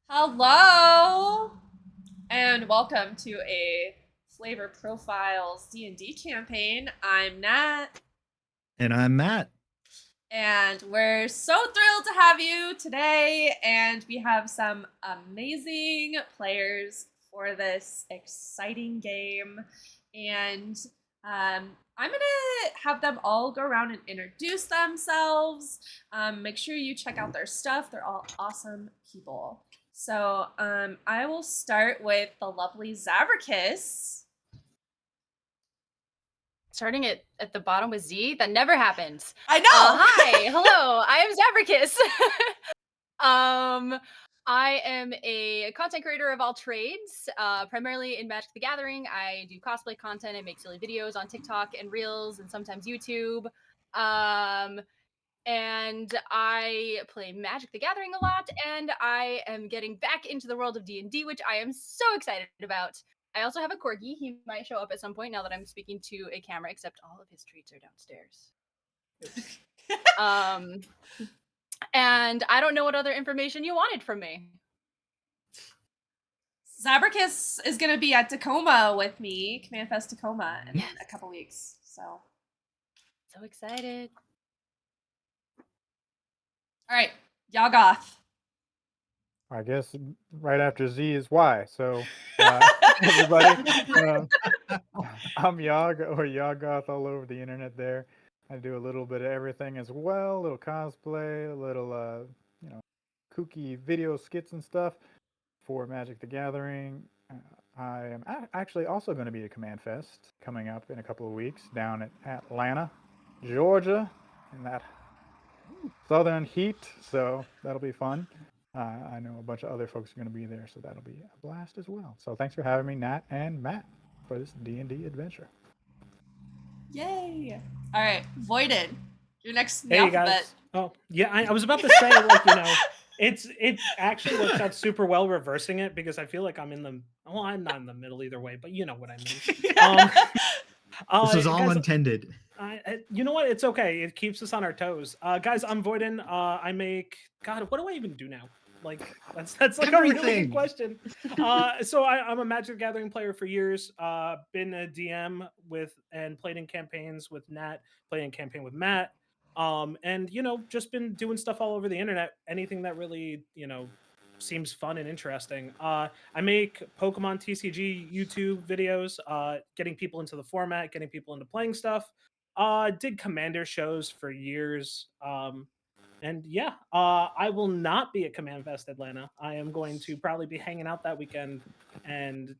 Hello, and welcome to a Flavor Profiles D&D campaign. I'm Nat, And I'm Matt. and we're so thrilled to have you today. And we have some amazing players for this exciting game. And I'm gonna have them all go around and introduce themselves. Make sure you check out their stuff. They're all awesome people. So I will start with the lovely Zabracus. Starting at the bottom with Z? That never happens. I know! Hi, hello, I am Zabracus. I am a content creator of all trades, primarily in Magic the Gathering. I do cosplay content. I make silly videos on TikTok and Reels and sometimes YouTube. And I play Magic the Gathering a lot, and I am getting back into the world of D&D, which I am so excited about. I also have a corgi. He might show up at some point now that I'm speaking to a camera, except all of his treats are downstairs. And I don't know what other information you wanted from me. Zabracus is going to be at Tacoma with me, Command Fest Tacoma, in a couple weeks. So excited. All right, Yawggoth. I guess right after Z is Y. So, everybody, I'm Yawggoth all over the internet there. I do a little bit of everything as well, a little cosplay, a little, kooky video skits and stuff for Magic the Gathering. I am actually also going to be at Command Fest coming up in a couple of weeks down at Atlanta, Georgia, in that southern heat. So that'll be fun. I know a bunch of other folks are going to be there, so that'll be a blast as well. So thanks for having me, Nat and Matt, for this D&D adventure. Yay! All right, Voiddyn, your next in the Hey alphabet. guys. Oh yeah, I was about to say it actually works out super well reversing it because I feel like I'm not in the middle either way, but you know what I mean. This was all guys, intended. you know what? It's okay. It keeps us on our toes. Guys, I'm Voiddyn. I make what do I even do now? Like that's like Everything. a really good question. So I'm a Magic the Gathering player for years. Been a DM and played in campaigns with Nat, played in campaign with Matt. And just been doing stuff all over the internet. Anything that really seems fun and interesting. I make Pokemon TCG YouTube videos, getting people into the format, getting people into playing stuff. Did Commander shows for years. And yeah, I will not be at Command Fest Atlanta. I am going to probably be hanging out that weekend and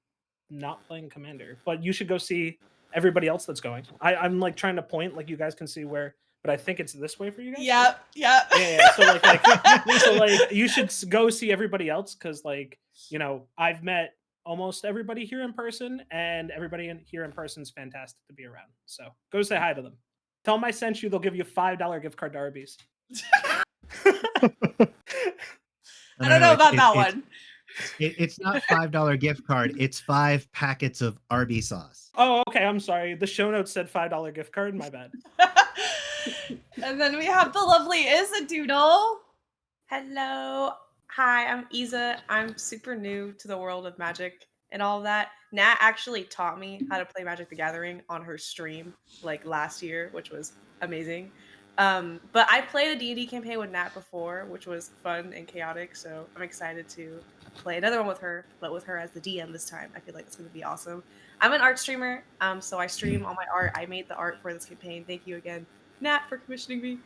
not playing Commander. But you should go see everybody else that's going. I'm like trying to point, like you guys can see where, but I think it's this way for you guys. Yep. Yeah. So like you should go see everybody else because I've met almost everybody here in person, and everybody here in person is fantastic to be around. So go say hi to them. Tell them I sent you. They'll give you a $5 gift card to Arby's. I don't know about that one. It's not $5 gift card. It's 5 packets of Arby's sauce. Oh, okay. I'm sorry. The show notes said $5 gift card. My bad. And then we have the lovely Izadoodle. Hello. Hi, I'm Isa. I'm super new to the world of Magic and all of that. Nat actually taught me how to play Magic the Gathering on her stream like last year, which was amazing. But I played a D&D campaign with Nat before, which was fun and chaotic, so I'm excited to play another one with her, but with her as the DM this time. I feel like it's going to be awesome. I'm an art streamer, so I stream all my art. I made the art for this campaign. Thank you again, Nat, for commissioning me.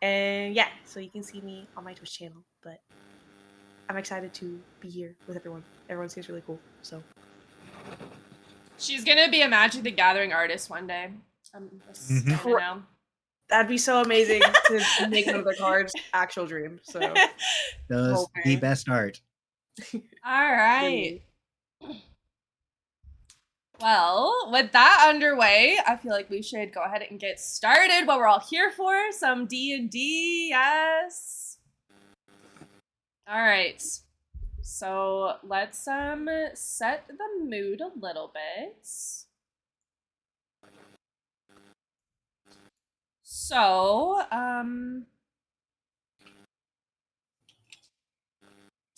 And yeah, so you can see me on my Twitch channel, but I'm excited to be here with everyone. Everyone seems really cool, so. She's gonna be a Magic the Gathering artist one day. That'd be so amazing to make another card's actual dream. So Does the best art. All right. Well, with that underway, I feel like we should go ahead and get started. What we're all here for, some D&D, yes. All right. So let's set the mood a little bit. So,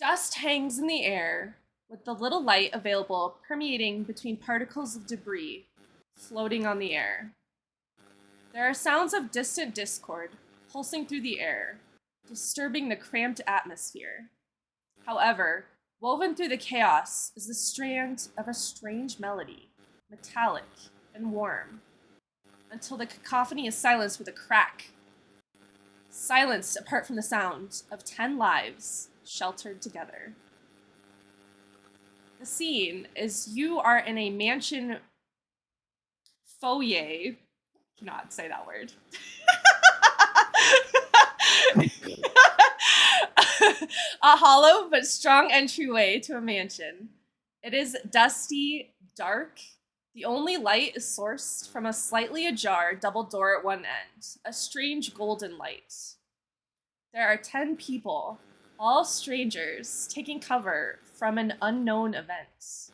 Dust hangs in the air, with the little light available permeating between particles of debris floating on the air. There are sounds of distant discord pulsing through the air, disturbing the cramped atmosphere. However, woven through the chaos is the strand of a strange melody, metallic and warm, until the cacophony is silenced with a crack. Silenced apart from the sound of 10 lives sheltered together. The scene is you are in a mansion foyer. Cannot say that word. A hollow but strong entryway to a mansion. It is dusty, dark. The only light is sourced from a slightly ajar double door at one end, a strange golden light. There are 10 people, all strangers, taking cover from an unknown event.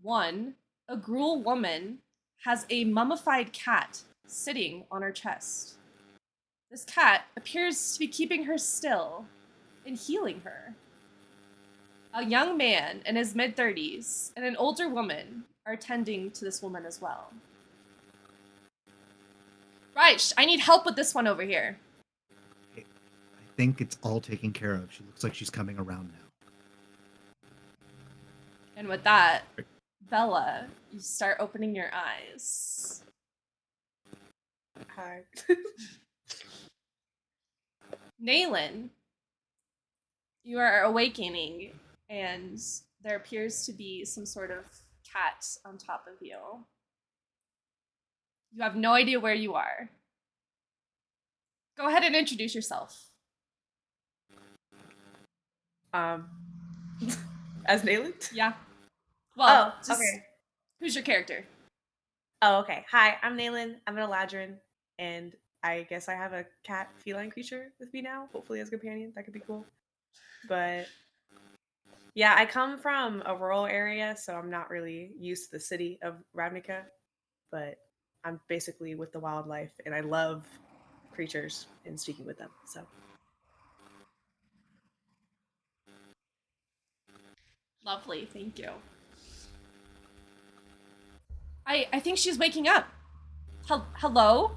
One, a gruel woman, has a mummified cat sitting on her chest. This cat appears to be keeping her still and healing her. A young man in his mid-30s and an older woman are tending to this woman as well. Right, I need help with this one over here. I think it's all taken care of. She looks like she's coming around now. And with that, Bella, you start opening your eyes. Hi. Naylin, you are awakening, and there appears to be some sort of cat on top of you. You have no idea where you are. Go ahead and introduce yourself. As Nayland? Yeah. Well, Oh, just okay. who's your character? Oh, okay. Hi, I'm Nayland. I'm an Eladrin, and I guess I have a cat feline creature with me now, hopefully as a companion. That could be cool. But yeah, I come from a rural area, so I'm not really used to the city of Ravnica, but I'm basically with the wildlife, and I love creatures and speaking with them. So Lovely, thank you. I think she's waking up. Hello?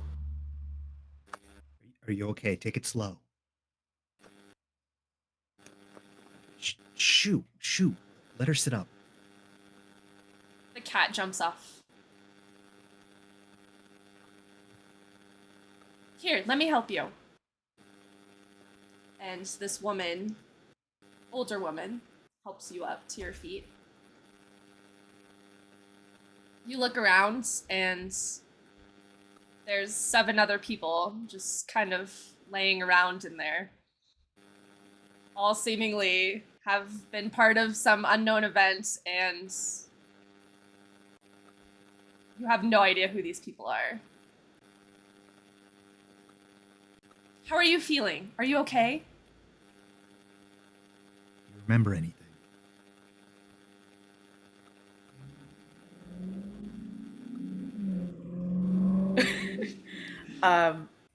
Are you okay? Take it slow. Shoot. Let her sit up. The cat jumps off. Here, let me help you. And this woman, older woman, helps you up to your feet. You look around, and there's 7 other people just kind of laying around in there. All seemingly have been part of some unknown event, and you have no idea who these people are. How are you feeling? Are you okay? Do you remember anything?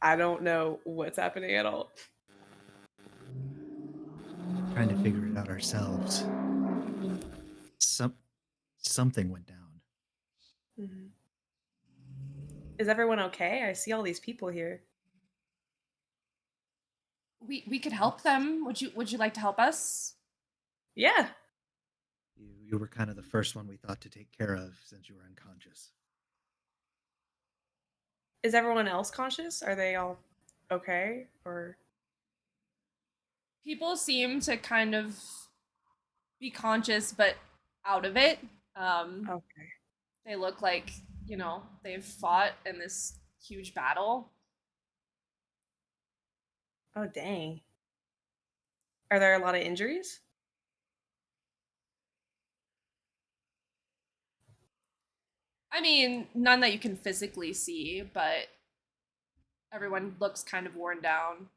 I don't know what's happening at all. Trying to figure it out ourselves. Something went down. Mm-hmm. Is everyone okay? I see all these people here. We could help them. Would you like to help us? Yeah. You were kind of the first one we thought to take care of since you were unconscious. Is everyone else conscious? Are they all okay? Or People seem to kind of be conscious but out of it. okay. They look like, they've fought in this huge battle. Oh dang. Are there a lot of injuries? I mean, none that you can physically see, but everyone looks kind of worn down.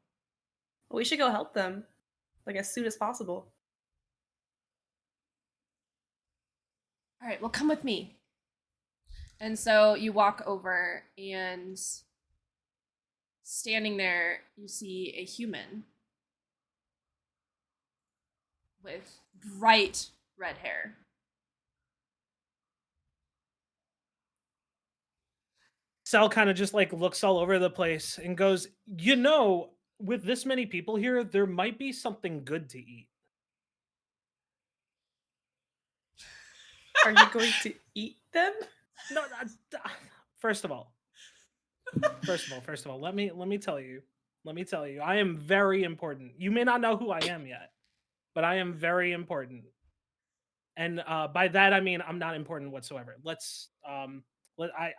Well, we should go help them, like as soon as possible. All right, well, come with me. And so you walk over, and standing there, you see a human. with bright red hair. Sal kind of just like looks all over the place and goes, with this many people here, there might be something good to eat. Are you going to eat them? No, first of all, let me tell you, I am very important. You may not know who I am yet, but I am very important. And by that I mean I'm not important whatsoever.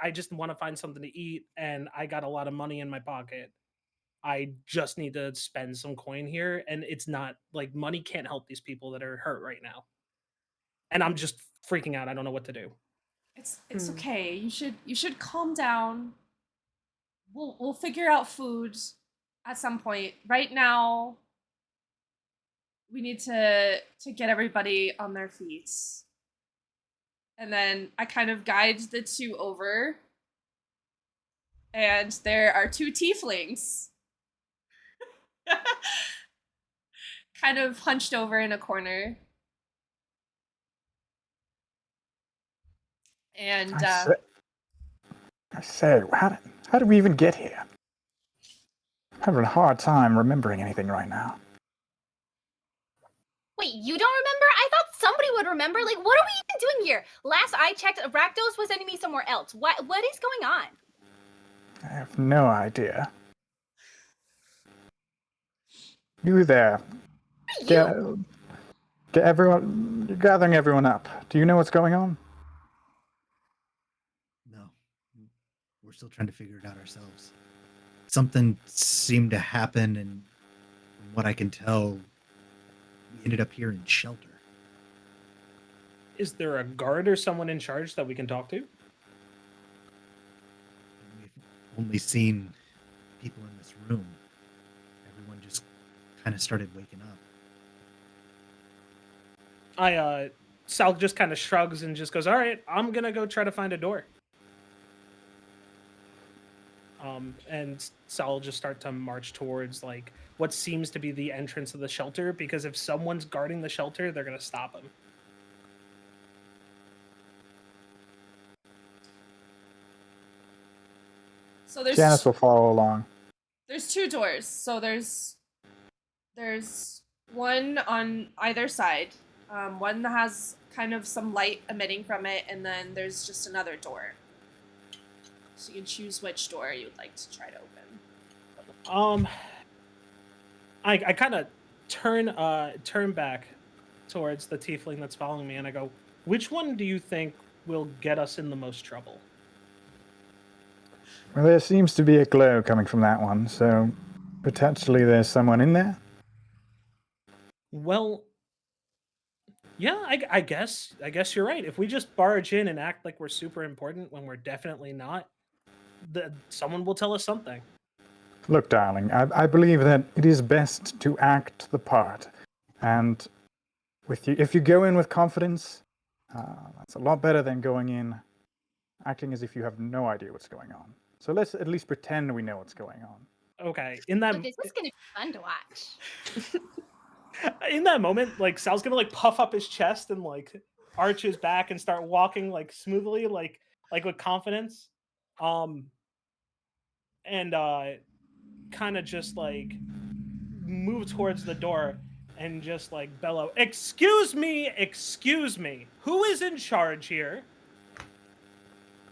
I just want to find something to eat, and I got a lot of money in my pocket. I just need to spend some coin here, and it's not like money can't help these people that are hurt right now. And I'm just freaking out. I don't know what to do. It's okay. You should calm down. We'll figure out food at some point. Right now, we need to get everybody on their feet. And then I kind of guide the two over. And there are two tieflings. Kind of hunched over in a corner. And I say, how did we even get here? I'm having a hard time remembering anything right now. Wait, you don't remember? I thought somebody would remember. Like, what are we even doing here? Last I checked, Rakdos was sending me somewhere else. What is going on? I have no idea. You there. Get everyone. You're gathering everyone up. Do you know what's going on? No. We're still trying to figure it out ourselves. Something seemed to happen, and from what I can tell, we ended up here in shelter. Is there a guard or someone in charge that we can talk to? We've only seen people in this room. Everyone just kind of started waking up. Sal just kind of shrugs and just goes, all right, I'm going to go try to find a door. And Sal will just start to march towards like what seems to be the entrance of the shelter, because if someone's guarding the shelter, they're going to stop him. so there's Janice will follow along. there's two doors. So there's one on either side. One that has kind of some light emitting from it, and then there's just another door. So you can choose which door you would like to try to open. I kind of turn back towards the tiefling that's following me, and I go, which one do you think will get us in the most trouble? Well, there seems to be a glow coming from that one, so potentially there's someone in there. Well, yeah, I guess you're right. If we just barge in and act like we're super important when we're definitely not, someone will tell us something. Look, darling, I believe that it is best to act the part, and if you go in with confidence, that's a lot better than going in acting as if you have no idea what's going on. So let's at least pretend we know what's going on. Okay, Look, this is gonna be fun to watch. in that moment, like Sal's gonna like puff up his chest and like arch his back and start walking like smoothly, like with confidence, and kind of just like move towards the door and just like bellow, excuse me, who is in charge here?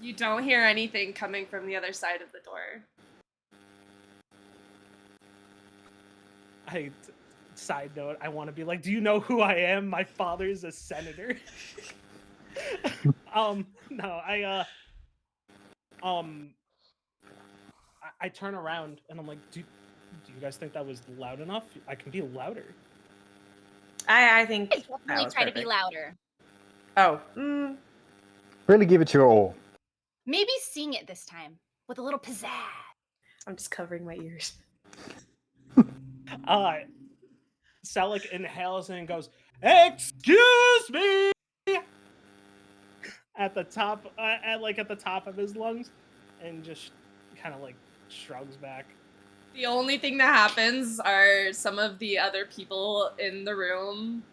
You don't hear anything coming from the other side of the door. Side note, I want to be like, do you know who I am? My father's a senator. No, I turn around and I'm like, do you guys think that was loud enough? I can be louder. I think I definitely try to be louder. Oh. Really give it your all. Maybe sing it this time with a little pizzazz. I'm just covering my ears. Sal like inhales and goes, excuse me, at the top of his lungs, and just kind of like shrugs back. The only thing that happens are some of the other people in the room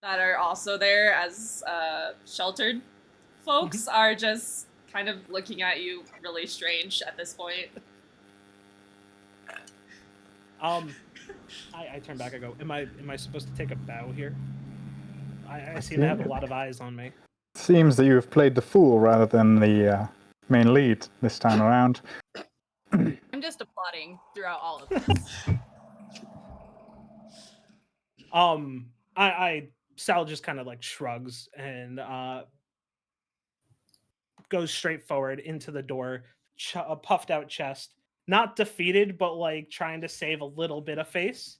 that are also there as sheltered folks are just kind of looking at you really strange at this point. I turn back. I go, am I supposed to take a bow here? I seem see to have a it. lot of eyes on me. Seems that you have played the fool rather than the main lead this time around. I'm just applauding throughout all of this. Sal just kind of like shrugs and goes straight forward into the door, a puffed out chest, not defeated, but like trying to save a little bit of face,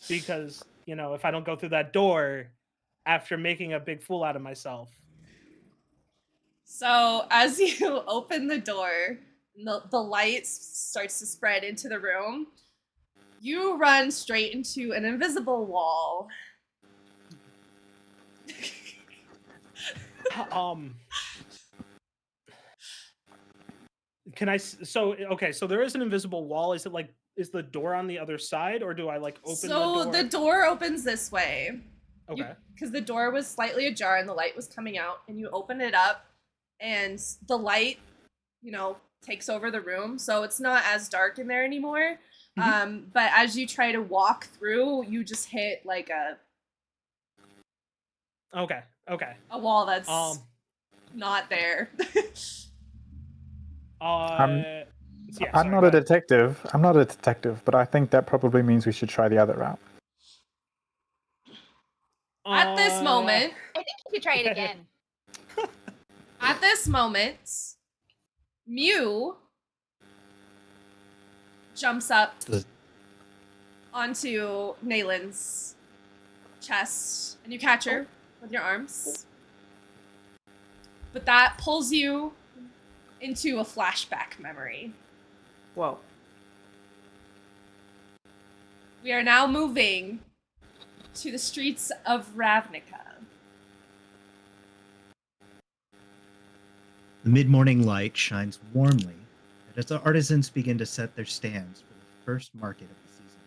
because if I don't go through that door after making a big fool out of myself. So as you open the door, the light starts to spread into the room. You run straight into an invisible wall. Can I? So there is an invisible wall. Is it like, is the door on the other side, or do I like open the door? So the door opens this way. Okay. Because the door was slightly ajar and the light was coming out, and you open it up, and the light, takes over the room, so it's not as dark in there anymore. But as you try to walk through, you just hit like a Okay. wall that's not there. I'm sorry, not go a ahead. detective. I'm not a detective, but I think that probably means we should try the other route. At this moment, I think you should try it again. At this moment, Mew jumps up onto Nayland's chest, and you catch her with your arms. But that pulls you into a flashback memory. Whoa. We are now moving to the streets of Ravnica. The mid-morning light shines warmly as the artisans begin to set their stands for the first market of the season.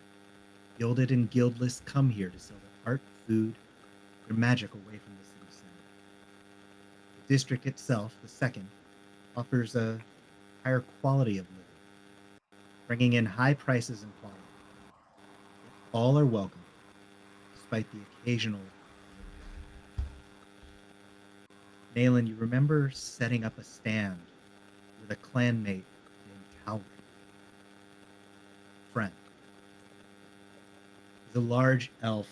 Gilded and guildless come here to sell their art, food, their magic away from the city center. The district itself, the second, offers a higher quality of living, bringing in high prices and quality. All are welcome, despite the occasional. Nayland, you remember setting up a stand with a clanmate named Calvin. Friend. He's a large elf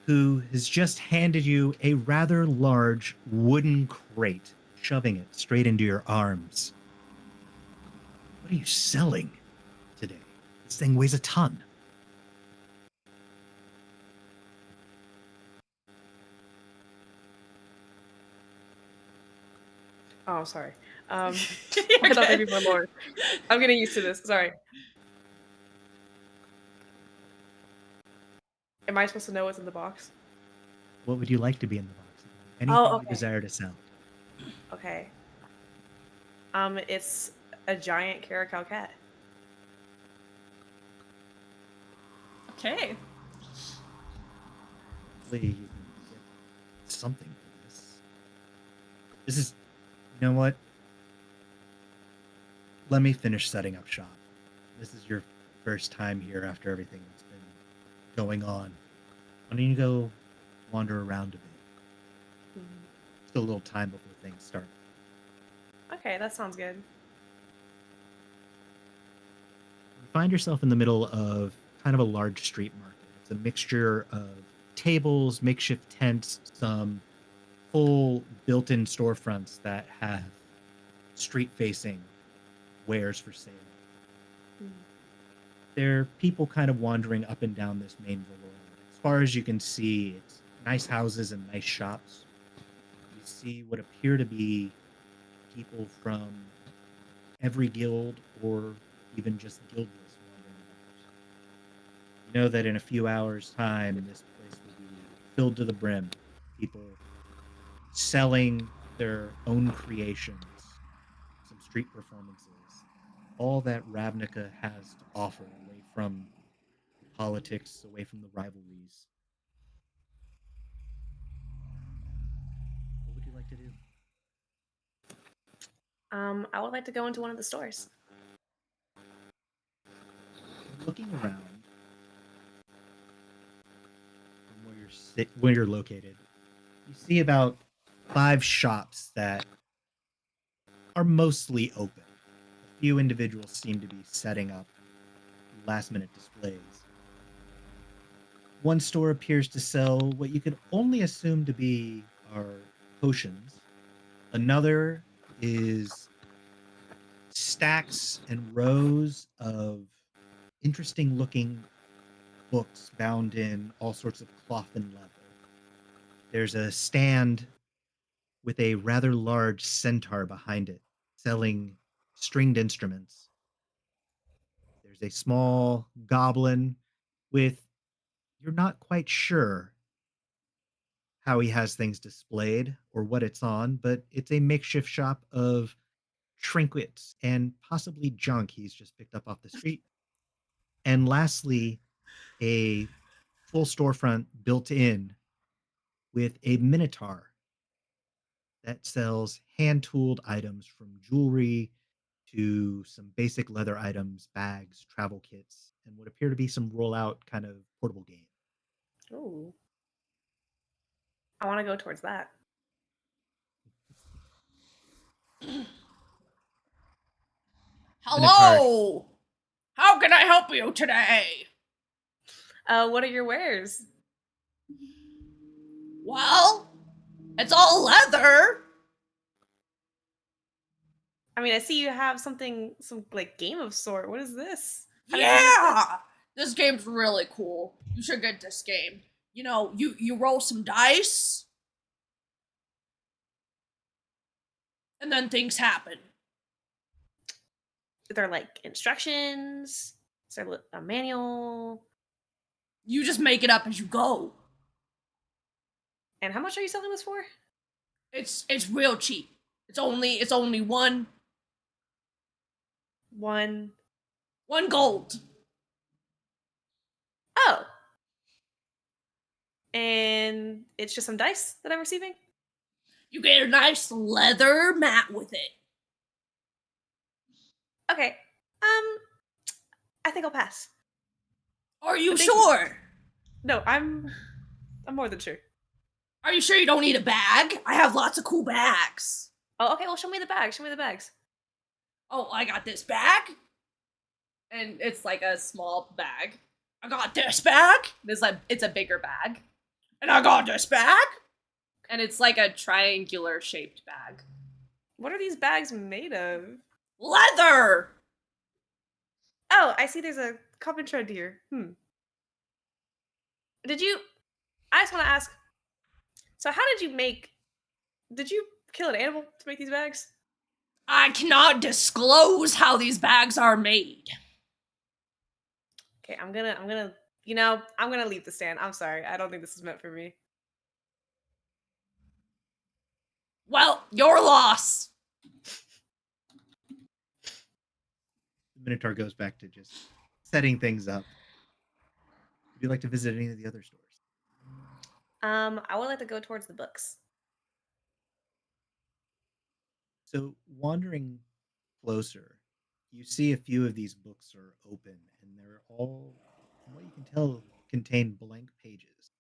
who has just handed you a rather large wooden crate, shoving it straight into your arms. What are you selling today? This thing weighs a ton. Oh, sorry. I thought maybe more lore. I'm getting used to this. Sorry. Am I supposed to know what's in the box? What would you like to be in the box? Anything okay. you desire to sell. Okay. It's a giant caracal cat. Okay. Hopefully you can get something for this. This is, you know what? Let me finish setting up shop. This is your first time here after everything that's been going on. Why don't you go wander around a bit? Still a little time before things start. Okay, that sounds good. You find yourself in the middle of kind of a large street market. It's a mixture of tables, makeshift tents, some full built-in storefronts that have street-facing wares for sale. There are people kind of wandering up and down this main boulevard. As far as you can see, it's nice houses and nice shops. You see what appear to be people from every guild or even just guildless wandering about. You know that in a few hours' time, this place will be filled to the brim. People selling their own creations, some street performances, all that Ravnica has to offer away from politics, away from the rivalries. like to do? I would like to go into one of the stores. Looking around from where you're located, you see about 5 shops that are mostly open. A few individuals seem to be setting up last-minute displays. One store appears to sell what you could only assume to be are potions. Another is stacks and rows of interesting-looking books bound in all sorts of cloth and leather. There's a stand with a rather large centaur behind it, selling stringed instruments. There's a small goblin with, you're not quite sure how he has things displayed or what it's on, but it's a makeshift shop of trinkets and possibly junk he's just picked up off the street. And lastly, a full storefront built in with a minotaur that sells hand-tooled items from jewelry to some basic leather items, bags, travel kits, and what appear to be some rollout kind of portable game. Ooh. I want to go towards that. Hello! How can I help you today? What are your wares? Well, it's all leather. I mean, I see you have some like game of sort. What is this? How did you make Yeah! This game's really cool. You should get this game. You know, you roll some dice, and then things happen. this? Are there like instructions? Is there a manual? You just make it up as you go. And how much are you selling this for? It's real cheap. It's only one One. gold. Oh. And it's just some dice that I'm receiving? You get a nice leather mat with it. Okay. I think I'll pass. Are you But thank you. sure? No, I'm more than sure. Are you sure you don't need a bag? I have lots of cool bags. Oh, okay, well show me the bag. Show me the bags. Oh, I got this bag. And it's like a small bag. I got this bag. It's a bigger bag. And I got this bag. And it's like a triangular shaped bag. What are these bags made of? Leather! Oh, I see there's a carpenter here. I just want to ask, so how did you kill an animal to make these bags? I cannot disclose how these bags are made. Okay, I'm gonna leave the stand. I'm sorry. I don't think this is meant for me. Well, your loss. The Minotaur goes back to just setting things up. Would you like to visit any of the other stores? I would like to go towards the books. So, wandering closer, you see a few of these books are open, and they're all, from what you can tell, contain blank pages.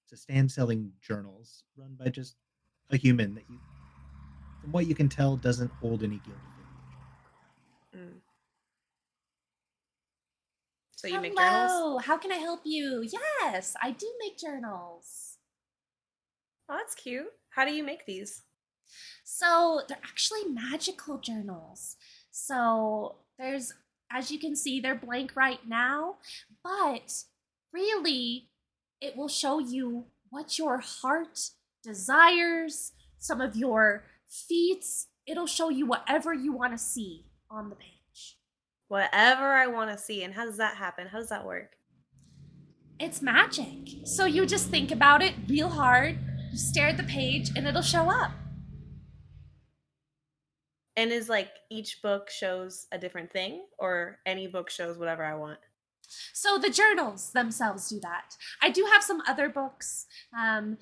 It's a stand selling journals run by just a human that from what you can tell, doesn't hold any guild affiliation. So you make journals? Hello, how can I help you? Yes, I do make journals. Oh, that's cute. How do you make these? So they're actually magical journals. So there's, as you can see, they're blank right now, but really it will show you what your heart desires, some of your feats. It'll show you whatever you want to see on the page. Whatever I want to see. And how does that happen? How does that work? It's magic. So you just think about it real hard, you stare at the page, and it'll show up. And is like each book shows a different thing, or any book shows whatever I want? So the journals themselves do that. I do have some other books. They're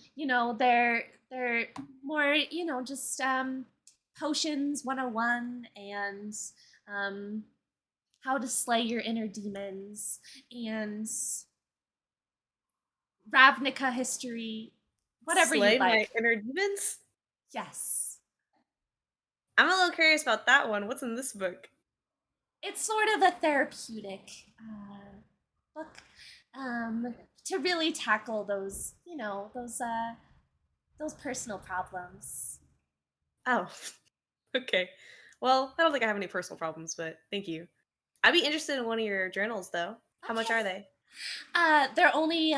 more, just potions 101 and how to slay your inner demons and Ravnica history, whatever Slay you my like. inner demons? Yes. I'm a little curious about that one. What's in this book? It's sort of a therapeutic book to really tackle those, those personal problems. Oh, okay. Well, I don't think I have any personal problems, but thank you. I'd be interested in one of your journals, though. How much Okay. are they? They're only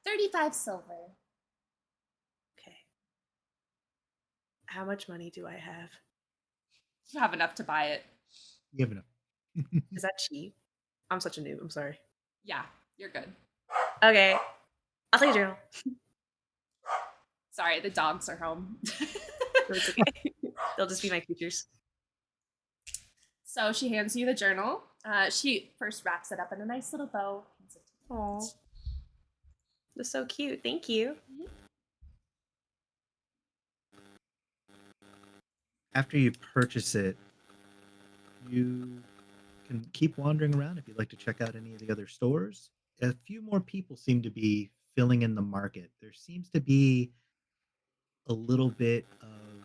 35 silver. Okay. How much money do I have? You have enough to buy it. You have enough. Is that cheap? I'm such a noob. I'm sorry. Yeah, you're good. Okay. I'll take a journal. Sorry, the dogs are home. No, it's okay. They'll just be my creatures. So she hands you the journal. She first wraps it up in a nice little bow. Aw. That's so cute. Thank you. After you purchase it, you can keep wandering around if you'd like to check out any of the other stores. A few more people seem to be filling in the market. There seems to be a little bit of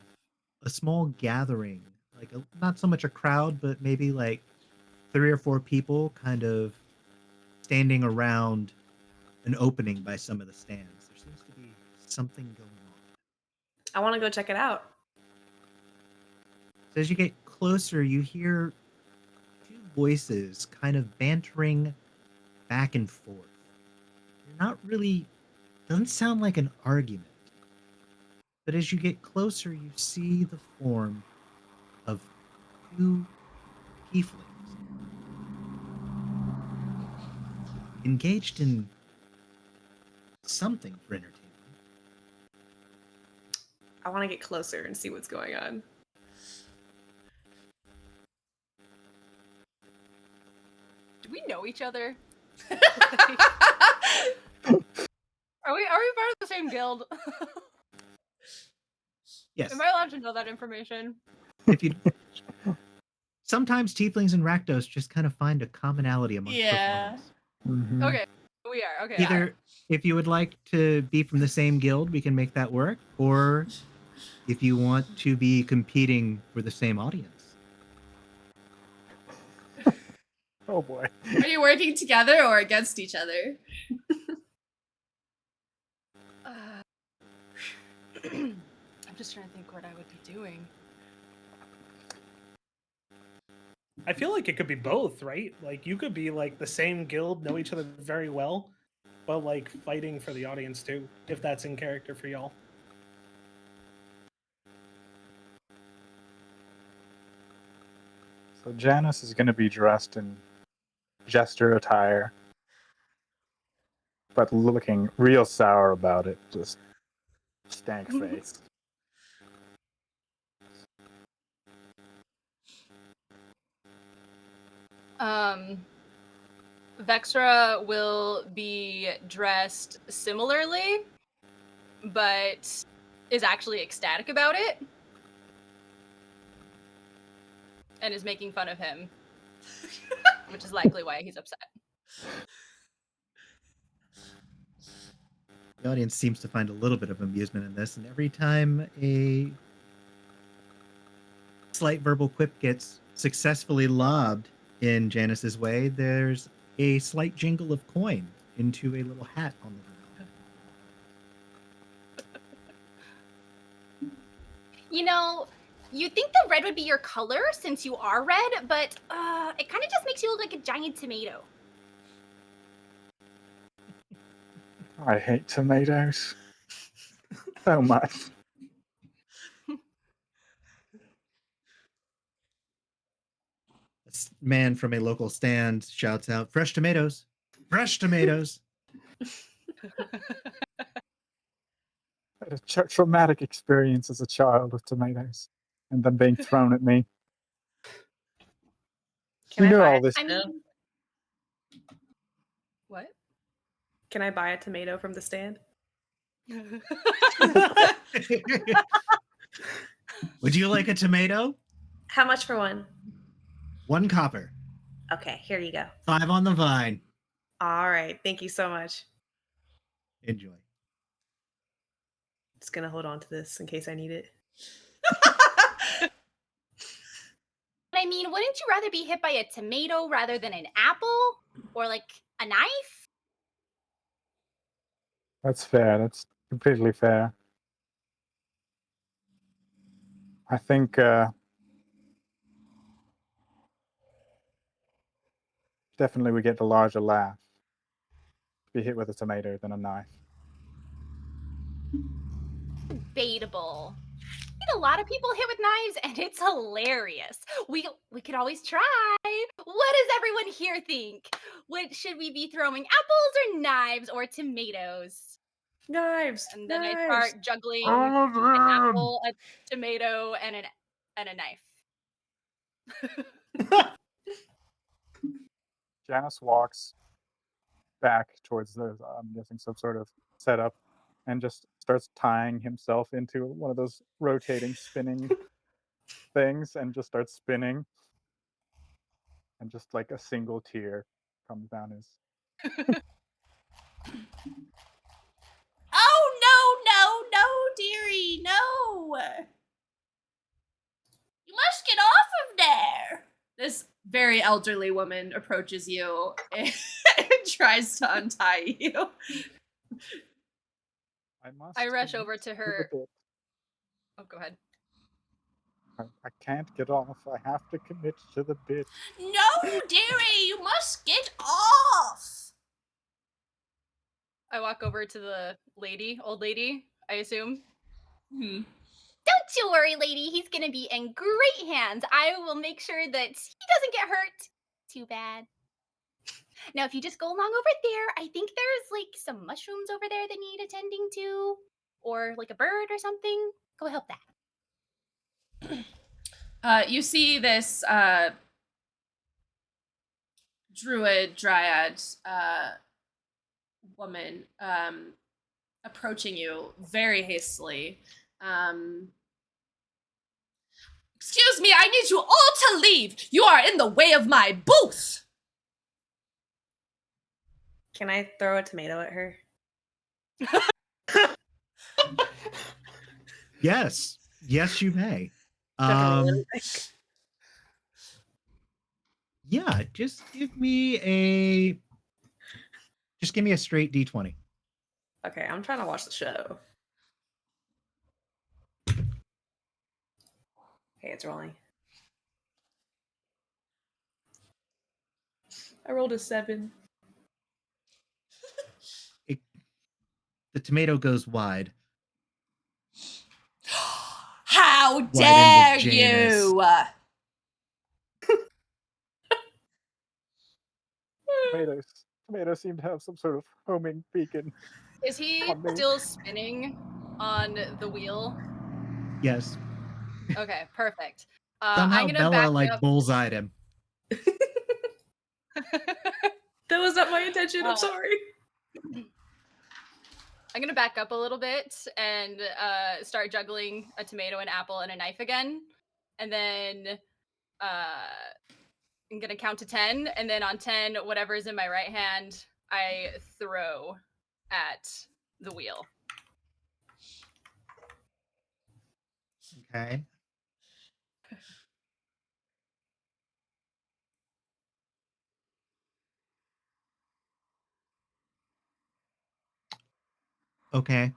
a small gathering, like not so much a crowd, but maybe like 3 or 4 people kind of standing around an opening by some of the stands. There seems to be something going on. I want to go check it out. So as you get closer, you hear 2 voices kind of bantering back and forth. You're not really, doesn't sound like an argument. But as you get closer, you see the form of 2 tieflings engaged in something for entertainment. I want to get closer and see what's going on. Do we know each other? Are we part of the same guild? Yes. Am I allowed to know that information? If you sometimes tieflings and Rakdos just kind of find a commonality amongst Yeah. performers. Mhm. Okay, we are. Okay. Either if you would like to be from the same guild, we can make that work, or if you want to be competing for the same audience. Oh boy. Are you working together or against each other? I'm just trying to think what I would be doing. I feel like it could be both, right? Like you could be like the same guild, know each other very well, but like fighting for the audience too, if that's in character for y'all. So Janice is going to be dressed in jester attire, but looking real sour about it. Just stank face. Vexra will be dressed similarly, but is actually ecstatic about it. And is making fun of him. Which is likely why he's upset. The audience seems to find a little bit of amusement in this, and every time a slight verbal quip gets successfully lobbed in Janice's way, there's a slight jingle of coin into a little hat on the ground. You know, you'd think the red would be your color since you are red, but it kind of just makes you look like a giant tomato. I hate tomatoes so much. A man from a local stand shouts out, "Fresh tomatoes! Fresh tomatoes!" I had a traumatic experience as a child with tomatoes, and them being thrown at me. Can You I know buy all it? this. I mean, Can I buy a tomato from the stand? Would you like a tomato? How much for one? 1 copper. Okay, here you go. 5 on the vine. All right, thank you so much. Enjoy. Just gonna hold on to this in case I need it. I mean, wouldn't you rather be hit by a tomato rather than an apple? Or like a knife? That's fair. That's completely fair. I think definitely we get the larger laugh. Be hit with a tomato than a knife. Debatable. I get a lot of people hit with knives, and it's hilarious. We could always try. What does everyone here think? What should we be throwing? Apples or knives or tomatoes? Knives. And then I knives. start juggling All of an them! apple, a tomato, and a knife. Janice walks back towards the, I'm guessing, some sort of setup, and just starts tying himself into one of those rotating, spinning things, and just starts spinning. And just like a single tear comes down his. Oh, no, dearie, no. You must get off of there. This very elderly woman approaches you and tries to untie you. I rush over commit to the her. bit. Oh, go ahead. I can't get off. I have to commit to the bit. No, dearie, you must get off. I walk over to the old lady, I assume. Hmm. Don't you worry, lady. He's going to be in great hands. I will make sure that he doesn't get hurt too bad. Now, if you just go along over there, I think there's like some mushrooms over there that need attending to, or like a bird or something. Go help that. You see this dryad woman approaching you very hastily. Excuse me, I need you all to leave. You are in the way of my booth. Can I throw a tomato at her? Yes. Yes, you may. Do I have to roll anything? Yeah, just give me a straight D20. Okay, I'm trying to watch the show. Okay, it's rolling. I rolled a 7. The tomato goes wide. How Why dare didn't Janice? you? Tomatoes seem to have some sort of homing beacon. Is he On me. still spinning on the wheel? Yes. Okay, perfect. Somehow I'm gonna Bella back like up. bullseyed him. That was not my intention. I'm Uh, sorry. I'm gonna back up a little bit and start juggling a tomato, an apple, and a knife again, and then I'm gonna count to 10, and then on 10, whatever is in my right hand, I throw at the wheel. Okay. Okay.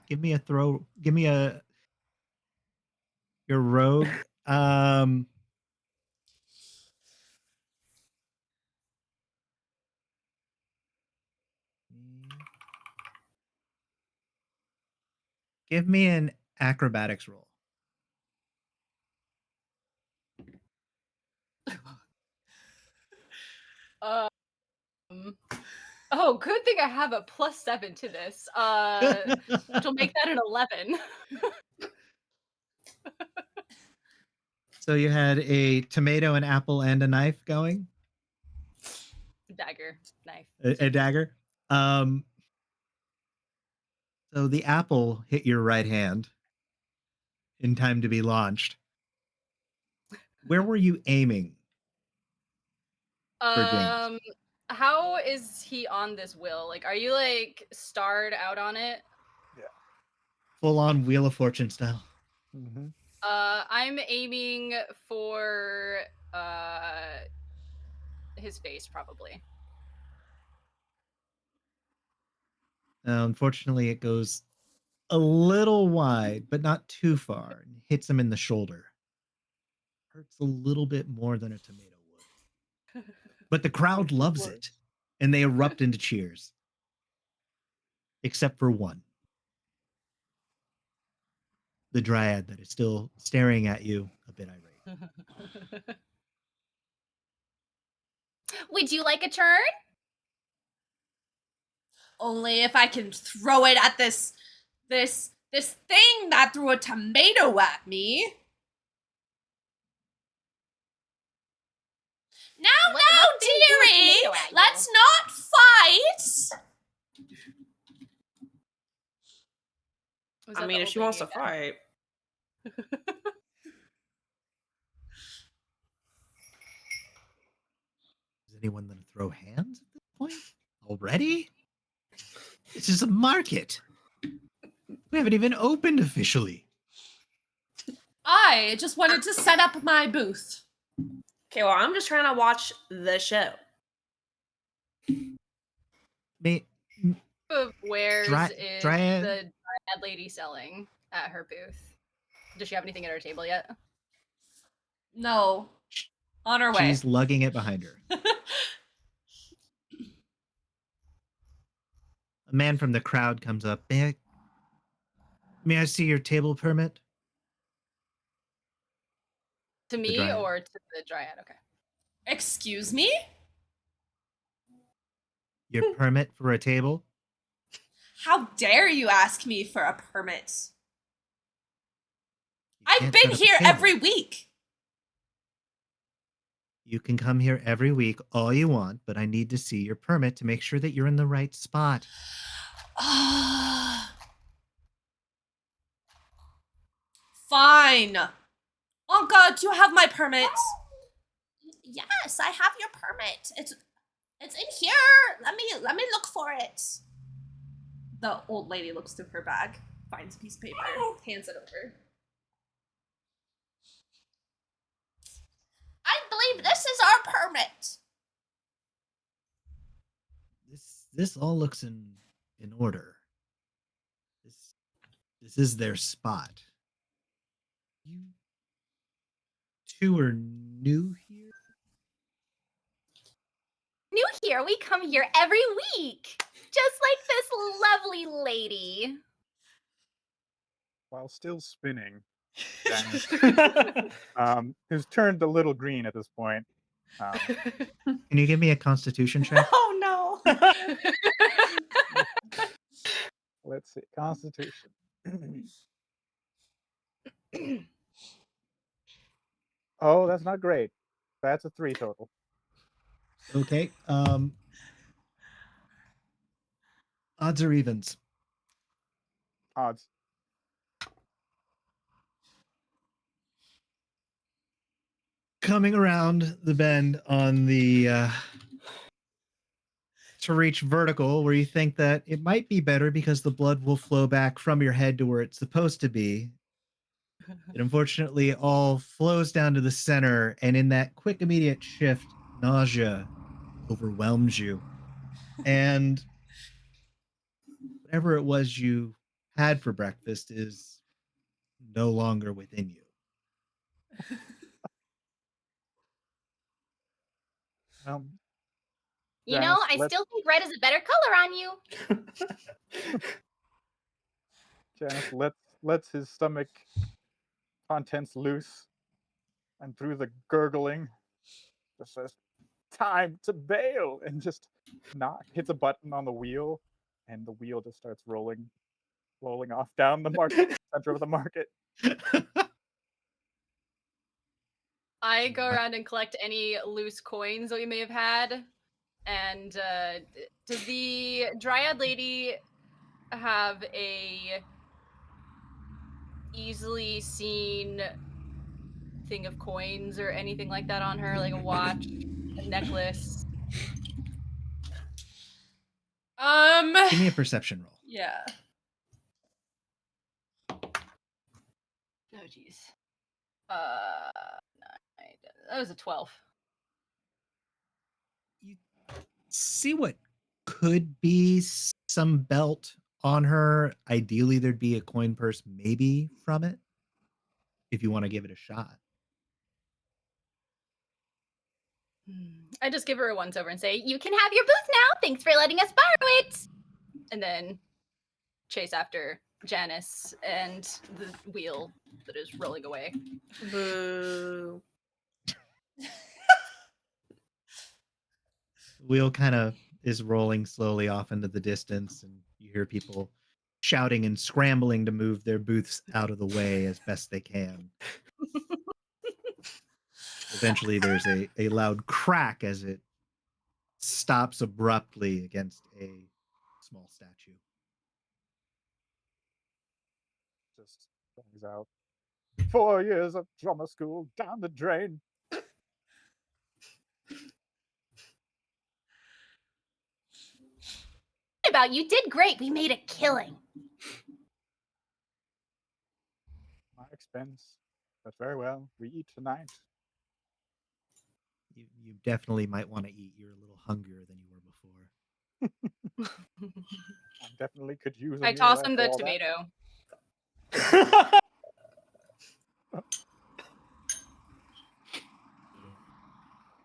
Give me a throw. Give me your rogue. Give me an acrobatics roll. Oh, good thing I have a +7 to this, which will make that an 11. So you had a tomato, an apple, and a knife going? Dagger, knife. A dagger? Um, so the apple hit your right hand in time to be launched. Where were you aiming for James? How is he on this wheel? Like, are you like starred out on it? Full on Wheel of Fortune style. Mm-hmm. I'm aiming for his face, probably. Unfortunately, it goes a little wide, but not too far, and hits him in the shoulder. Hurts a little bit more than a tomato would. But the crowd loves it, and they erupt into cheers. Except for one. The dryad that is still staring at you, a bit irate. Would you like a turn? Only if I can throw it at this thing that threw a tomato at me. Now, dearie, let's not fight. I mean, if she wants to fight. Is anyone going to throw hands at this point? Already? This is a market. We haven't even opened officially. I just wanted to set up my booth. Okay, well, I'm just trying to watch the show. Of wares is Dryad? the Dryad lady selling at her booth? Does she have anything at her table yet? No. On her way. She's lugging it behind her. A man from the crowd comes up. May I see your table permit? To me Dryad. or to the Dryad? Okay. Excuse me? Your permit for a table? How dare you ask me for a permit? You I've can't been set up a here table. every week. You can come here every week all you want, but I need to see your permit to make sure that you're in the right spot. Fine. Anka, do you have my permit? Yes, I have your permit. It's in here. Let me look for it. The old lady looks through her bag, finds a piece of paper, hands it over. I believe this is our permit. This all looks in order. This is their spot. You two are new here? New here, we come here every week, just like this lovely lady. While still spinning, Janice, who's turned a little green at this point. Can you give me a constitution check? Oh no. Let's see. Constitution. Oh, that's not great. That's a 3 total. Okay. Odds or evens? Odds. Coming around the bend on the to reach vertical, where you think that it might be better because the blood will flow back from your head to where it's supposed to be. It unfortunately all flows down to the center, and in that quick, immediate shift, nausea overwhelms you. And whatever it was you had for breakfast is no longer within you. You know, I still think red is a better color on you. Janice lets his stomach contents loose, and through the gurgling, just says, "Time to bail," and just hits a button on the wheel, and the wheel just starts rolling off down the market, center of the market. I go around and collect any loose coins that we may have had. And does the Dryad lady have a easily seen thing of coins or anything like that on her, like a watch, a necklace? Give me a perception roll. Yeah. Oh jeez. That was a 12. You see what could be some belt on her. Ideally, there'd be a coin purse maybe from it if you want to give it a shot. I just give her a once over and say, "You can have your booth now. Thanks for letting us borrow it." And then chase after Janice and the wheel that is rolling away. Boo. The wheel kind of is rolling slowly off into the distance, and you hear people shouting and scrambling to move their booths out of the way as best they can. Eventually, there's a loud crack as it stops abruptly against a small statue. Just brings out 4 years of drama school down the drain. About you did great. We made a killing. My expense. But very well. We eat tonight. You definitely might want to eat. You're a little hungrier than you were before. I definitely could use a I meal toss him after the all that. tomato.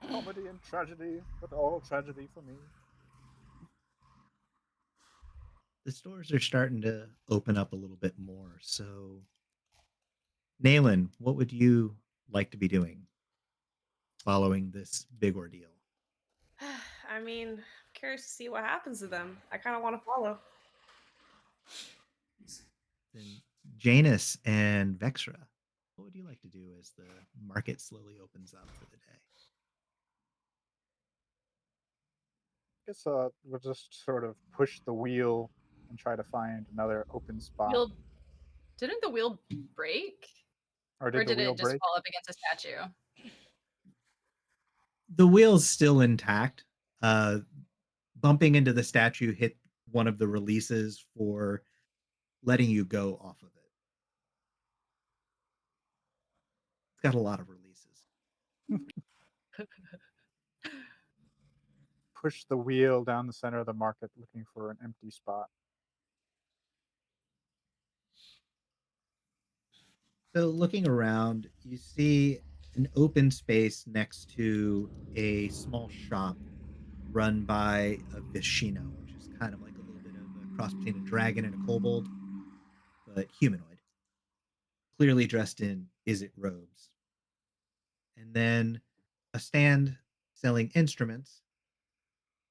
Comedy and tragedy, but all tragedy for me. The stores are starting to open up a little bit more. So, Nayland, what would you like to be doing following this big ordeal? I mean, I'm curious to see what happens to them. I kind of want to follow. Then Janus and Vexra, what would you like to do as the market slowly opens up for the day? I guess we'll just sort of push the wheel and try to find another open spot. Didn't the wheel break? Or Or did the did wheel it just break? fall up against a statue? The wheel's still intact. Bumping into the statue hit one of the releases for letting you go off of it. It's got a lot of releases. Push the wheel down the center of the market looking for an empty spot. So, looking around, you see an open space next to a small shop run by a Vishino, which is kind of like a little bit of a cross between a dragon and a kobold, but humanoid. Clearly dressed in Izzet robes. And then a stand selling instruments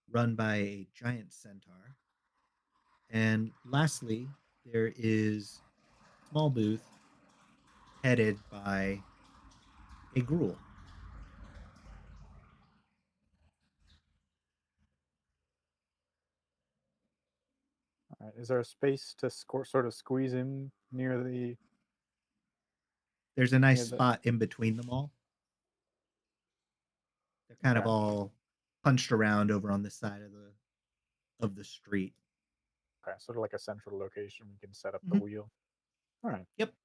run by a giant centaur. And lastly, there is a small booth headed by a gruel. All right, is there a space to sort of squeeze in near the? There's a nice Yeah, spot in between them all. They're kind of Okay. all punched around over on this side of the street. Okay, sort of like a central location we can set up the Mhm. wheel. All right. Yep.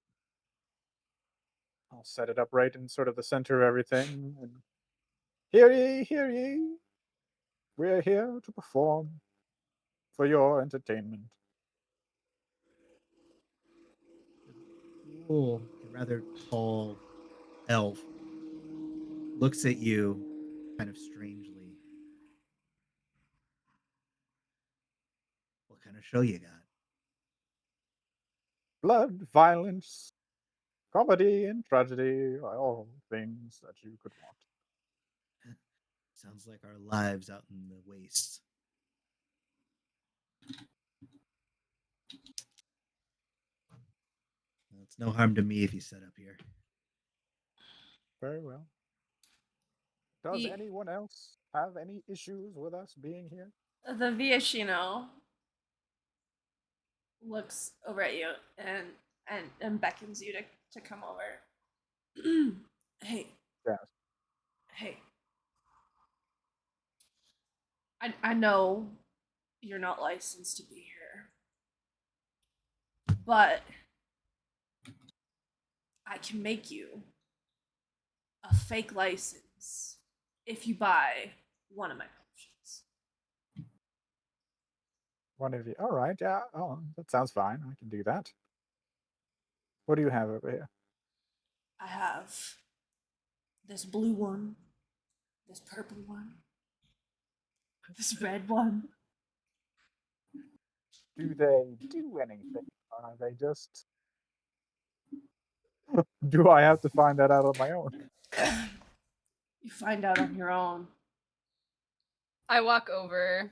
I'll set it up right in sort of the center of everything. And hear ye, hear ye. We're here to perform for your entertainment. The gruel, a rather tall elf, looks at you kind of strangely. What kind of show you got? Blood, violence, comedy, and tragedy are all things that you could want. Sounds like our lives out in the wastes. Well, it's no harm to me if you set up here. Very well. Does The- anyone else have any issues with us being here? The Viashino looks over at you and beckons you to come over. Hey, Yes. hey. I know you're not licensed to be here, but I can make you a fake license if you buy one of my potions. One of you. All right. Yeah. Oh, that sounds fine. I can do that. What do you have over here? I have this blue one, this purple one, this red one. Do they do anything? Are they just? Do I have to find that out on my own? You find out on your own. I walk over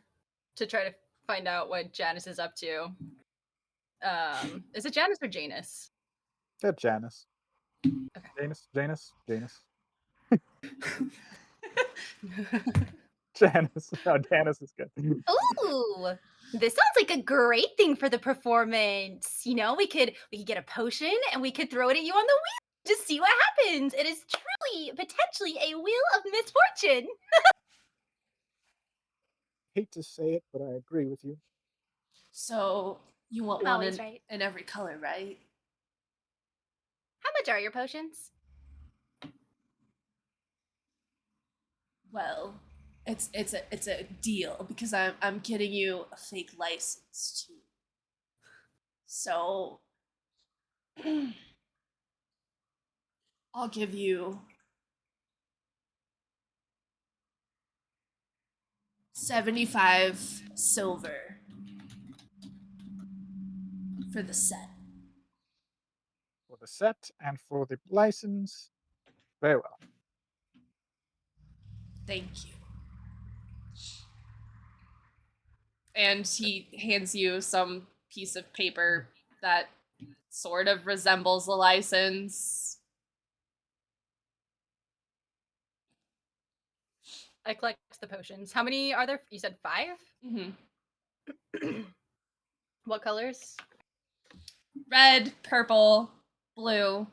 to try to find out what Janice is up to. Is it Janice or Janus? Get Janice. Okay. Janus. Janice. No, Janice is good. Ooh, this sounds like a great thing for the performance. You know, we could get a potion and we could throw it at you on the wheel. Just see what happens. It is truly, potentially a wheel of misfortune. Hate to say it, but I agree with you. So you want I'm one always right. in every color, right? How much are your potions? Well, it's a deal because I'm getting you a fake license too. So I'll give you 75 silver for the set. For the set and for the license. Very well. Thank you. And he hands you some piece of paper that sort of resembles a license. I collect the potions. How many are there? You said 5? Mm-hmm. What colors? Red, purple, blue,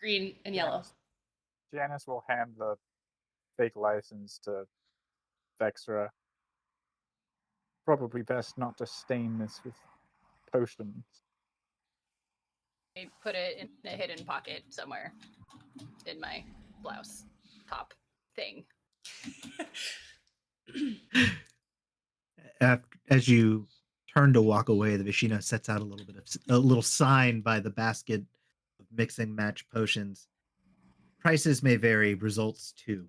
green, and yellow. Janice will hand the fake license to Vexra. Probably best not to stain this with potions. I put it in a hidden pocket somewhere in my blouse top thing. As you turn to walk away, the Vishina sets out a little sign by the basket of mix and match potions. Prices may vary, results too.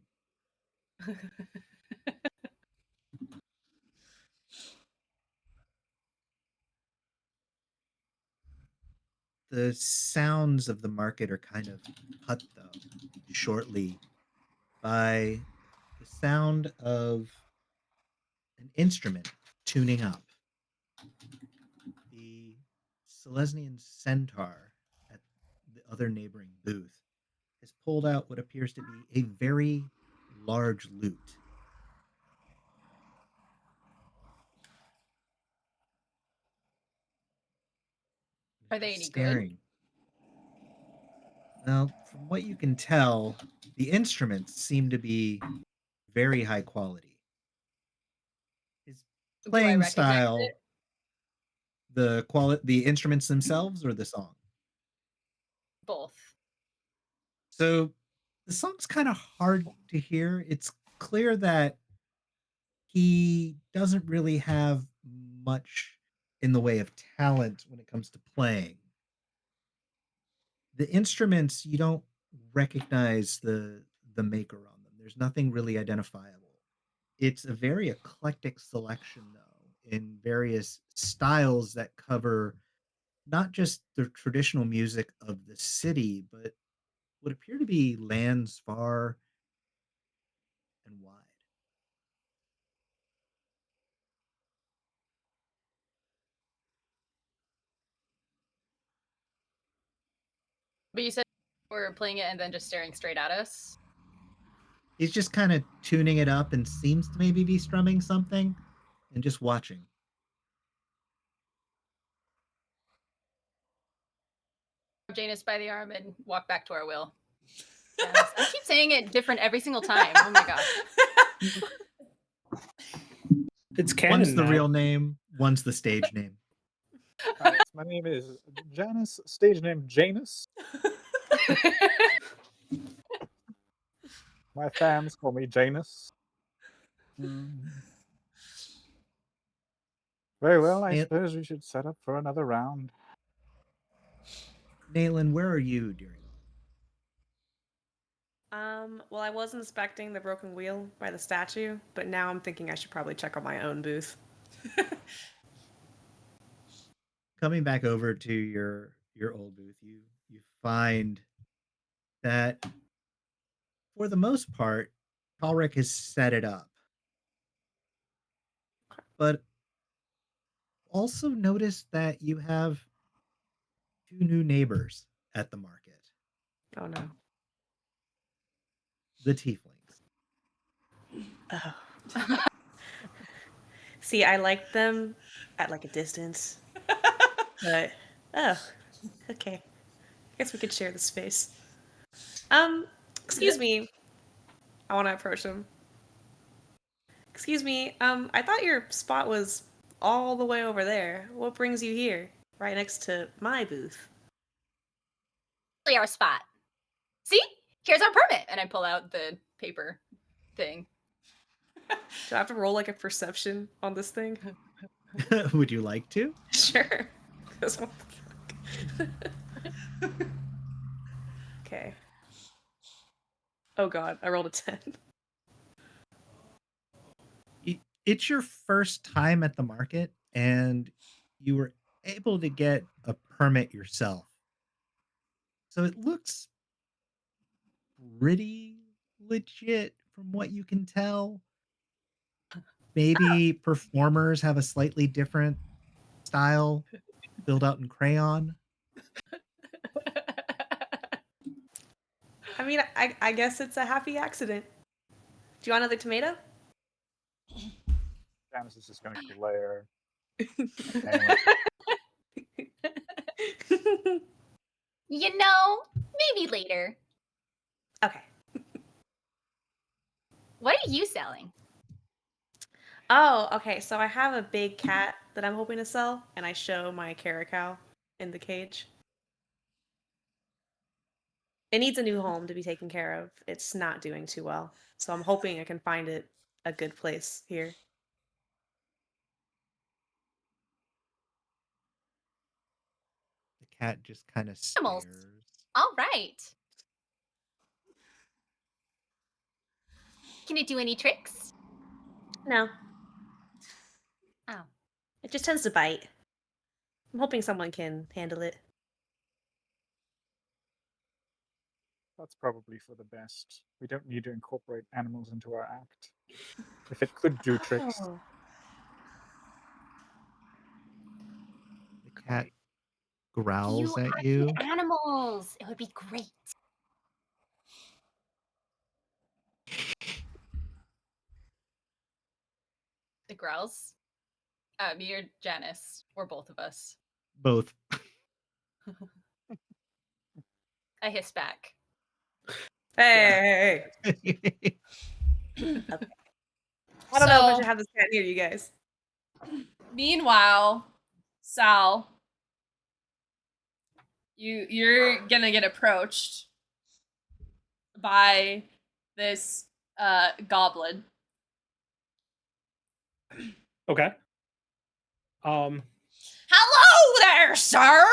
The sounds of the market are kind of cut, though, shortly by the sound of an instrument tuning up. The Selesnian centaur at the other neighboring booth has pulled out what appears to be a very large lute. Are they any good? Staring. Well, from what you can tell, the instruments seem to be very high quality. His Do I playing recognize style, it? the instruments themselves, or the song. Both. So the song's kind of hard to hear. It's clear that he doesn't really have much in the way of talent when it comes to playing. The instruments, you don't recognize the maker on them. There's nothing really identifiable. It's a very eclectic selection, though, in various styles that cover not just the traditional music of the city, but what appear to be lands far and wide. But you said we're playing it and then just staring straight at us. He's just kind of tuning it up and seems to maybe be strumming something and just watching. Janus by the arm and walk back to our will. Yes. I keep saying it different every single time. Oh my gosh. It's canon One's the now. real name, one's the stage name. Yes, my name is Janus, stage name Janus. My fans call me Janus. Very well, I suppose we should set up for another round. Nayland, where are you during? Well, I was inspecting the broken wheel by the statue, but now I'm thinking I should probably check on my own booth. Coming back over to your old booth, you find that for the most part, Talric has set it up. But also notice that you have 2 new neighbors at the market. Oh no. The tieflings. Oh. See, I like them at like a distance. But oh, okay. I guess we could share the space. Excuse me. I want to approach him. Excuse me. I thought your spot was all the way over there. What brings you here, right next to my booth? Our spot. See? Here's our permit. And I pull out the paper thing. Do I have to roll like a perception on this thing? Would you like to? Sure. What the fuck? Okay. Oh god, I rolled a 10. It's your first time at the market, and you were able to get a permit yourself. So it looks pretty legit from what you can tell. Maybe performers have a slightly different style filled out in crayon. I mean, I guess it's a happy accident. Do you want another tomato? Janus is just going to glare. You know, maybe later. Okay. What are you selling? Oh, okay. So I have a big cat that I'm hoping to sell, and I show my caracal in the cage. It needs a new home to be taken care of. It's not doing too well. So I'm hoping I can find it a good place here. The cat just kind of Animals. stares. All right. Can it do any tricks? No. Oh. It just tends to bite. I'm hoping someone can handle it. That's probably for the best. We don't need to incorporate animals into our act. If it could do tricks. Oh. The cat growls You at are you. good animals. It would be great. The growls? Me or Janice, or both of us. Both. I hiss back. Hey. Okay. I don't know if I should have this cat near you guys. Meanwhile, Sal, you're gonna get approached by this goblin. Okay. Hello there, sir.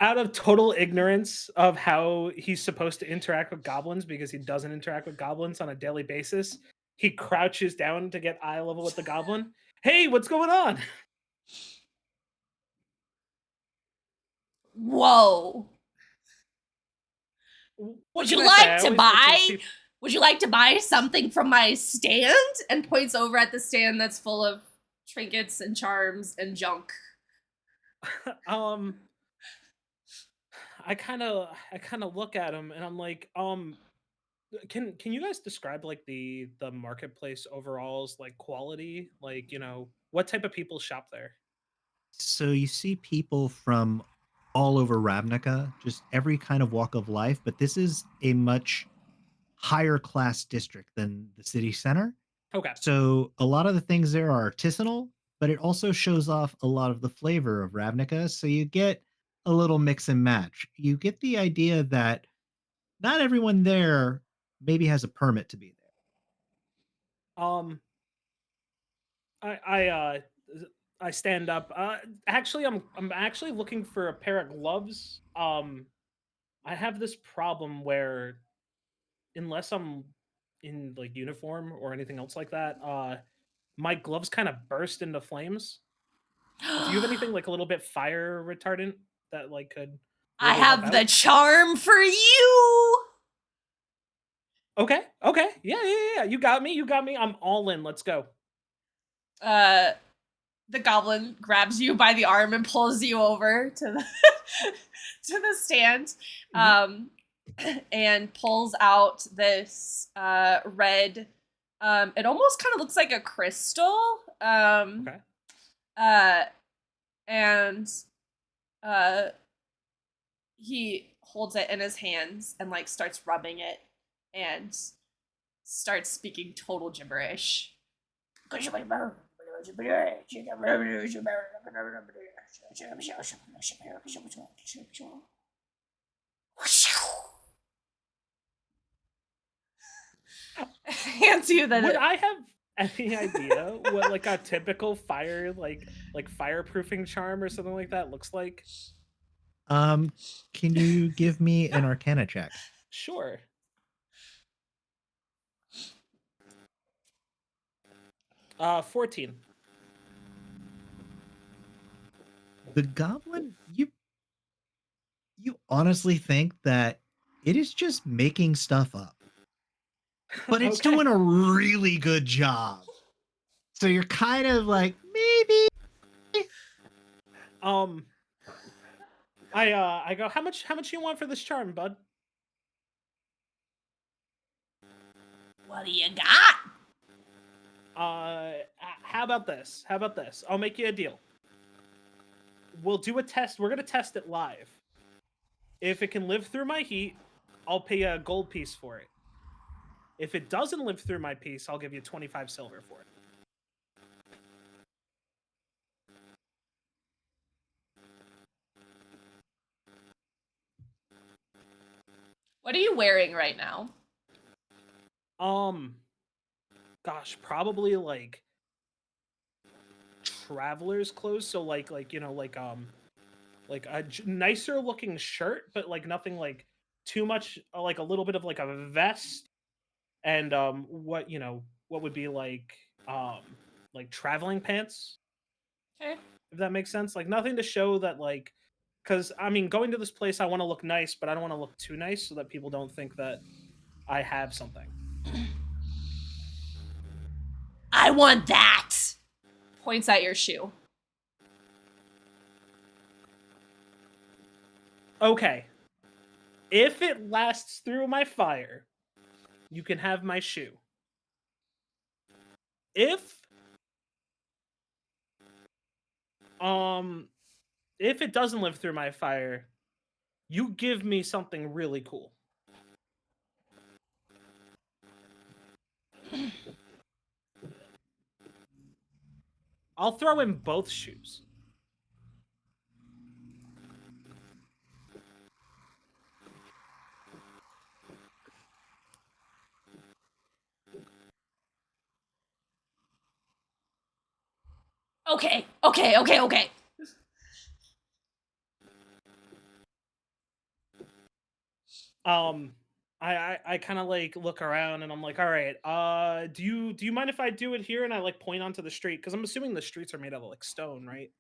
Out of total ignorance of how he's supposed to interact with goblins, because he doesn't interact with goblins on a daily basis, he crouches down to get eye level with the goblin. Hey, what's going on? Whoa. Would you like to buy? Would you like to buy something from my stand? And points over at the stand that's full of trinkets and charms and junk. I kind of look at him and I'm like, can you guys describe like the marketplace overall's like quality? Like, what type of people shop there? So you see people from all over Ravnica, just every kind of walk of life, but this is a much higher class district than the city center. Okay. So a lot of the things there are artisanal, but it also shows off a lot of the flavor of Ravnica. So you get a little mix and match. You get the idea that not everyone there maybe has a permit to be Um, I I uh I stand up. Actually, I'm actually looking for a pair of gloves. I have this problem where unless I'm in like uniform or anything else like that, my gloves kind of burst into flames. Do you have anything like a little bit fire retardant that like could I really help have the out? charm for you. Okay, okay, yeah. You got me. You got me. I'm all in. Let's go. The goblin grabs you by the arm and pulls you over to the to the stand, and pulls out this red. It almost kind of looks like a crystal. Okay. And he holds it in his hands and like starts rubbing it and starts speaking total gibberish. Hands you the. Would I have any idea what like a typical fire like fireproofing charm or something like that looks like? there. Can you give me an Arcana check? Sure. Uh, 14. The goblin, you honestly think that it is just making stuff up, but it's Okay. doing a really good job. So you're kind of like, maybe. I go, how much you want for this charm, bud? What do you got? How about this? How about this? I'll make you a deal. We'll do a test. We're gonna test it live. If it can live through my heat, I'll pay a gold piece for it. If it doesn't live through my piece, I'll give you 25 silver for it. What are you wearing right now? Gosh, probably like traveler's clothes. So like like a nicer looking shirt, but like nothing like too much. Like a little bit of like a vest, and what would be like traveling pants, Okay. if that makes sense. Like nothing to show that like, because I mean, going to this place, I want to look nice, but I don't want to look too nice so that people don't think that I have something. I want that. Points at your shoe. Okay. If it lasts through my fire, you can have my shoe. If it doesn't live through my fire, you give me something really cool. I'll throw in both shoes. Okay. I kind of like look around and I'm like, all right, do you mind if I do it here? And I like point onto the street because I'm assuming the streets are made out of like stone, right?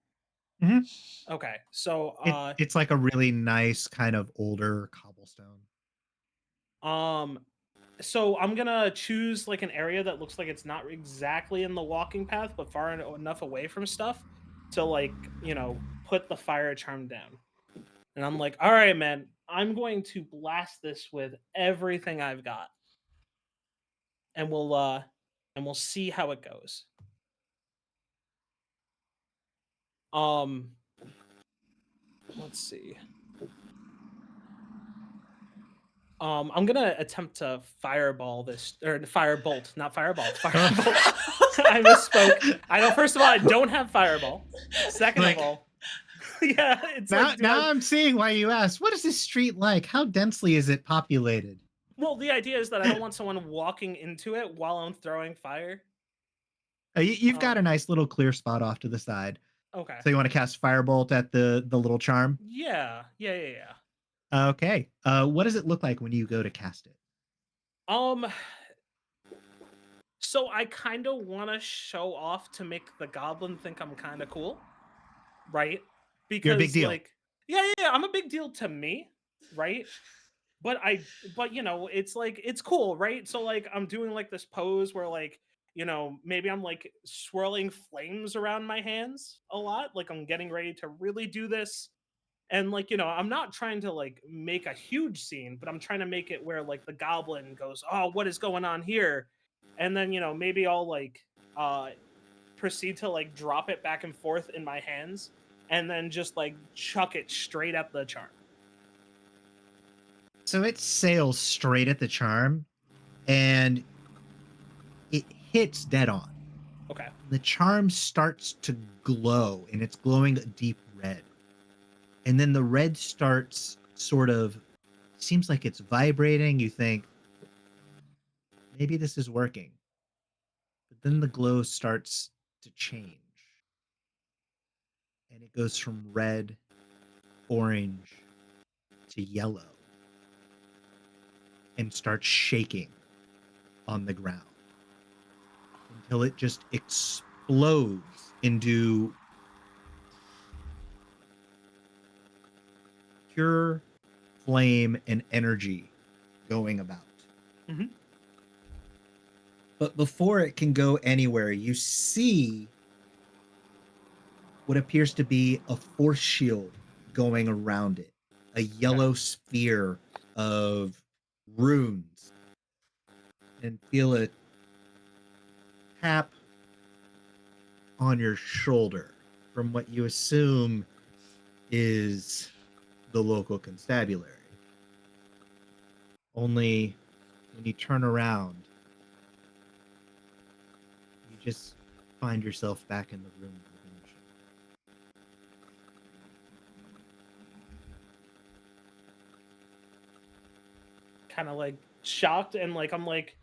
Mhm. Okay, so It's like a really nice kind of older cobblestone. so I'm gonna choose like an area that looks like it's not exactly in the walking path, but far enough away from stuff to like put the fire charm down. And I'm like, all right, man, I'm going to blast this with everything I've got, and we'll see how it goes. Let's see. I'm gonna attempt to fireball this, or firebolt, not fireball, firebolt. I misspoke. I know. First of all, I don't have fireball. Second Like- of all, yeah, it's Now, like, now I'm seeing why you asked. What is this street like? How densely is it populated? well, the idea is that I don't want someone walking into it while I'm throwing fire. You've got a nice little clear spot off to the side. Okay. So you want to cast Firebolt at the little charm? Yeah. Okay. What does it look like when you go to cast it? So I kind of want to show off to make the goblin think I'm kind of cool, right? Because You're a big deal. like, yeah, I'm a big deal to me, right? But you know, it's like, it's cool, right? So like, I'm doing like this pose where like, you know, maybe I'm like swirling flames around my hands a lot, like I'm getting ready to really do this. And like, you know, I'm not trying to like make a huge scene, but I'm trying to make it where like the goblin goes, "Oh, what is going on here?" And then, you know, maybe I'll like proceed to like drop it back and forth in my hands and then just like chuck it straight at the charm. So it sails straight at the charm, and it hits dead on. Okay. The charm starts to glow, and it's glowing a deep red. And then the red starts sort of, seems like it's vibrating. You think, maybe this is working. But then the glow starts to change. And it goes from red, orange, to yellow. And starts shaking on the ground. Until it just explodes into pure flame and energy going about. Mhm. But before it can go anywhere, you see what appears to be a force shield going around it, a yellow sphere of runes, and feel it tap on your shoulder from what you assume is the local constabulary. Only when you turn around, you just find yourself back in the room with Imogen. Kind of like shocked, and like I'm like,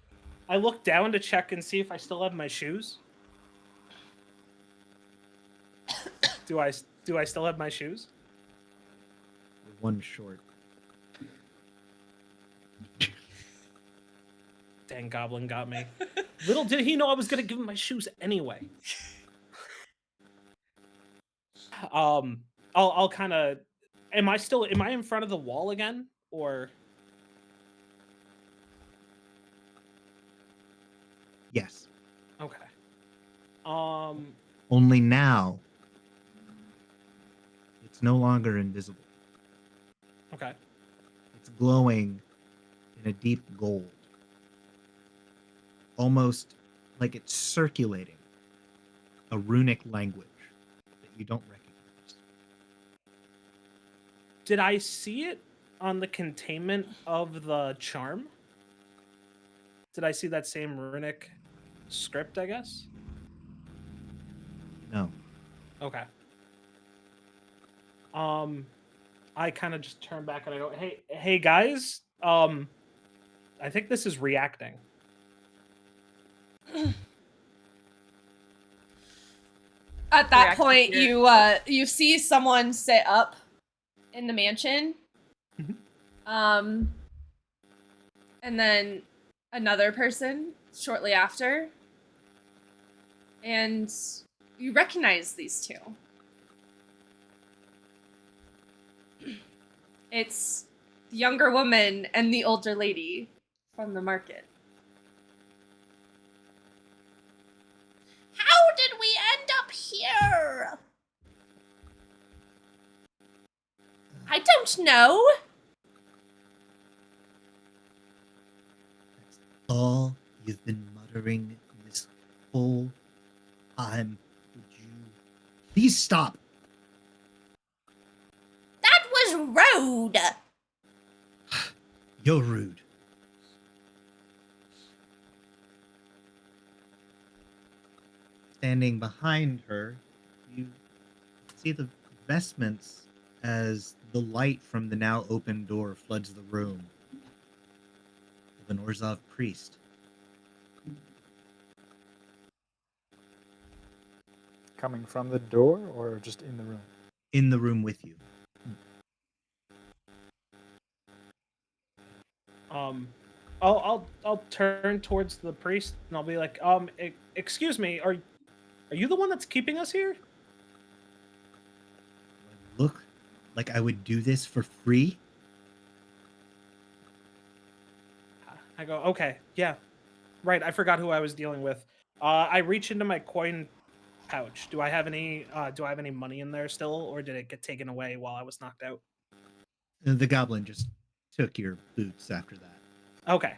I look down to check and see if I still have my shoes. Do I still have my shoes? You're one short. Dang, goblin got me. Little did he know I was gonna give him my shoes anyway. I'll kind of. Am I in front of the wall again, or? Yes. Okay. Only now, it's no longer invisible. Okay. It's glowing in a deep gold. Almost like it's circulating a runic language that you don't recognize. Did I see it on the containment of the charm? Did I see that same runic script, I guess? No. Okay. I kind of just turn back and I go, hey guys, I think this is reacting. At that Reacting point, here. you see someone sit up in the mansion. Mhm. And then another person shortly after. And you recognize these two. It's the younger woman and the older lady from the market. How did we end up here? I don't know. all you've been muttering this whole time? Would you please stop? That was rude. You're rude. Standing behind her, you see the vestments as the light from the now open door floods the room of an Orzhov priest. Coming from the door or just in the room? In the room with you. I'll turn towards the priest and I'll be like, excuse me, are you the one that's keeping us here? Look like I would do this for free? I go, okay, yeah, right. I forgot who I was dealing with. I reach into my coin pouch. Do I have any money in there still, or did it get taken away while I was knocked out? The goblin just took your boots after that. Okay.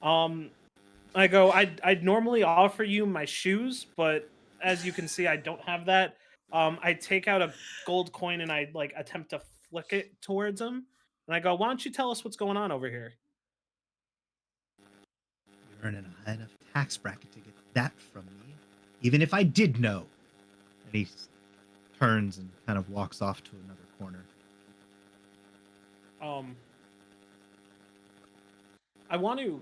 I go, I'd normally offer you my shoes, but as you can see, I don't have that. I take out a gold coin and I like attempt to flick it towards him. And I go, why don't you tell us what's going on over here? You're in a high enough tax bracket to get that from me, even if I did know. And he turns and kind of walks off to another corner. I want to.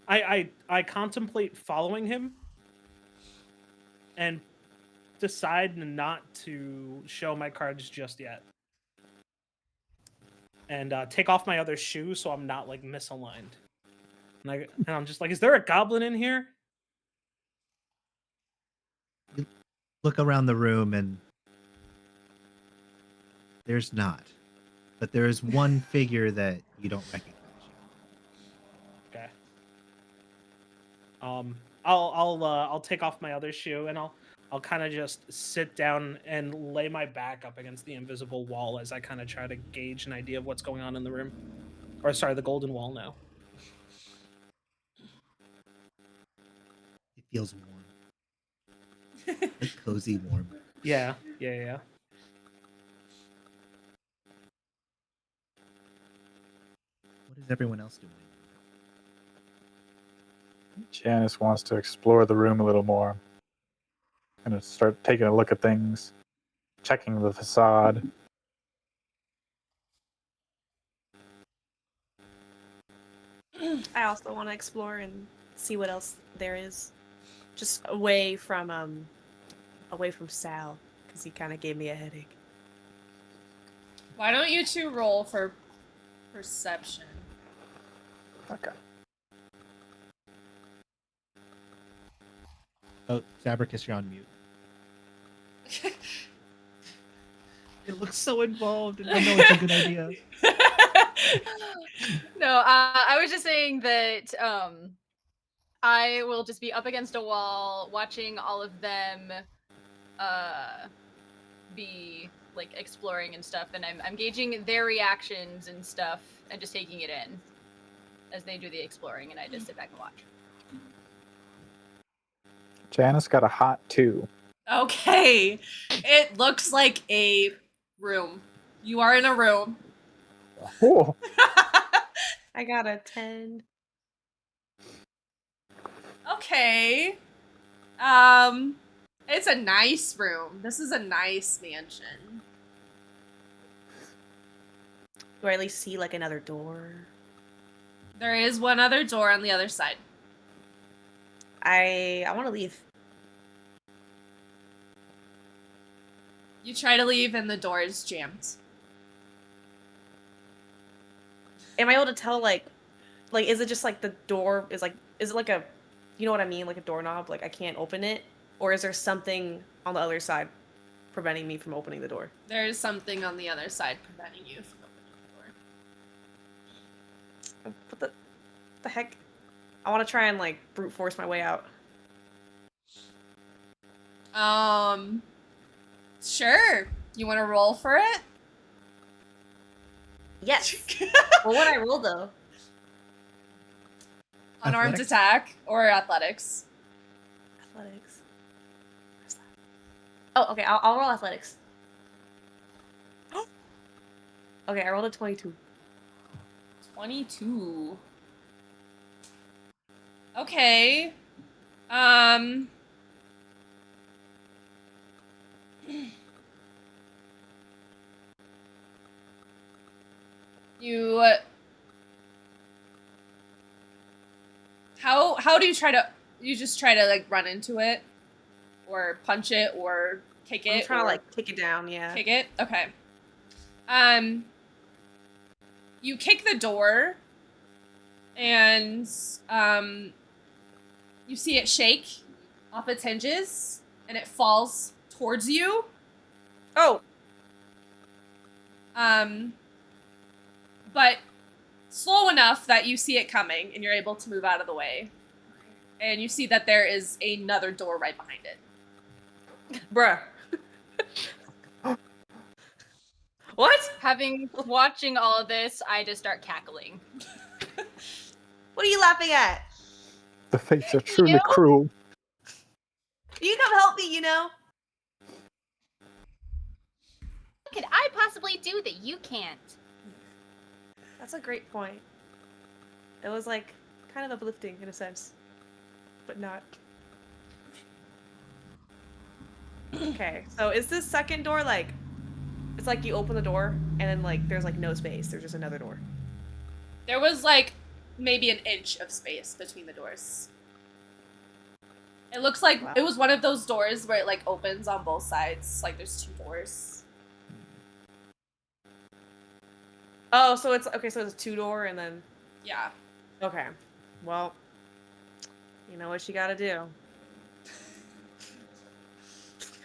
I contemplate following him and decide not to show my cards just yet. And take off my other shoe so I'm not like misaligned. And I'm just like, is there a goblin in here? You look around the room and there's not. But there is one figure that you don't recognize yet. Okay. I'll take off my other shoe and I'll kind of just sit down and lay my back up against the invisible wall as I kind of try to gauge an idea of what's going on in the room. Or sorry, the golden wall now. It feels warm. Like cozy warm. Yeah. What is everyone else doing? Janice wants to explore the room a little more. Gonna start taking a look at things, checking the facade. I also want to explore and see what else there is, just away from Sal, because he kind of gave me a headache. Why don't you two roll for perception? Okay. Oh, Zabracus, you're on mute. It looks so involved, and I know it's a good idea. No, I was just saying that I will just be up against a wall watching all of them be like exploring and stuff, and I'm gauging their reactions and stuff and just taking it in as they do the exploring, and I just sit back and watch. Janice got a hot 2. Okay. It looks like a room. You are in a room. Oh, I got a 10. Okay. It's a nice room. This is a nice mansion. Do I at least see like another door? There is one other door on the other side. I want to leave. You try to leave and the door is jammed. Am I able to tell like is it just like the door is it like a, you know what I mean, like a doorknob, like I can't open it, or is there something on the other side preventing me from opening the door? There is something on the other side preventing you from opening the door. What the heck? I want to try and like brute force my way out. Sure. You want to roll for it? Yes. Well, what I roll though? Unarmed Athletics? attack or athletics. Athletics. Where's that? Oh, okay. I'll roll athletics. Okay, I rolled a 22. 22. Okay. Um. You. How do you try to? You just try to like run into it, or punch it, or kick I'm it, trying to or like kick it down. Yeah. kick it. Okay. You kick the door, and you see it shake off its hinges, and it falls towards you. Oh. But slow enough that you see it coming, and you're able to move out of the way. And you see that there is another door right behind it. Bruh. What? Watching all of this, I just start cackling. What are you laughing at? The fates are truly You? cruel. You come help me, you know? What could I possibly do that you can't? That's a great point. It was like kind of uplifting in a sense, but not. Okay, so is this second door like, it's like you open the door and then like there's like no space, there's just another door. There was like maybe an inch of space between the doors. It looks like Wow. it was one of those doors where it like opens on both sides. Like there's 2 doors. Oh, so it's okay, so it's a 2-door and then Yeah. okay. Well, you know what you gotta do.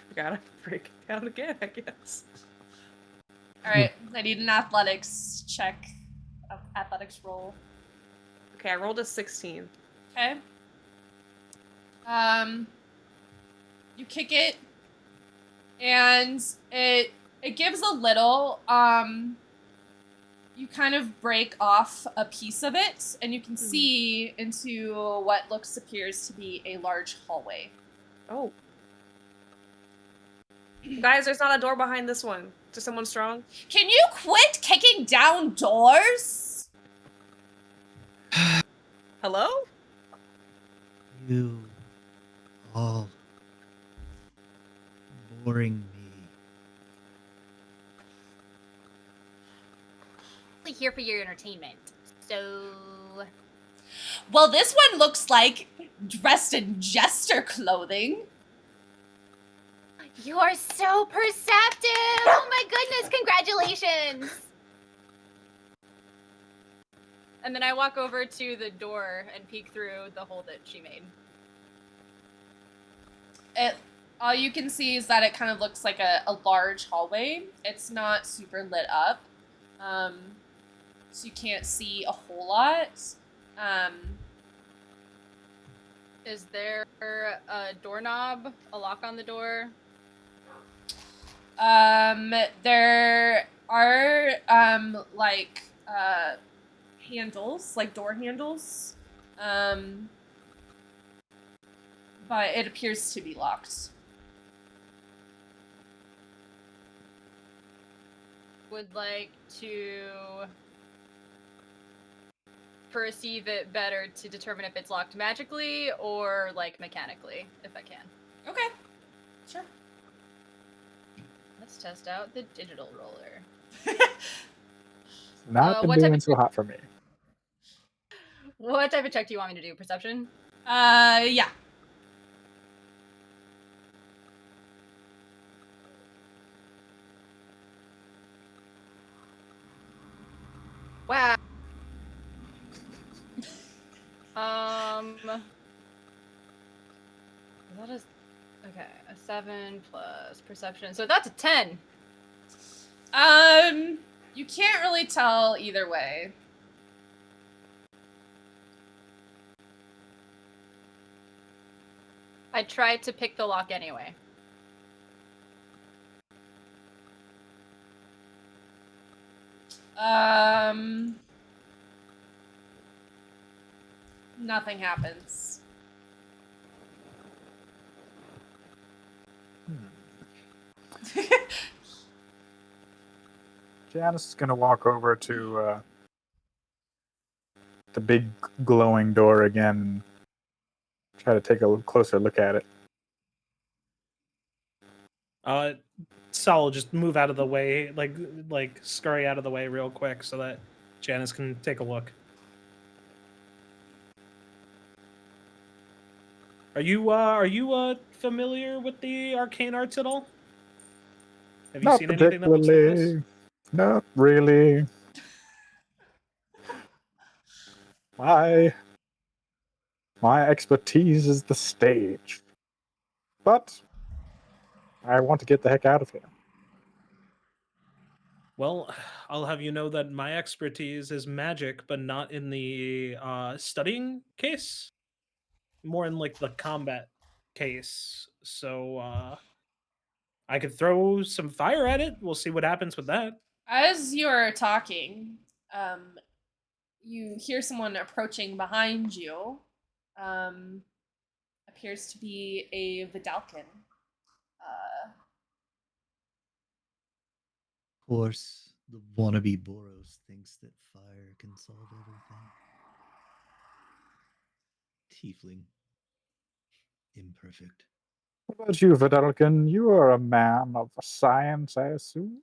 You gotta break it down again, I guess. All right. I need an athletics check. Athletics roll. Okay, I rolled a 16. Okay. You kick it, and it gives a little. You kind of break off a piece of it, and you can see into what appears to be a large hallway. Oh. Guys, there's not a door behind this one. Just someone strong? Can you quit kicking down doors? Hello? You all boring me. Only here for your entertainment. So Well, this one looks like dressed in jester clothing. you are so perceptive! Oh my goodness, congratulations! And then I walk over to the door and peek through the hole that she made. All you can see is that it kind of looks like a large hallway. It's not super lit up, so you can't see a whole lot. Is there a doorknob, a lock on the door? There are like handles, like door handles, but it appears to be locked. Would like to perceive it better to determine if it's locked magically or like mechanically, if I can. Okay, sure. Let's test out the digital roller. Not been what type doing of so hot for me. What type of check do you want me to do? Perception? Yeah. Wow. That is okay. A 7 plus perception, so that's a 10. You can't really tell either way. I tried to pick the lock anyway. Nothing happens. Janice is gonna walk over to the big glowing door again and try to take a closer look at it. Sal will just move out of the way, like scurry out of the way real quick so that Janice can take a look. Are you familiar with the arcane arts at all? Have you Not seen anything that looks like this? particularly. Not really. My expertise is the stage. But I want to get the heck out of here. Well, I'll have you know that my expertise is magic, but not in the studying case. More in like the combat case. So I could throw some fire at it. We'll see what happens with that. As you're talking, you hear someone approaching behind you. Appears to be a Vidalkin. Of course, the wannabe Boros thinks that fire can solve everything. Tiefling. Imperfect. What about you, Vidalkin? You are a man of science, I assume?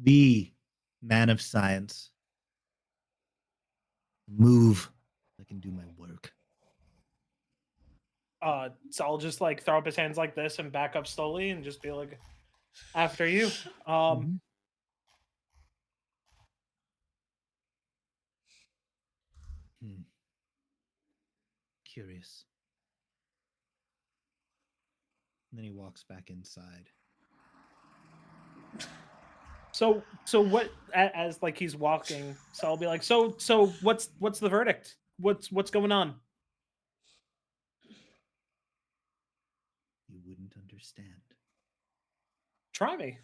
The man of science. Move. I can do my work. So I'll just like throw up his hands like this and back up slowly and just be like, after you. Mhm. Curious. And then he walks back inside. So what? As like he's walking, so I'll be like, so what's the verdict? What's going on? You wouldn't understand. Try me.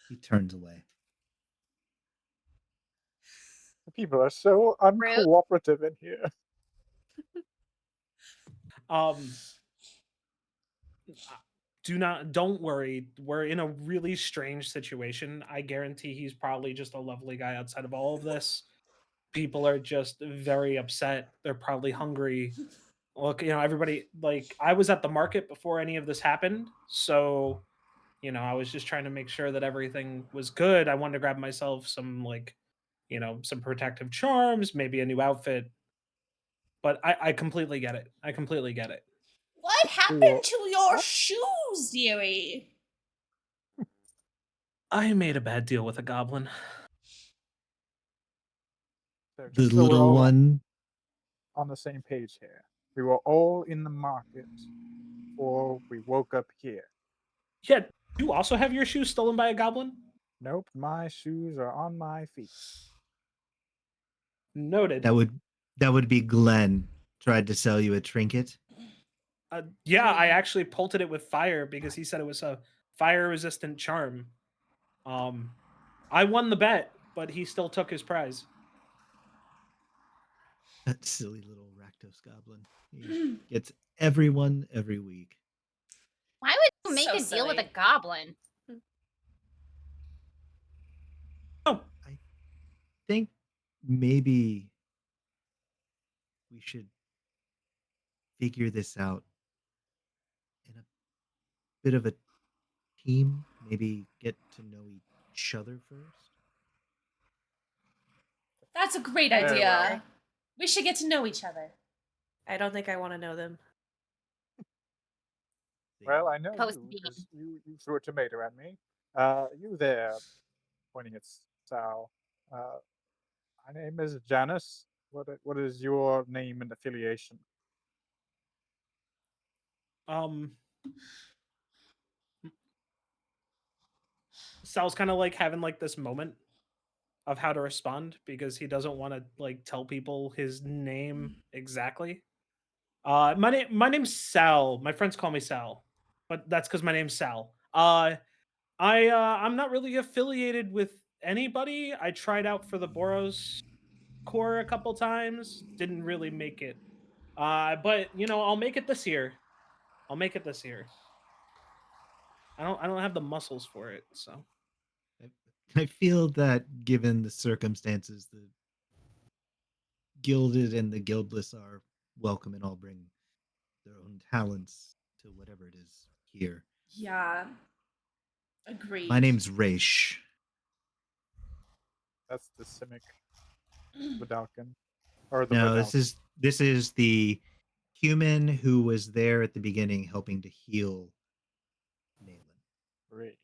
He turns away. People are so uncooperative in here. Don't worry. We're in a really strange situation. I guarantee he's probably just a lovely guy outside of all of this. People are just very upset. They're probably hungry. Look, everybody, like, I was at the market before any of this happened, so I was just trying to make sure that everything was good. I wanted to grab myself some some protective charms, maybe a new outfit. But I completely get it. I completely get it. What happened to your shoes, dearie? I made a bad deal with a goblin. So The just so we're little all one. on the same page here. We were all in the market before we woke up here. Yeah, you also have your shoes stolen by a goblin? Nope, my shoes are on my feet. Noted. That would be Glenn. Tried to sell you a trinket. Yeah, I actually pelted it with fire because he said it was a fire-resistant charm. I won the bet, but he still took his prize. That silly little Rakdos goblin. He gets everyone every week. Why would you make So a deal with a silly. goblin? Oh, I think maybe we should figure this out in a bit of a team. Maybe get to know each other first. That's a great Very idea. well. We should get to know each other. I don't think I want to know them. Well, I know Post you beam. because you threw a tomato at me. You there, pointing at Sal. My name is Janice. What is your name and affiliation? Sal's kind of like having like this moment of how to respond because he doesn't want to like tell people his name exactly. My name's Sal. My friends call me Sal, but that's because my name's Sal. I'm not really affiliated with anybody. I tried out for the Boros Core a couple times, didn't really make it. But I'll make it this year. I'll make it this year. I don't have the muscles for it, so. I feel that given the circumstances, the gilded and the guildless are welcome and all bring their own talents to whatever it is here. Yeah. Agreed. My name's Raish. That's the Simic Vidalcan. Or the No, Vidalcan. this is the human who was there at the beginning helping to heal Nayland. Raish.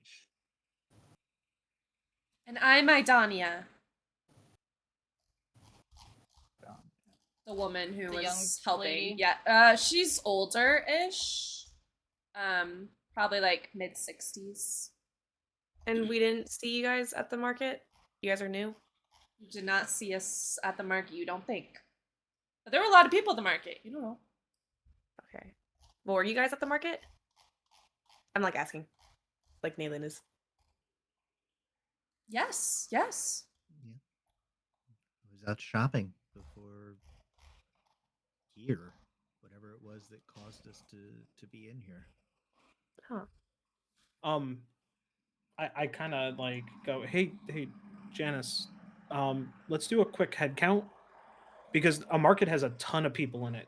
And I'm Idania, the woman who The young was helping. lady? Yeah, she's older-ish. Probably like mid-60s. And we didn't see you guys at the market? You guys are new? You did not see us at the market, you don't think. But there were a lot of people at the market. You don't know. Okay. Well, were you guys at the market? I'm like asking. Like Nayland is. Yes, yes. Yeah. I was out shopping before here, whatever it was that caused us to be in here. Huh. I kind of like go, hey, Janice, let's do a quick head count because a market has a ton of people in it,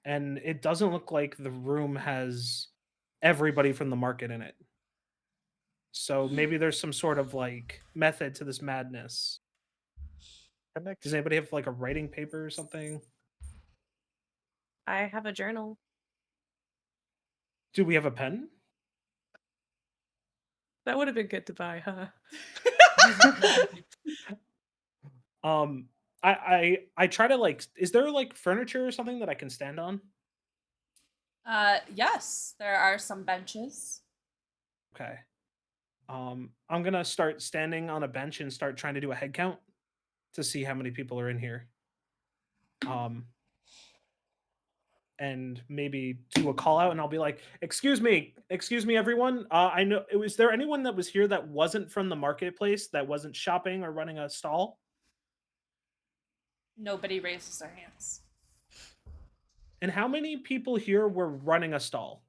and it doesn't look like the room has everybody from the market in it. So maybe there's some sort of like method to this madness. Does Connection. anybody have like a writing paper or something? I have a journal. Do we have a pen? That would have been good to buy, huh? I try to like. Is there like furniture or something that I can stand on? Yes, there are some benches. Okay. I'm gonna start standing on a bench and start trying to do a head count to see how many people are in here. And maybe do a call out, and I'll be like, excuse me, everyone. I know. Was there anyone that was here that wasn't from the marketplace, that wasn't shopping or running a stall? Nobody raises their hands. And how many people here were running a stall?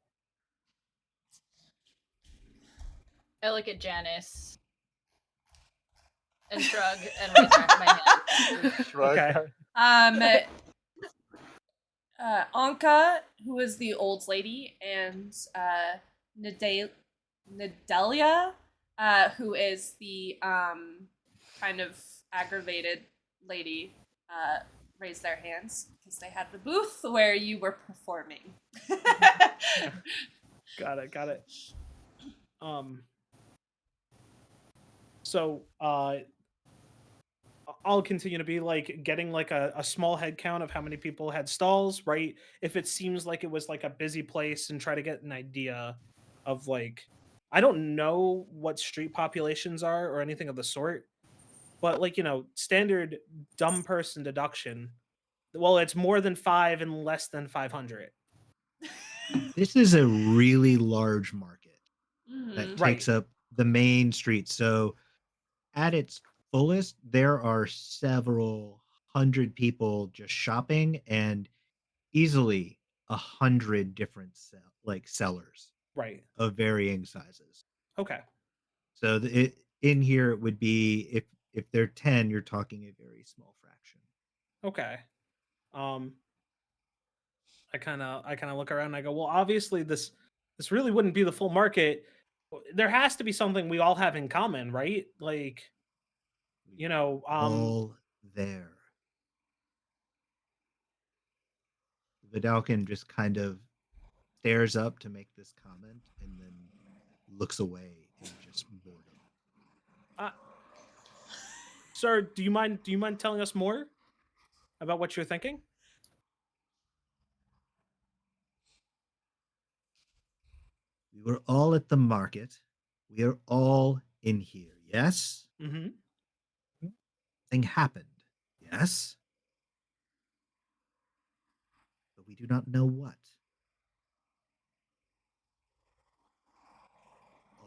I look at Janice and shrug and raise back my hand. Shrug. Okay. Anka, who is the old lady, and Nedelia, who is the kind of aggravated lady, raised their hands because they had the booth where you were performing. Got it. So I'll continue to be like getting like a small head count of how many people had stalls, right? If it seems like it was like a busy place, and try to get an idea of like, I don't know what street populations are or anything of the sort, but like, standard dumb person deduction. Well, it's more than 5 and less than 500. This is a really large market that Mhm. Right. takes up the main street. So at its fullest, there are several hundred people just shopping and easily 100 different sellers Right. of varying sizes. Okay. So in here it would be if they're 10, you're talking a very small fraction. Okay. I kind of look around and I go, well, obviously this really wouldn't be the full market. There has to be something we all have in common, right? Like, All there. Vidalcan just kind of stares up to make this comment and then looks away in just boredom. Sir, do you mind telling us more about what you're thinking? We were all at the market. We are all in here. Yes? Mm-hmm. Thing happened. Yes? But we do not know what.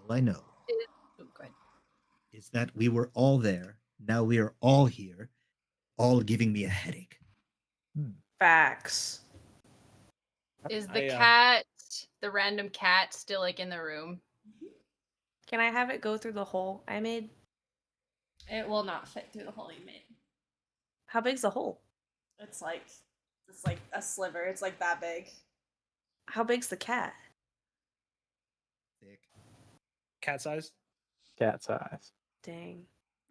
All I know Oh, go ahead. is that we were all there. Now we are all here, all giving me a headache. Facts. Is the I, cat, the random cat, still like in the room? Can I have it go through the hole I made? It will not fit through the hole you made. How big's the hole? It's like a sliver. It's like that big. How big's the cat? Thick. cat size. Cat size. Dang.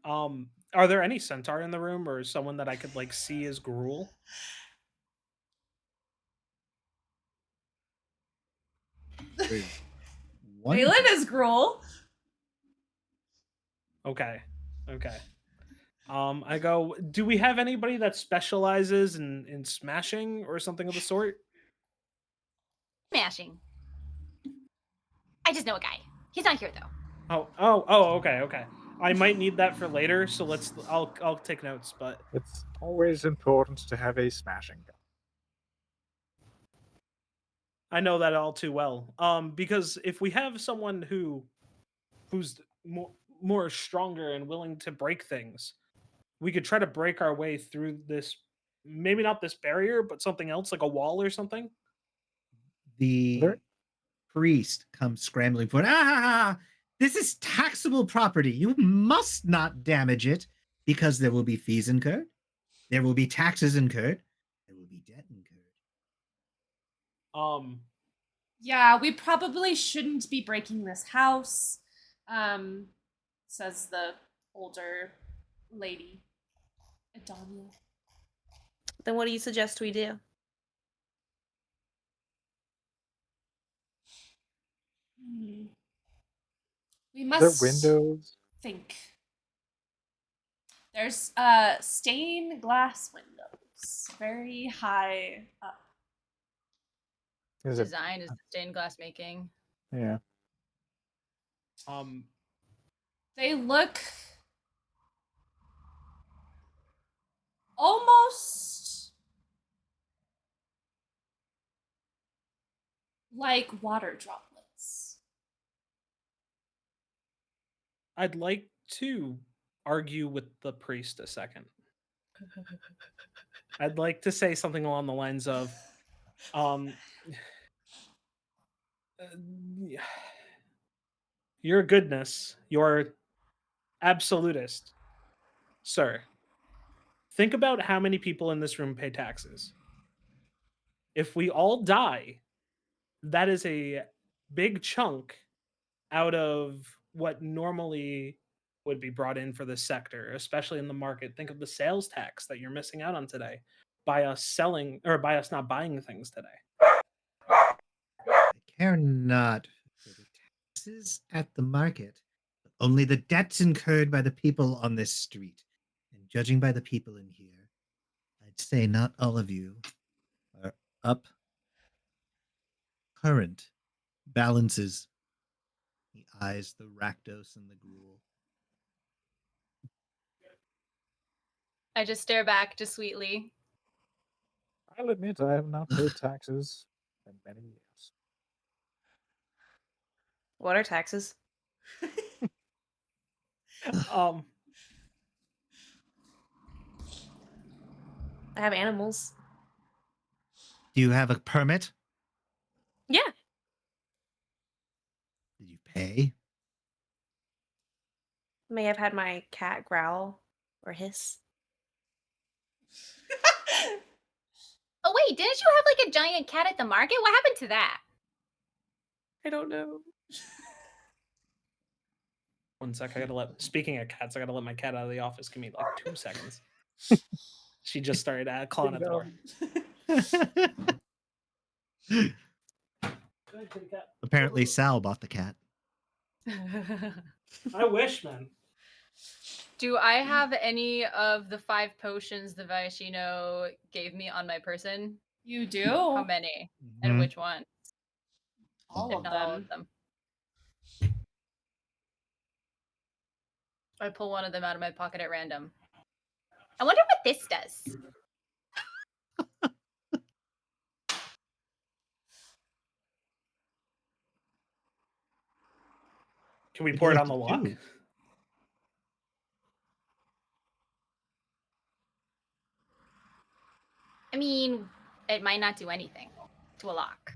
Are there any centaur in the room, or someone that I could like see as Gruul? There's one. Balin is Gruul. Okay. I go, do we have anybody that specializes in smashing or something of the sort? Smashing. I just know a guy. He's not here though. Okay. I might need that for later, so I'll take notes, but It's always important to have a smashing gun. I know that all too well. Because if we have someone who's more stronger and willing to break things, we could try to break our way through this. Maybe not this barrier, but something else like a wall or something. The There- priest comes scrambling for this is taxable property. You must not damage it because there will be fees incurred. There will be taxes incurred. There will be debt incurred. Yeah, we probably shouldn't be breaking this house, says the older lady, Adamia. Then what do you suggest we do? We There must windows. think. There's stained glass windows, very high up. Is it? Design is the stained glass making. Yeah. They look almost like water droplets. I'd like to argue with the priest a second. I'd like to say something along the lines of, uh, your goodness, your absolutist, sir. Think about how many people in this room pay taxes. If we all die, that is a big chunk out of what normally would be brought in for this sector, especially in the market. Think of the sales tax that you're missing out on today by us selling or by us not buying things today. I care not for the taxes at the market, but only the debts incurred by the people on this street. And judging by the people in here, I'd say not all of you are up current balances. He eyes the Rakdos and the Gruul. I just stare back just sweetly. I'll admit I have not paid taxes in many years. What are taxes? Um, I have animals. Do you have a permit? Yeah. Did you pay? May have had my cat growl or hiss. Oh wait, didn't you have like a giant cat at the market? What happened to that? I don't know. one sec, speaking of cats, I gotta let my cat out of the office. Give me like 2 seconds. She just started clawing at the door. Apparently, Sal bought the cat. I wish, man. Do I have any of the 5 potions the Vaishino gave me on my person? You do? How many? And Mhm. which one? All If of not all them. of them. I pull one of them out of my pocket at random. I wonder what this does. Can we Would you pour it like on the to lock? do? I mean, it might not do anything to a lock.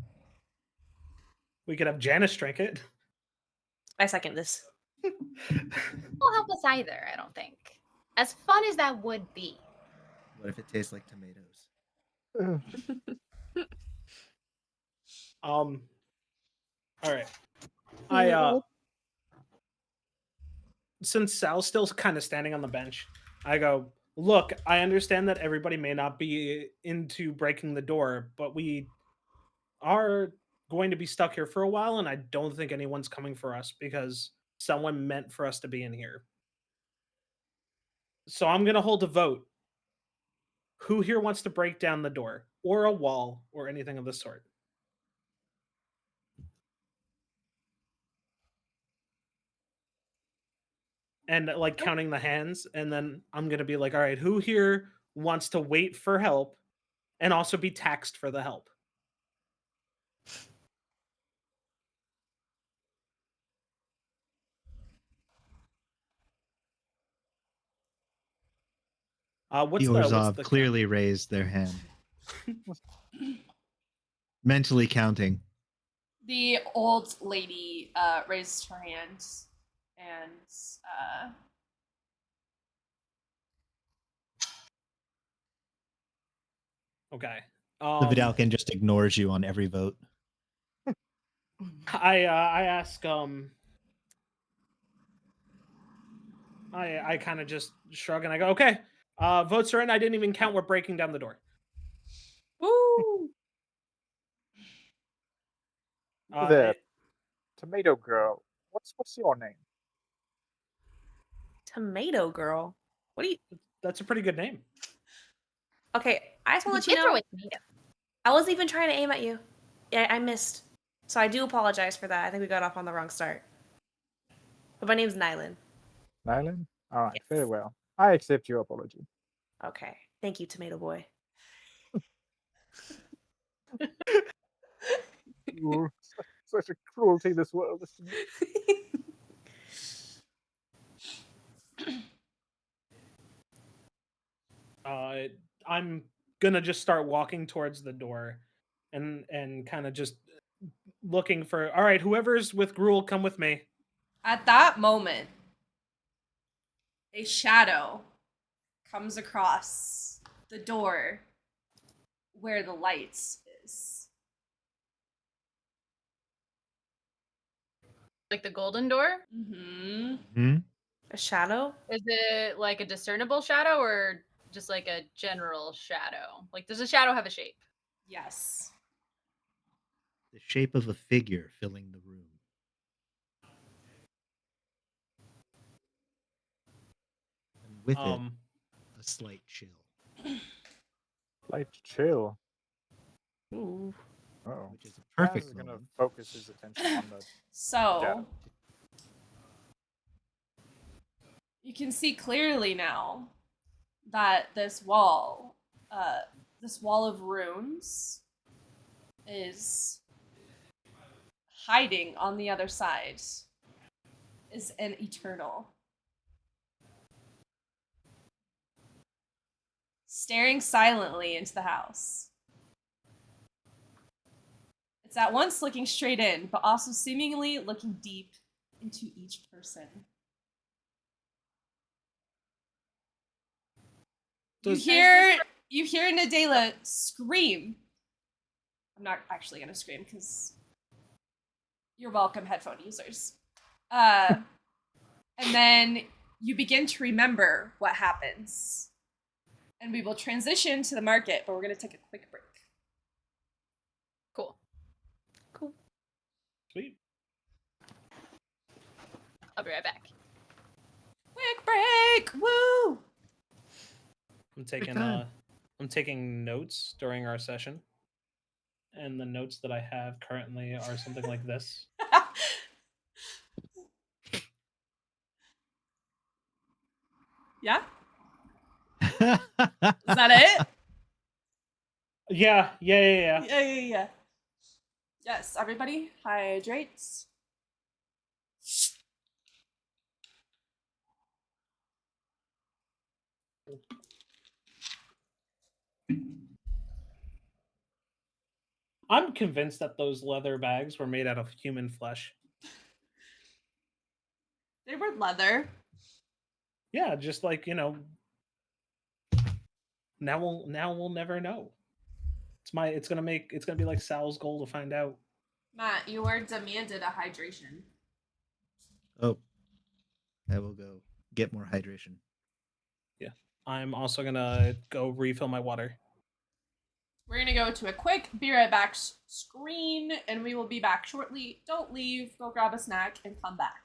We could have Janice drink it. I second this. Won't help us either, I don't think. As fun as that would be. What if it tastes like tomatoes? All right. Since Sal's still kind of standing on the bench, I go, look, I understand that everybody may not be into breaking the door, but we are going to be stuck here for a while, and I don't think anyone's coming for us because someone meant for us to be in here. So I'm going to hold a vote. Who here wants to break down the door or a wall or anything of the sort? And like counting the hands, and then I'm going to be like, all right, who here wants to wait for help and also be taxed for the help? The Orzhov clearly raised their hand. Mentally counting. The old lady raised her hand and Okay. The Vidalcan just ignores you on every vote. I ask I kind of just shrug and I go, okay, votes are in. I didn't even count. We're breaking down the door. Woo! There, Tomato Girl. What's your name? Tomato Girl. What do you? That's a pretty good name. Okay, I just want to We let you did throw know. a tomato. I wasn't even trying to aim at you. Yeah, I missed. So I do apologize for that. I think we got off on the wrong start. But my name's Nylan. Nylan? All right, Yes. very well. I accept your apology. Okay. Thank you, Tomato Boy. Ooh, such a cruelty this world is to me. I'm gonna just start walking towards the door and kind of just looking for, all right, whoever's with Gruel, come with me. at that moment, a shadow comes across the door where the light is. Like the golden door? Mm-hmm. Hmm? A shadow? Is it like a discernible shadow or just like a general shadow? Like, does a shadow have a shape? Yes. The shape of a figure filling the room. And with it, a slight chill. Light chill. Ooh. Oh. Which is a perfect Is going to moment. focus his attention on the So shadow. you can see clearly now that this wall of runes is hiding on the other side is an eternal. Staring silently into the house. It's at once looking straight in, but also seemingly looking deep into each person. You hear Nadela scream. I'm not actually gonna scream because you're welcome, headphone users. And then you begin to remember what happens. And we will transition to the market, but we're gonna take a quick break. Cool. Sweet. I'll be right back. Quick break! Woo! I'm taking notes during our session. And the notes that I have currently are something like this. Yeah? Is that it? Yeah. Yeah. Yes, everybody, hydrate. I'm convinced that those leather bags were made out of human flesh. They were leather. Yeah, just like, now we'll never know. It's gonna be like Sal's goal to find out. Matt, you are demanded a hydration. Oh, I will go get more hydration. Yeah. I'm also gonna go refill my water. We're going to go to a quick be right back screen, and we will be back shortly. Don't leave. Go grab a snack and come back.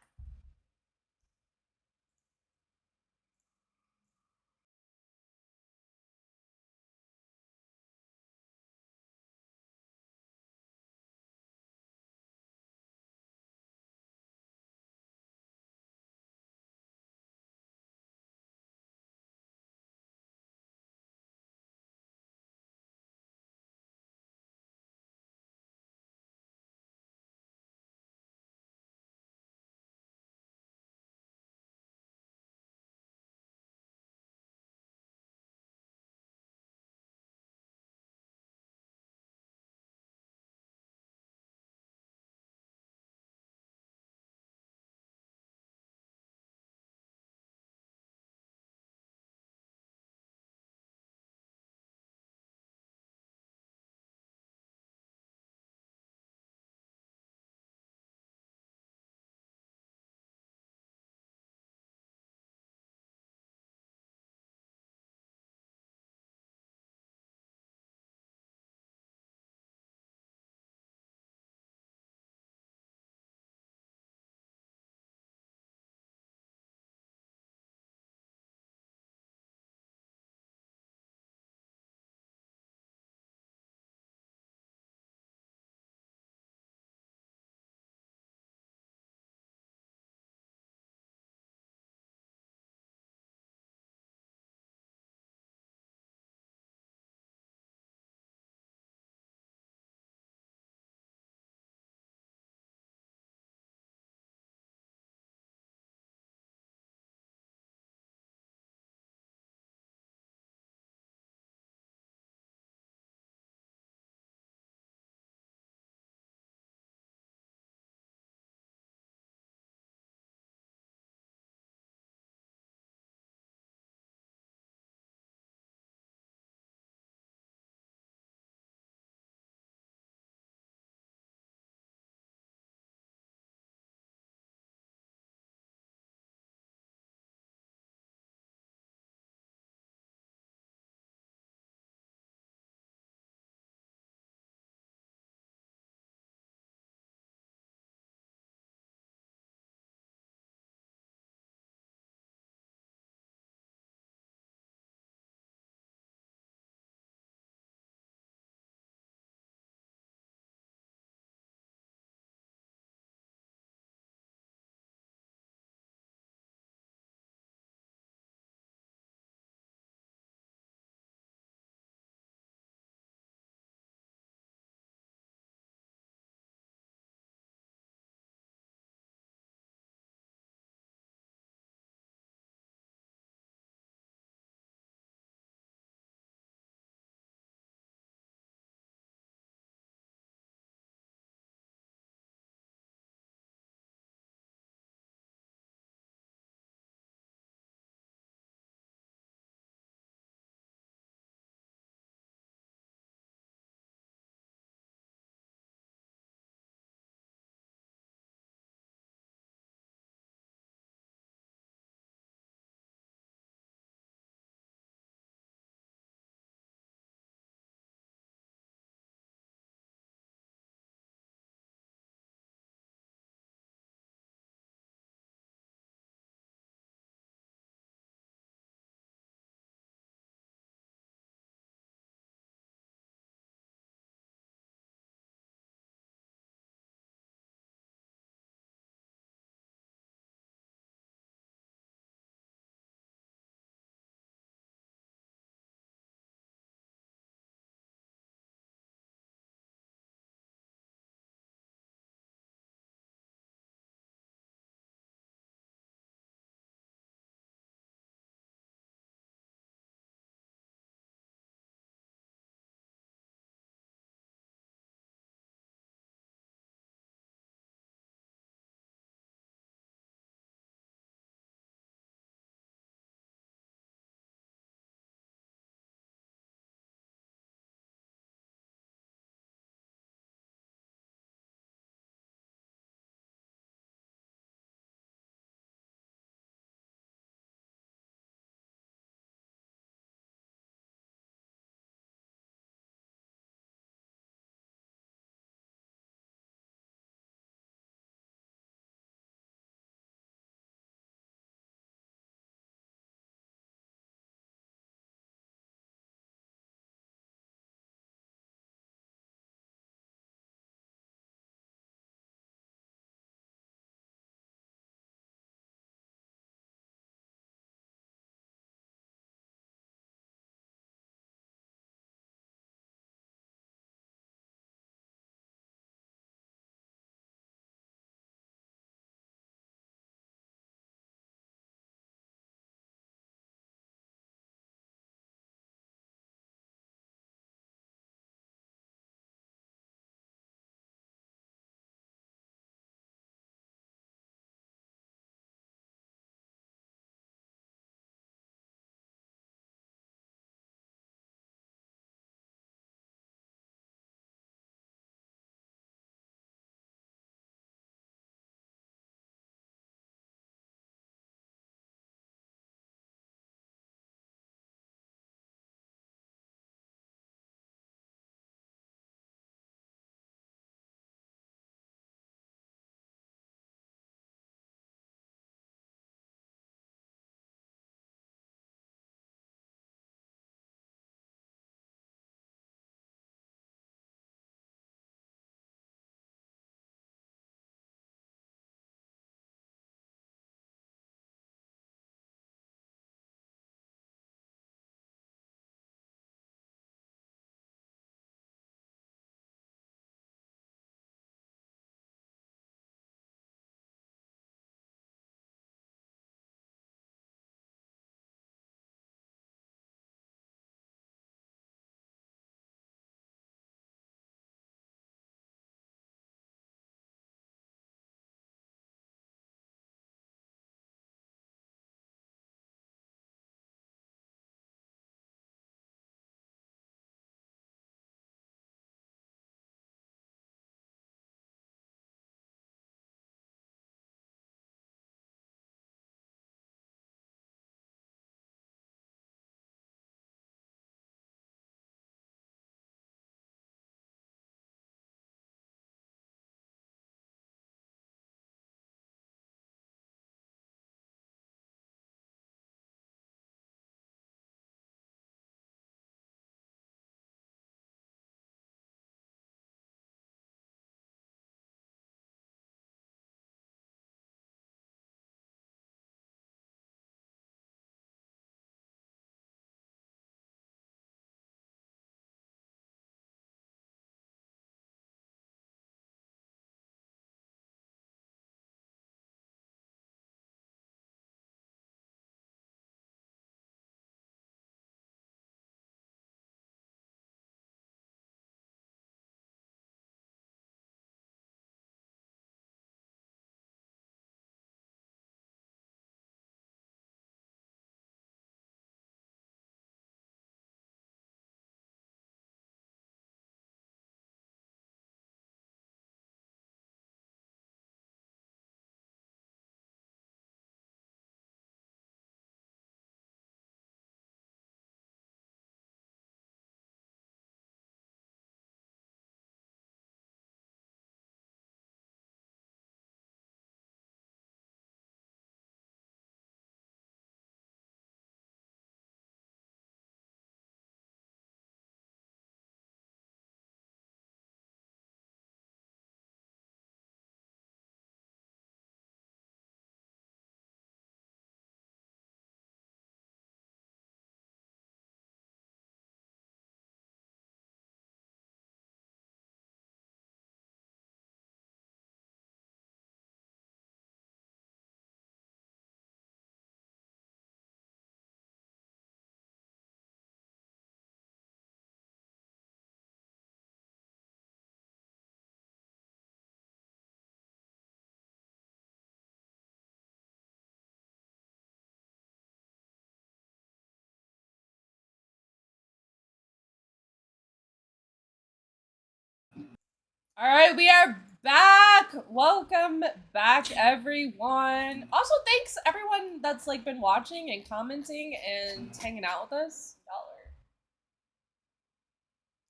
All right, we are back. Welcome back, everyone. Also, thanks everyone that's like been watching and commenting and hanging out with us. Y'all are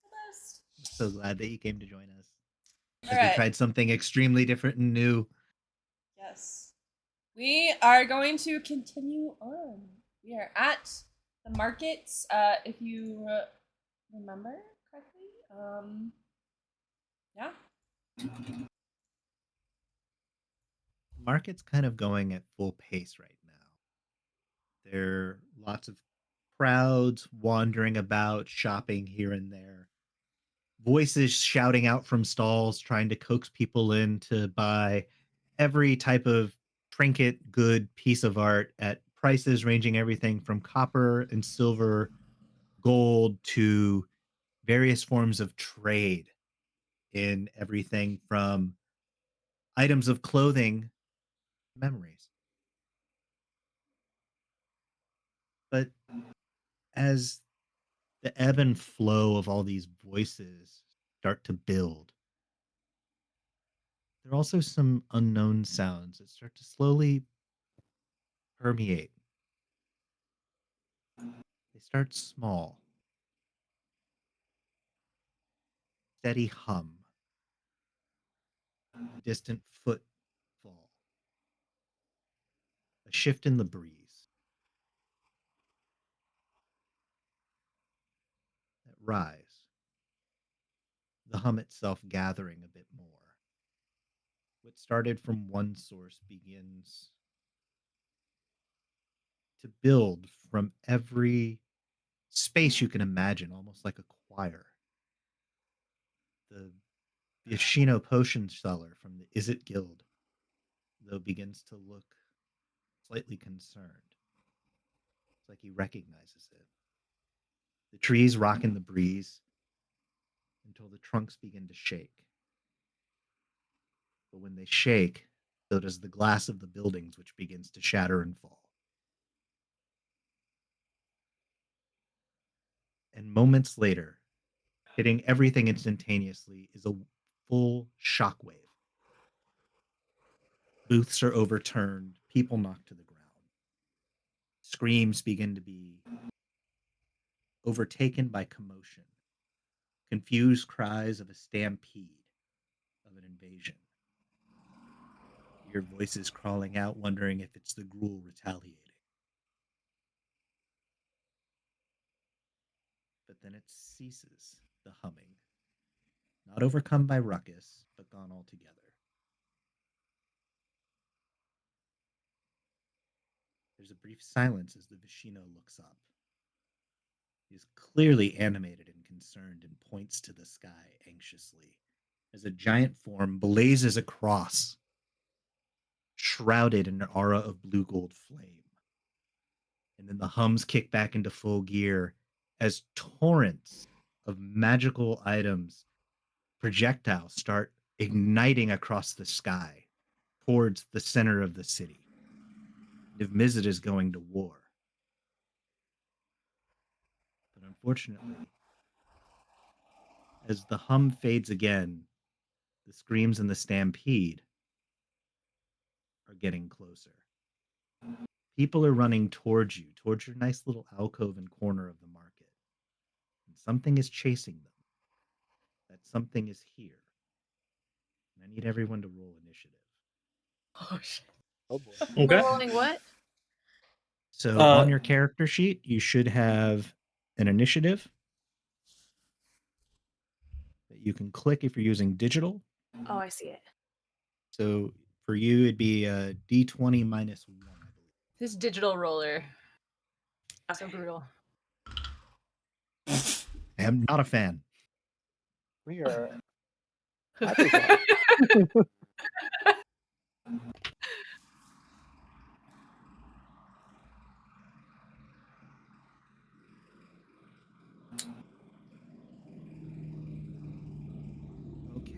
the best. So glad that you came to join us. All As we right. tried something extremely different and new. Yes. We are going to continue on. We are at the markets. If you remember correctly. Yeah. Market's kind of going at full pace right now. There are lots of crowds wandering about, shopping here and there. Voices shouting out from stalls, trying to coax people in to buy every type of trinket, good piece of art at prices ranging everything from copper and silver, gold to various forms of trade in everything from items of clothing, memories. But as the ebb and flow of all these voices start to build, there are also some unknown sounds that start to slowly permeate. They start small, steady hum, distant footfall, a shift in the breeze that rise, the hum itself gathering a bit more. What started from one source begins to build from every space you can imagine, almost like a choir. The Yoshino potion seller from the Is It Guild, though, begins to look slightly concerned. It's like he recognizes it. The trees rock in the breeze until the trunks begin to shake. But when they shake, so does the glass of the buildings, which begins to shatter and fall. And moments later, hitting everything instantaneously, is a full shockwave. Booths are overturned, people knocked to the ground. Screams begin to be overtaken by commotion, confused cries of a stampede, of an invasion. You hear voices crawling out, wondering if it's the Gruul retaliating. But then it ceases, the humming, not overcome by ruckus, but gone altogether. There's a brief silence as the Vishino looks up. He is clearly animated and concerned and points to the sky anxiously as a giant form blazes across, shrouded in an aura of blue gold flame. And then the hums kick back into full gear as torrents of magical items, projectiles, start igniting across the sky towards the center of the city. If Mizid is going to war. But unfortunately, as the hum fades again, the screams and the stampede are getting closer. People are running towards you, towards your nice little alcove and corner of the market. And something is chasing them. That something is here. And I need everyone to roll initiative. Oh shit. Oh boy. We're Okay. rolling what? So on your character sheet, you should have an initiative that you can click if you're using digital. Oh, I see it. So for you, it'd be a D20 minus 1, I believe. This digital roller. So Okay. brutal. I am not a fan. We are happy to have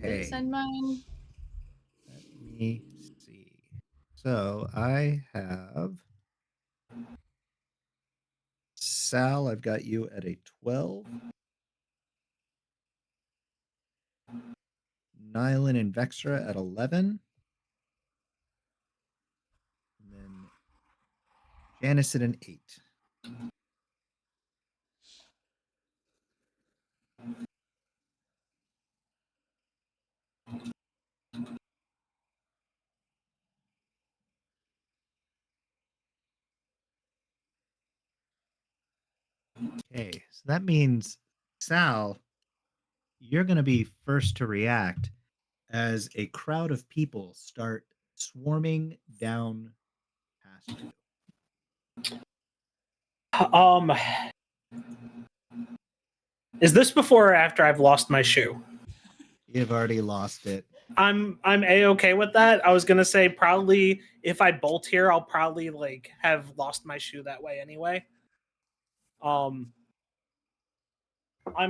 Did it Okay. send mine? Let me see. So I have Sal, I've got you at a 12. Nylan and Vexra at 11. And then Janice at an 8. Okay, so that means, Sal, you're going to be first to react as a crowd of people start swarming down past you. Is this before or after I've lost my shoe? You've already lost it. I'm a-okay with that. I was gonna say probably if I bolt here, I'll probably like have lost my shoe that way anyway. I'm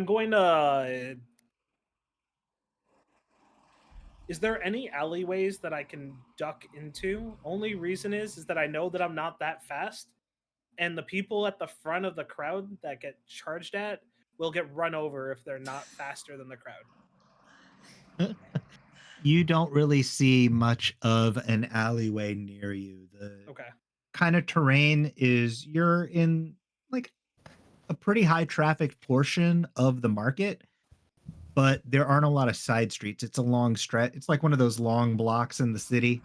going to. Is there any alleyways that I can duck into? Only reason is that I know that I'm not that fast, and the people at the front of the crowd that get charged at will get run over if they're not faster than the crowd. You don't really see much of an alleyway near you. The Okay. kind of terrain is you're in like a pretty high traffic portion of the market, but there aren't a lot of side streets. It's a long stretch. It's like one of those long blocks in the city.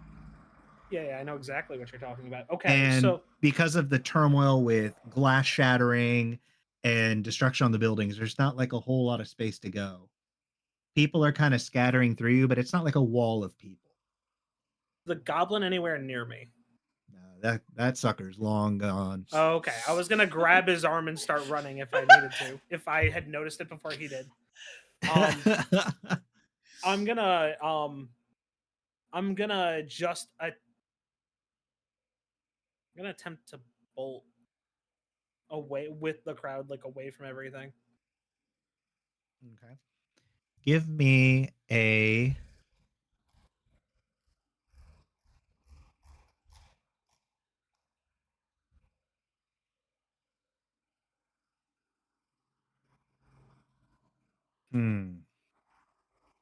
Yeah, I know exactly what you're talking about. Okay, And so because of the turmoil with glass shattering and destruction on the buildings, there's not like a whole lot of space to go. People are kind of scattering through you, but it's not like a wall of people. the goblin anywhere near me? No, that sucker's long gone. Oh, okay. I was gonna grab his arm and start running if I needed to, if I had noticed it before he did. I'm gonna just I'm gonna attempt to bolt away with the crowd, like away from everything. Okay. Give me a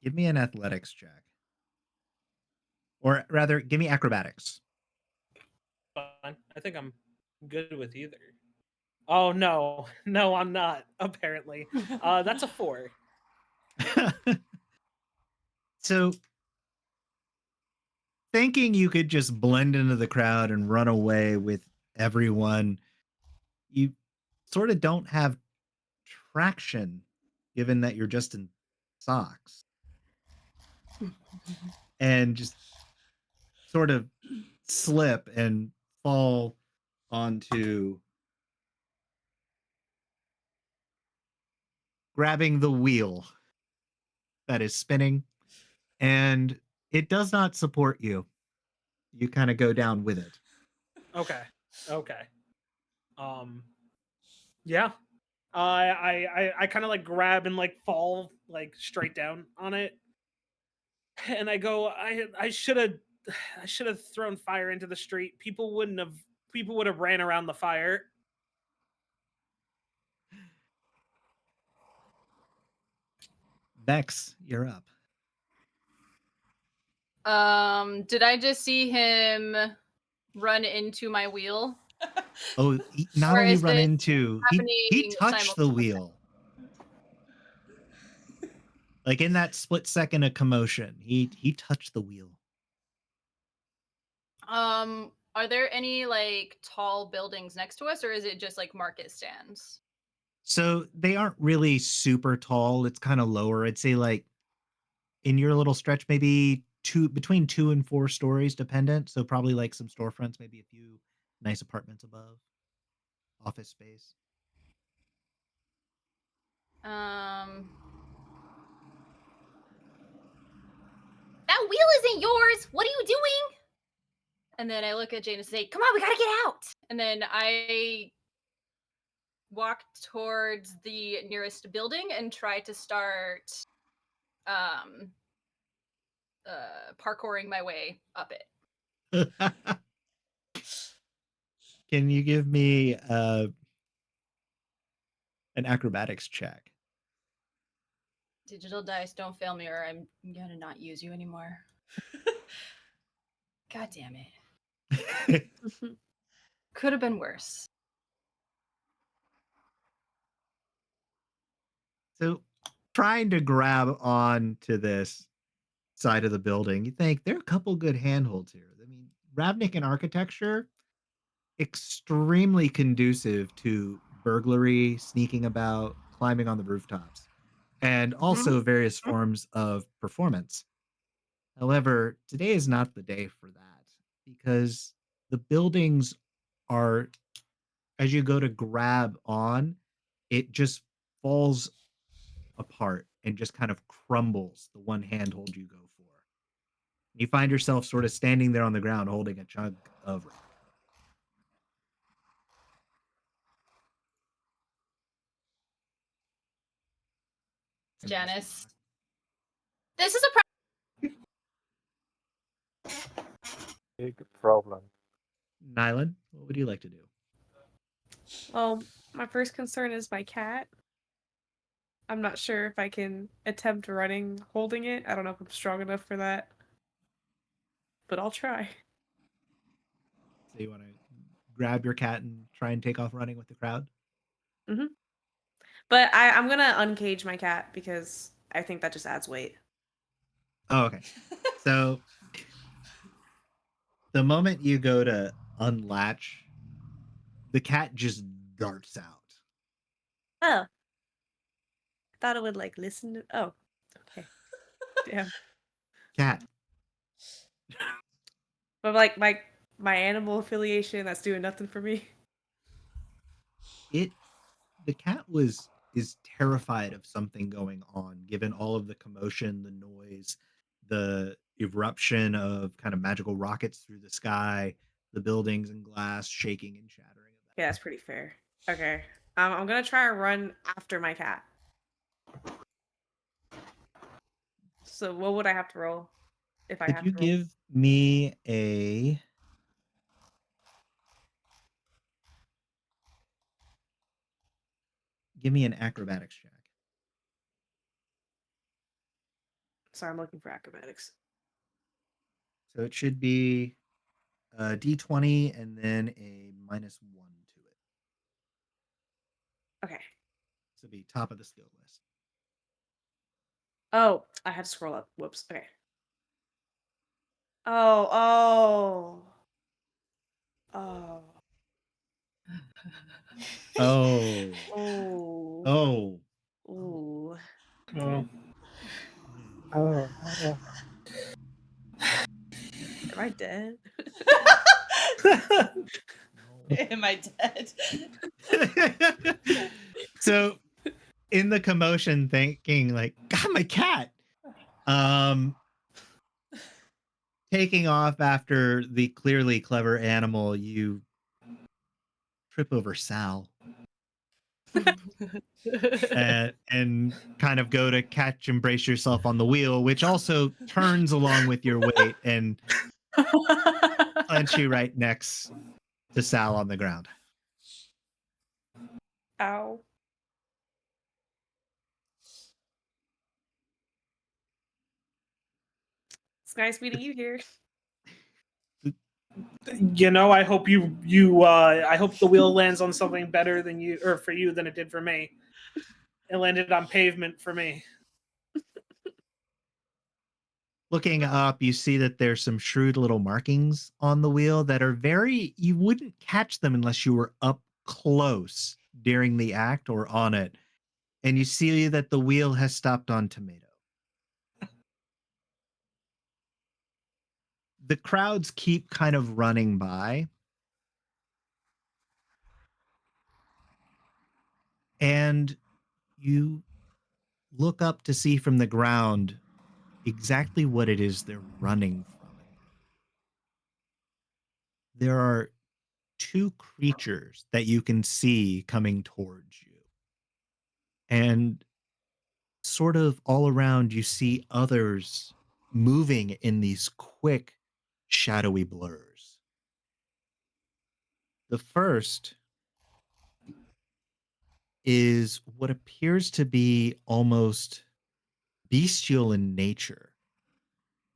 Give me an athletics check. Or rather, give me acrobatics. Fine. I think I'm good with either. Oh no, no, I'm not. Apparently, that's a 4. So, thinking you could just blend into the crowd and run away with everyone, you sort of don't have traction, given that you're just in socks, and just sort of slip and fall onto grabbing the wheel that is spinning, and it does not support you. You kind of go down with it. Okay. Yeah. I kind of like grab and like fall like straight down on it, and I go, I should have thrown fire into the street. People would have ran around the fire. Vex, you're up. Did I just see him run into my wheel? Oh, not Or only is run this into, he happening touched the wheel. Like in that split second of commotion, he touched the wheel. Are there any like tall buildings next to us, or is it just like market stands? So they aren't really super tall. It's kind of lower. I'd say like in your little stretch, maybe between 2 and 4 stories, dependent. So probably like some storefronts, maybe a few nice apartments above, office space. That wheel isn't yours. What are you doing? And then I look at Jane and say, "Come on, we gotta get out." And then I walk towards the nearest building and try to start parkouring my way up it. Can you give me an acrobatics check? Digital dice, don't fail me, or I'm gonna not use you anymore. God damn it. Could have been worse. So, trying to grab on to this side of the building, you think there are a couple good handholds here. I mean, Ravnican architecture, extremely conducive to burglary, sneaking about, climbing on the rooftops, and also various forms of performance. However, today is not the day for that because the buildings are, as you go to grab on, it just falls apart and just kind of crumbles the one handhold you go for. You find yourself sort of standing there on the ground holding a chunk of rock. Janice. This is a Big problem. Nylan, what would you like to do? Well, my first concern is my cat. I'm not sure if I can attempt running holding it. I don't know if I'm strong enough for that. But I'll try. So you want to grab your cat and try and take off running with the crowd? But I'm gonna uncage my cat because I think that just adds weight. Oh, okay. So the moment you go to unlatch, the cat just darts out. Oh. I thought it would like listen to oh. Okay. Damn. Cat. But like my animal affiliation, that's doing nothing for me. The cat is terrified of something going on, given all of the commotion, the noise, the eruption of kind of magical rockets through the sky, the buildings and glass shaking and shattering. Yeah, that's pretty fair. Okay. I'm gonna try and run after my cat. So what would I have to roll if I Could have you to roll? give me a an acrobatics check? Sorry, I'm looking for acrobatics. So it should be a d20 and then a -1 to it. Okay. So it'll be top of the skill list. Oh, I had to scroll up. Whoops. Okay. Oh. Oh. Oh. Oh. Ooh. Oh. Oh. Am I dead? Am I dead? So in the commotion thinking like, God, my cat. Taking off after the clearly clever animal, you trip over Sal. and kind of go to catch and brace yourself on the wheel, which also turns along with your weight and plants you right next to Sal on the ground. Ow. It's nice meeting you here. You know, I hope I hope the wheel lands on something better than you, or for you, than it did for me. It landed on pavement for me. Looking up, you see that there's some shrewd little markings on the wheel that are you wouldn't catch them unless you were up close during the act or on it. And you see that the wheel has stopped on tomato. The crowds keep kind of running by. And you look up to see from the ground exactly what it is they're running from. There are two creatures that you can see coming towards you. And sort of all around, you see others moving in these quick, shadowy blurs. The first is what appears to be almost bestial in nature.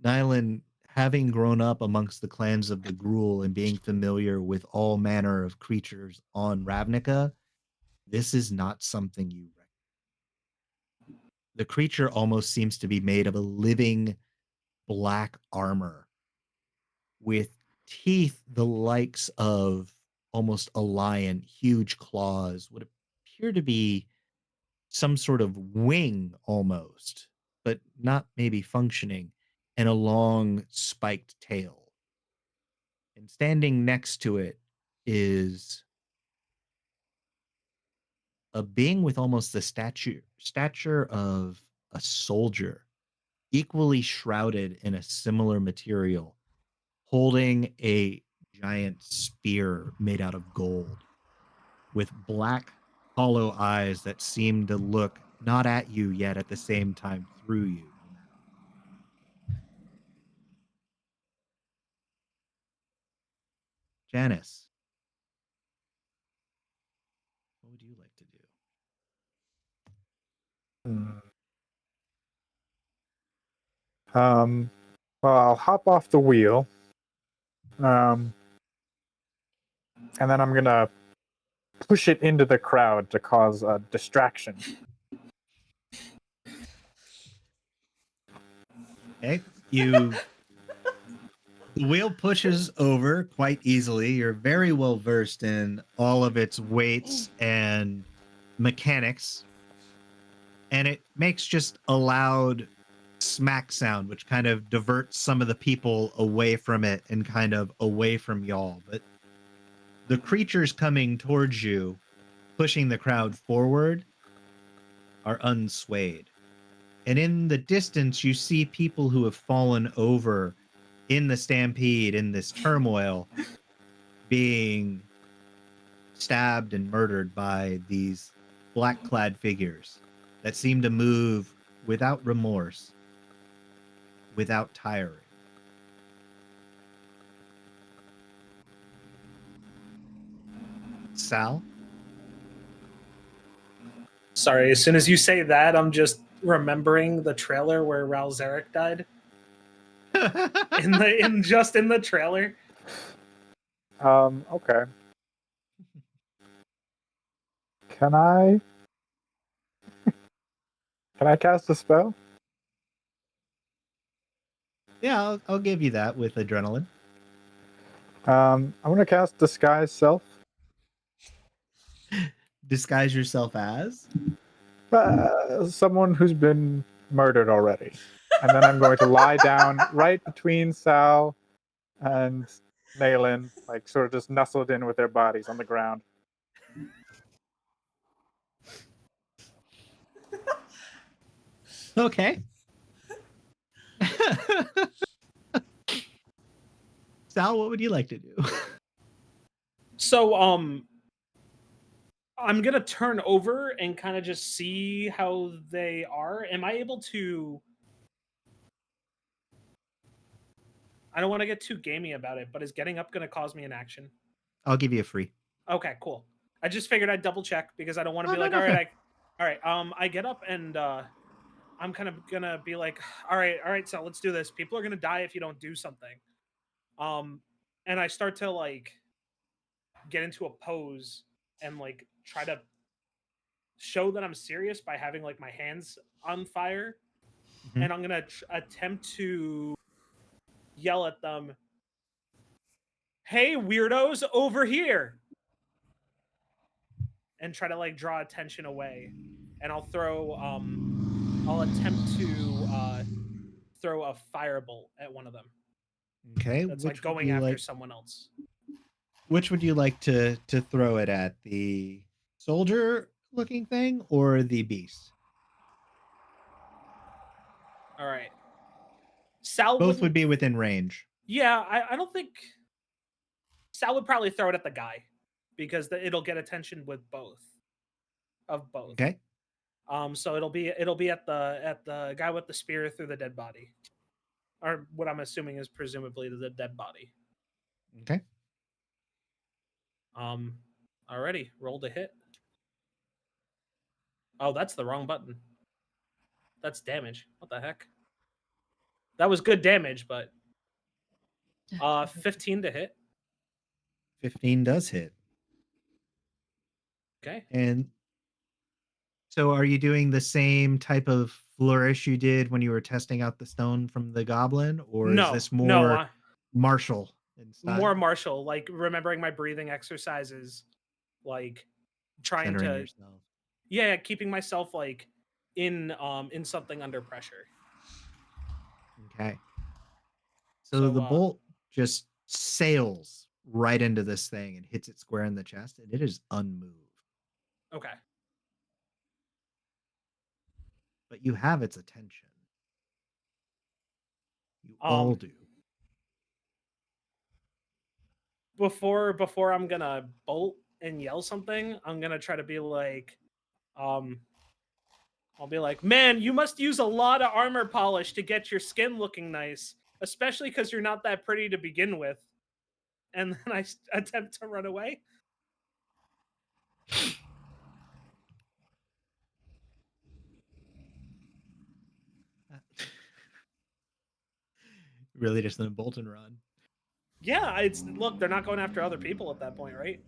Nylan, having grown up amongst the clans of the Gruul and being familiar with all manner of creatures on Ravnica, this is not something you recognize. The creature almost seems to be made of a living black armor with teeth the likes of almost a lion, huge claws, would appear to be some sort of wing almost, but not maybe functioning, and a long spiked tail. And standing next to it is a being with almost the stature of a soldier, equally shrouded in a similar material, holding a giant spear made out of gold, with black, hollow eyes that seem to look not at you yet at the same time through you. Janice, what would you like to do? Well, I'll hop off the wheel. And then I'm gonna push it into the crowd to cause a distraction. Okay, the wheel pushes over quite easily. You're very well versed in all of its weights and mechanics, and it makes just a loud smack sound, which kind of diverts some of the people away from it and kind of away from y'all. But the creatures coming towards you, pushing the crowd forward, are unswayed. And in the distance, you see people who have fallen over in the stampede, in this turmoil, being stabbed and murdered by these black-clad figures that seem to move without remorse, without tiring. Sal? Sorry, as soon as you say that, I'm just remembering the trailer where Ral Zarek died. in the trailer. Okay. Can I cast a spell? Yeah, I'll give you that with adrenaline. I'm gonna cast Disguise Self. Disguise yourself as? Someone who's been murdered already. And then I'm going to lie down right between Sal and Naylin, like sort of just nestled in with their bodies on the ground. Okay. Sal, what would you like to do? So, I'm gonna turn over and kind of just see how they are. Am I able to? I don't want to get too gamey about it, but is getting up gonna cause me an action? I'll give you a free. Okay, cool. I just figured I'd double check because I don't want to Oh, be no, like, no, all right, fair. all right. I get up and I'm kind of gonna be like, all right, so let's do this. People are gonna die if you don't do something. And I start to like get into a pose and like try to show that I'm serious by having like my hands on fire. Mhm. And I'm gonna attempt to yell at them, "Hey, weirdos, over here!" and try to like draw attention away. And I'll attempt to throw a firebolt at one of them. Okay, That's like going after someone else. Which would you like to throw it at? The soldier looking thing or the beast? All right. Sal Both would wouldn't. be within range. Yeah, I don't think Sal would probably throw it at the guy because it'll get attention with both. Okay. So it'll be at the guy with the spear through the dead body, or what I'm assuming is presumably the dead body. Okay. Already rolled a hit. Oh, that's the wrong button. That's damage. What the heck? That was good damage, but 15 to hit. 15 does hit. Okay. And so are you doing the same type of flourish you did when you were testing out the stone from the goblin? Or is this more martial in style? More martial, like remembering my breathing exercises, like trying Centering to yourself. Yeah, keeping myself like in something under pressure. Okay. So the So, bolt just sails right into this thing and hits it square in the chest, and it is unmoved. Okay. But you have its attention. You all do. Before I'm gonna bolt and yell something, I'm gonna try to be like, I'll be like, man, you must use a lot of armor polish to get your skin looking nice, especially because you're not that pretty to begin with. And then I attempt to run away. Really just a bolt and run. Yeah, look, they're not going after other people at that point, right?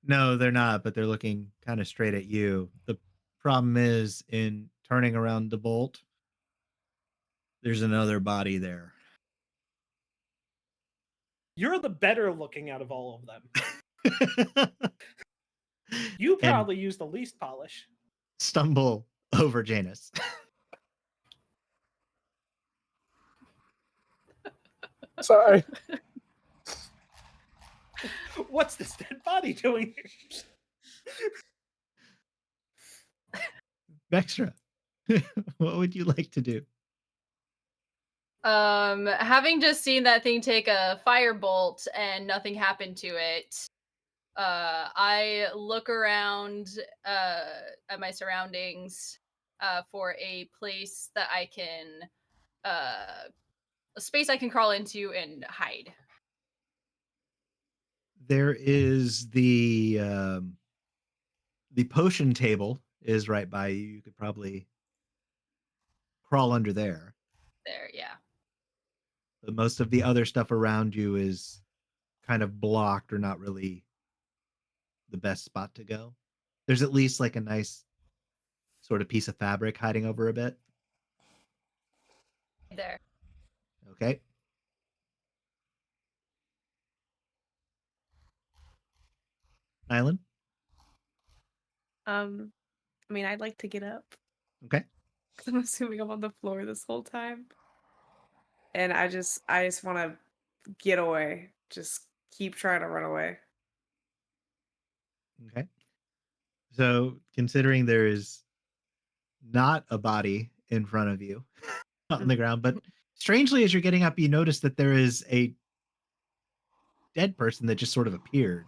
No, they're not, but they're looking kind of straight at you. The problem is in turning around the bolt, there's another body there. You're the better looking out of all of them. You probably use the least polish. Stumble over Janus. Sorry. What's this dead body doing here? Vextra, what would you like to do? Having just seen that thing take a firebolt and nothing happened to it, I look around at my surroundings for a place that I can, a space I can crawl into and hide. There is the potion table is right by you. You could probably crawl under there. There, yeah. But most of the other stuff around you is kind of blocked or not really the best spot to go. There's at least like a nice sort of piece of fabric hiding over a bit. There. Okay. Nylan? I mean, I'd like to get up. Okay. Because I'm assuming I'm on the floor this whole time. And I just want to get away. Just keep trying to run away. Okay. So considering there is not a body in front of you on the ground, but strangely, as you're getting up, you notice that there is a dead person that just sort of appeared.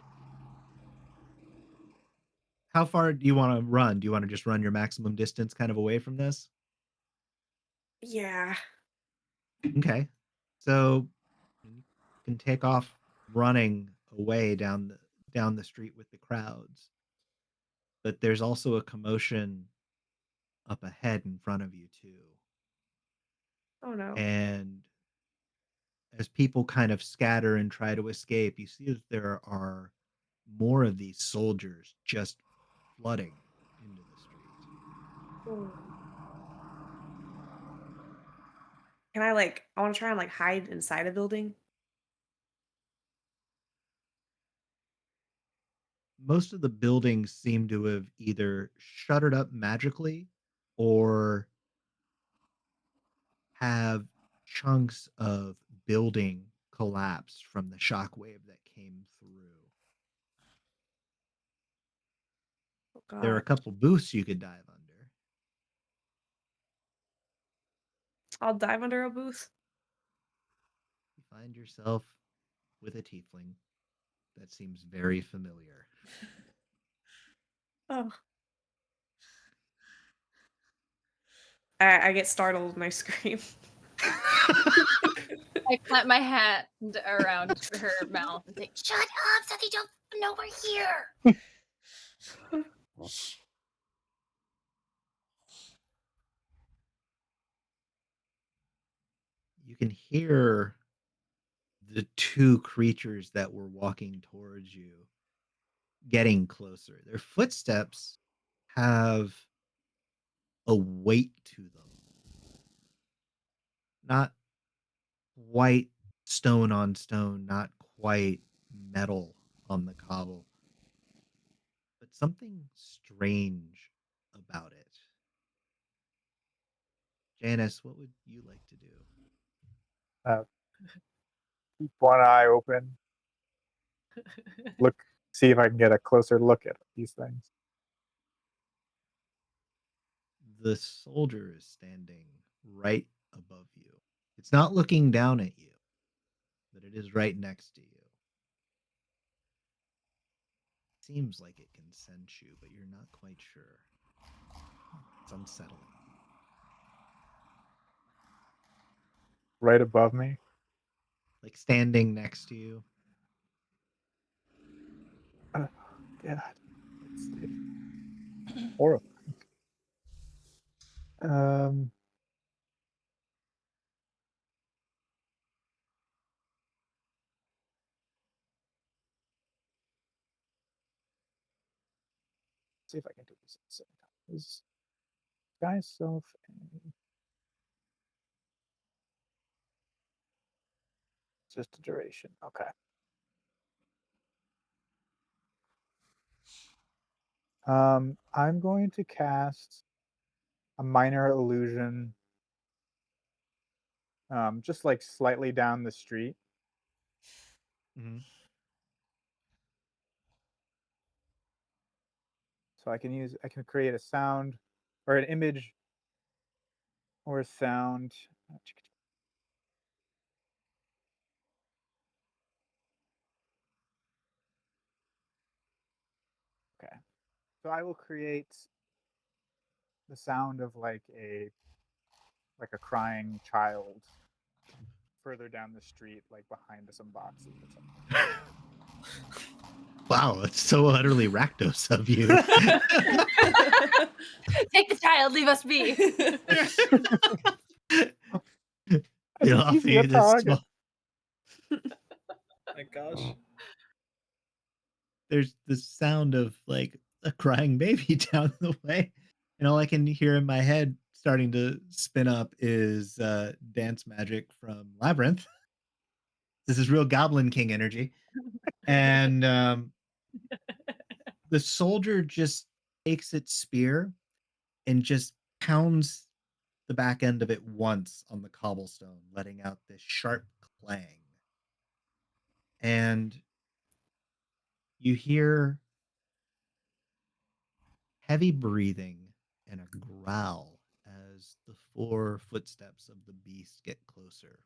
How far do you want to run? Do you want to just run your maximum distance kind of away from this? Yeah. Okay. So you can take off running away down the street with the crowds. But there's also a commotion up ahead in front of you too. Oh no. And as people kind of scatter and try to escape, you see that there are more of these soldiers just flooding into the street. Oh. Can I want to try and hide inside a building? Most of the buildings seem to have either shuttered up magically or have chunks of building collapsed from the shockwave that came through. Oh god. There are a couple booths you could dive under. I'll dive under a booth. You find yourself with a tiefling that seems very familiar. Oh. I get startled and I scream. I clap my hand around her mouth and say, "Shut up, so they don't know we're here." can hear the two creatures that were walking towards you getting closer. Their footsteps have a weight to them. Not quite stone on stone, not quite metal on the cobble, but something strange about it. Janice, what would you like to do? Keep one eye open. Look, see if I can get a closer look at these things. The soldier is standing right above you. It's not looking down at you, but it is right next to you. Seems like it can sense you, but you're not quite sure. It's unsettling. Right above me. Like standing next to you. God, it's horrible. See if I can do this at the same time. Is guy self just a duration? Okay. I'm going to cast a minor illusion, just like slightly down the street. Mm-hmm. So I can create a sound or an image or a sound. Okay. So I will create the sound of like a crying child further down the street, like behind some boxes or something. Wow, it's so utterly Rakdos of you. Take the child, leave us be. You'll offer Easy you a this target. My gosh. There's the sound of like a crying baby down the way, and all I can hear in my head starting to spin up is dance magic from Labyrinth. This is real Goblin King energy. And the soldier just takes its spear and just pounds the back end of it once on the cobblestone, letting out this sharp clang. And you hear heavy breathing and a growl as the 4 footsteps of the beast get closer.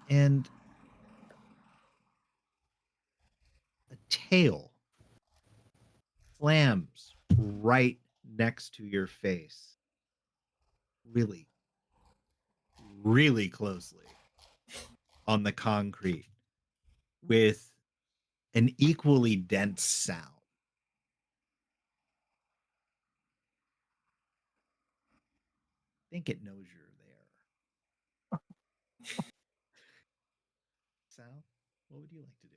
And a tail slams right next to your face. Really, really closely on the concrete with an equally dense sound. I think it knows you're there. Sal, what would you like to do?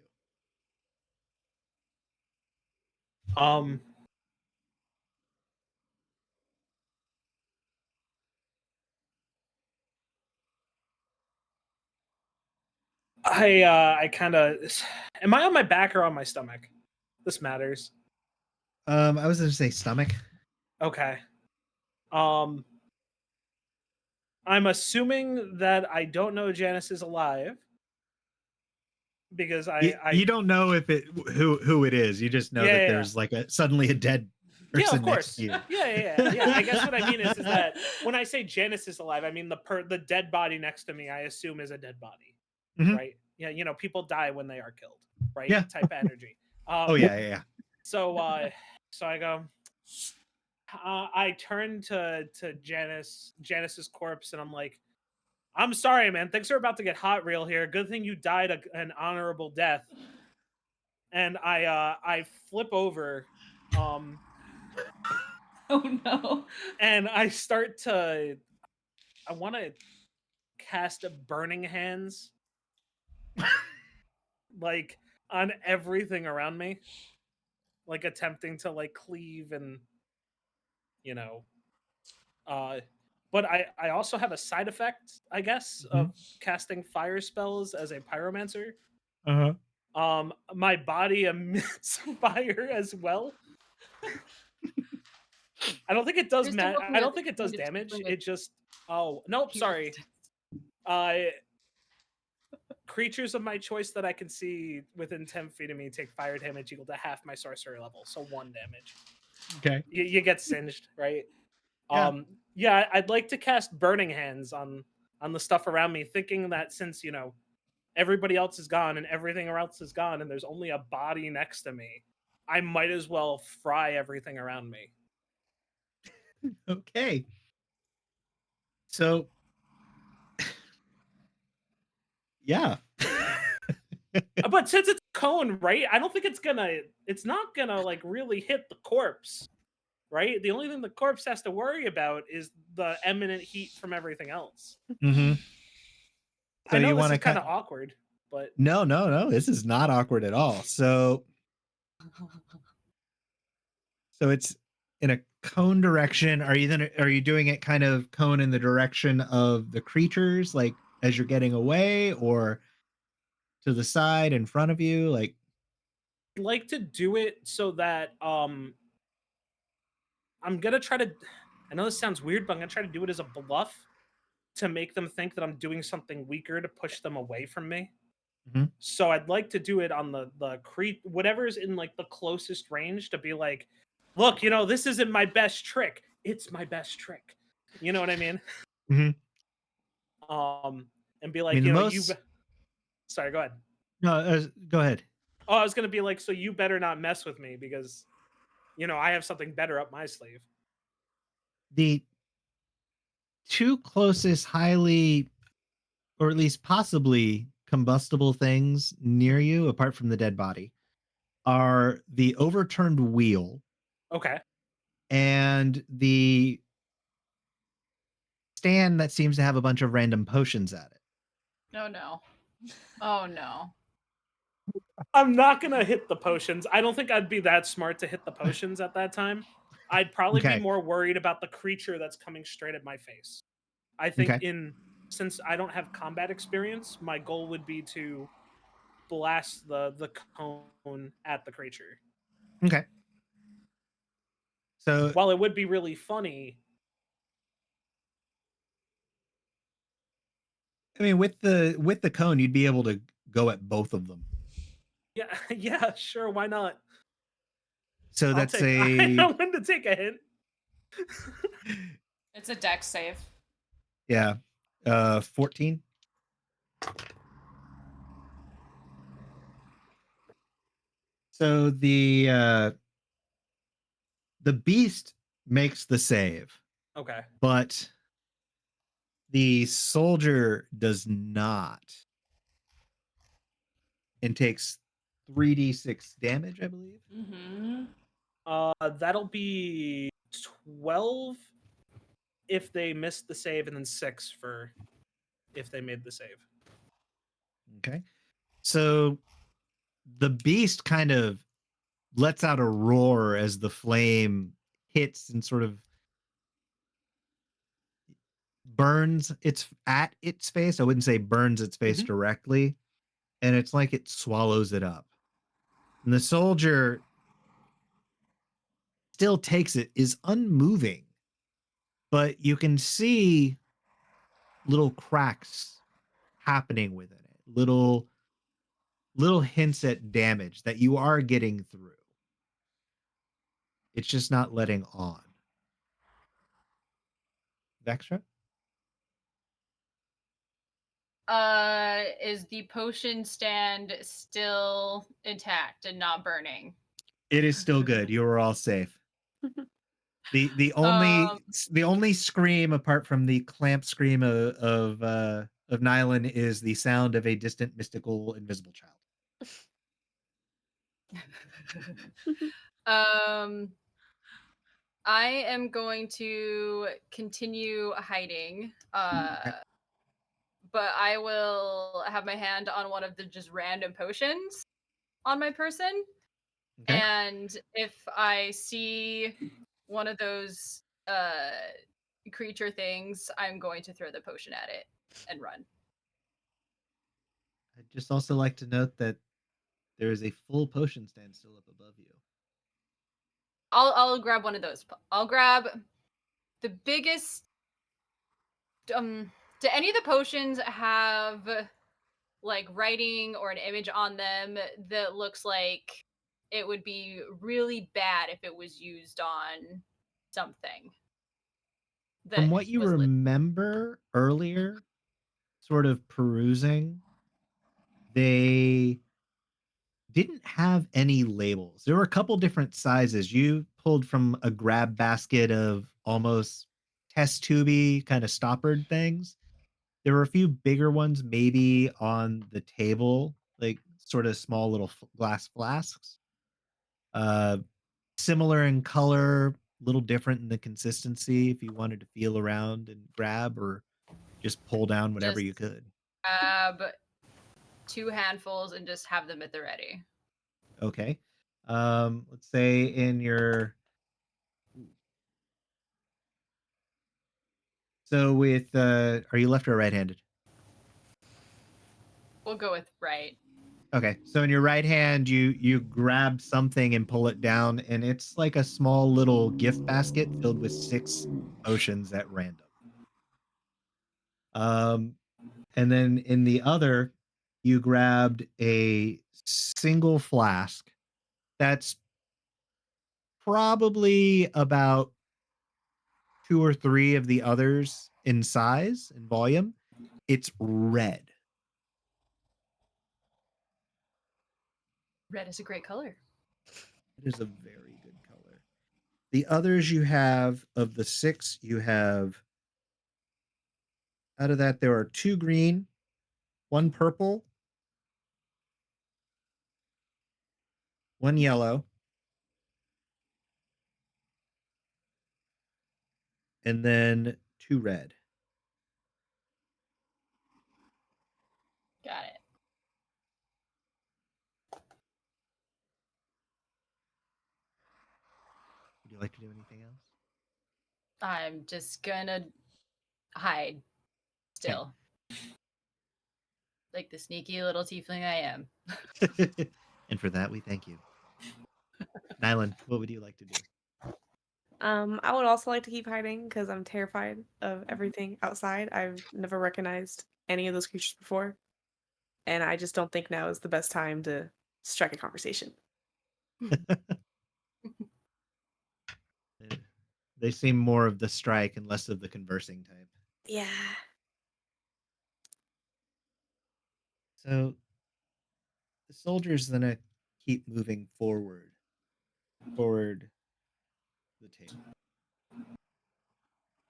I kind of, am I on my back or on my stomach? This matters. I was going to say stomach. Okay. I'm assuming that I don't know Janice is alive because You don't know if it who it is. You just know that there's like suddenly a dead person of course. next to you. Yeah. I guess what I mean is that when I say Janice is alive, I mean the dead body next to me, I assume is a dead body, right? Yeah, people die when they are killed, right? Yeah. Type energy. Yeah. So I go. I turn to Janice's corpse, and I'm like, "I'm sorry, man. Things are about to get hot real here. Good thing you died an honorable death. and I flip over, Oh no. and I start to. I want to cast a burning hands, like on everything around me, like attempting to like cleave and you know. But I also have a side effect, I guess, of casting fire spells as a pyromancer. My body emits fire as well. I don't think it does I don't think it does damage. It just oh nope, sorry. Creatures of my choice that I can see within 10 feet of me take fire damage equal to half my sorcery level, so 1 damage. Okay. You get singed, right? Yeah. Yeah, I'd like to cast Burning Hands on the stuff around me, thinking that since everybody else is gone and everything else is gone, and there's only a body next to me, I might as well fry everything around me. Okay. So, yeah. But since it's a cone, right? I don't think it's not gonna like really hit the corpse, right? The only thing the corpse has to worry about is the eminent heat from everything else. Mm-hmm. So I know you this want is to kind of awkward, but No. This is not awkward at all. So it's in a cone direction. Are you doing it kind of cone in the direction of the creatures, like as you're getting away, or to the side in front of you? Like, I'd like to do it so that I'm gonna try to. I know this sounds weird, but I'm gonna try to do it as a bluff to make them think that I'm doing something weaker to push them away from me. Mhm. So I'd like to do it on the whatever's in like the closest range to be like, look, this isn't my best trick. It's my best trick. You know what I mean? Mhm. And be I like, mean, Sorry, go ahead. No, go ahead. Oh, I was gonna be like, so you better not mess with me because, I have something better up my sleeve. The two closest highly, or at least possibly combustible things near you, apart from the dead body, are the overturned wheel Okay. and the stand that seems to have a bunch of random potions at it. Oh no. Oh no. I'm not gonna hit the potions. I don't think I'd be that smart to hit the potions at that time. I'd probably Okay. be more worried about the creature that's coming straight at my face. I think Okay. since I don't have combat experience, my goal would be to blast the cone at the creature. Okay. So While it would be really funny, I mean, with the cone, you'd be able to go at both of them. yeah, sure, why not? So I know when to take a hint. It's a dex save. Yeah. 14. So the beast makes the save. Okay. But the soldier does not. And takes 3d6 damage, I believe. Mm-hmm. That'll be 12 if they missed the save, and then 6 for if they made the save. Okay. So the beast kind of lets out a roar as the flame hits and sort of burns its face. I wouldn't say burns its face directly. And it's like it swallows it up. And the soldier still takes it, is unmoving. But you can see little cracks happening within it. Little hints at damage that you are getting through. It's just not letting on. Vextra? Is the potion stand still intact and not burning? It is still good. You are all safe. The only scream apart from the clamp scream of Nylon is the sound of a distant, mystical, invisible child. um, I am going to continue hiding. But I will have my hand on one of the just random potions on my person. Okay. And if I see one of those creature things, I'm going to throw the potion at it and run. I'd just also like to note that there is a full potion stand still up above you. I'll grab one of those. I'll grab the biggest. Do any of the potions have like writing or an image on them that looks like it would be really bad if it was used on something? From what you remember earlier, sort of perusing, they didn't have any labels. There were a couple different sizes. You pulled from a grab basket of almost test tubey kind of stoppered things. There were a few bigger ones maybe on the table, like sort of small little glass flasks. Similar in color, a little different in the consistency if you wanted to feel around and grab or just pull down whatever you could. Grab 2 handfuls and just have them at the ready. Okay. Let's say in your so with are you left or right-handed? We'll go with right. Okay. So in your right hand you grab something and pull it down, and it's like a small little gift basket filled with 6 potions at random. And then in the other you grabbed a single flask that's probably about 2 or 3 of the others in size and volume. It's red. Red is a great color. It is a very good color. The others you have, of the 6, you have, out of that, there are 2 green, 1 purple, 1 yellow, and then 2 red. Got it. Would you like to do anything else? I'm just gonna hide still. Like the sneaky little tiefling I am. And for that, we thank you. Nylan, what would you like to do? I would also like to keep hiding because I'm terrified of everything outside. I've never recognized any of those creatures before, and I just don't think now is the best time to strike a conversation. They seem more of the strike and less of the conversing type. Yeah. So the soldier's gonna keep moving forward the table.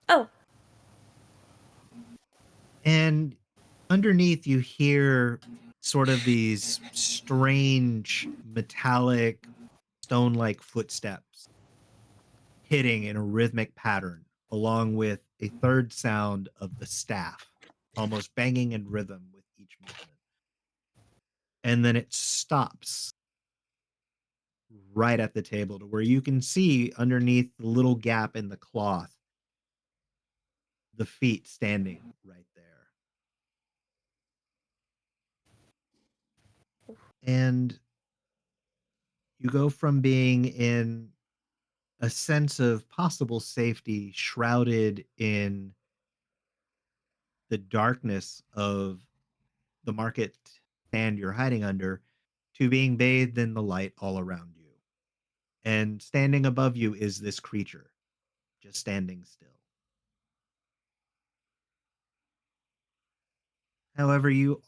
Oh. And underneath you hear sort of these strange metallic stone-like footsteps hitting in a rhythmic pattern, along with a third sound of the staff almost banging in rhythm with each movement. And then it stops right at the table to where you can see underneath the little gap in the cloth the feet standing right there. And you go from being in a sense of possible safety shrouded in the darkness of the market stand you're hiding under to being bathed in the light all around you. And standing above you is this creature, just standing still. However, you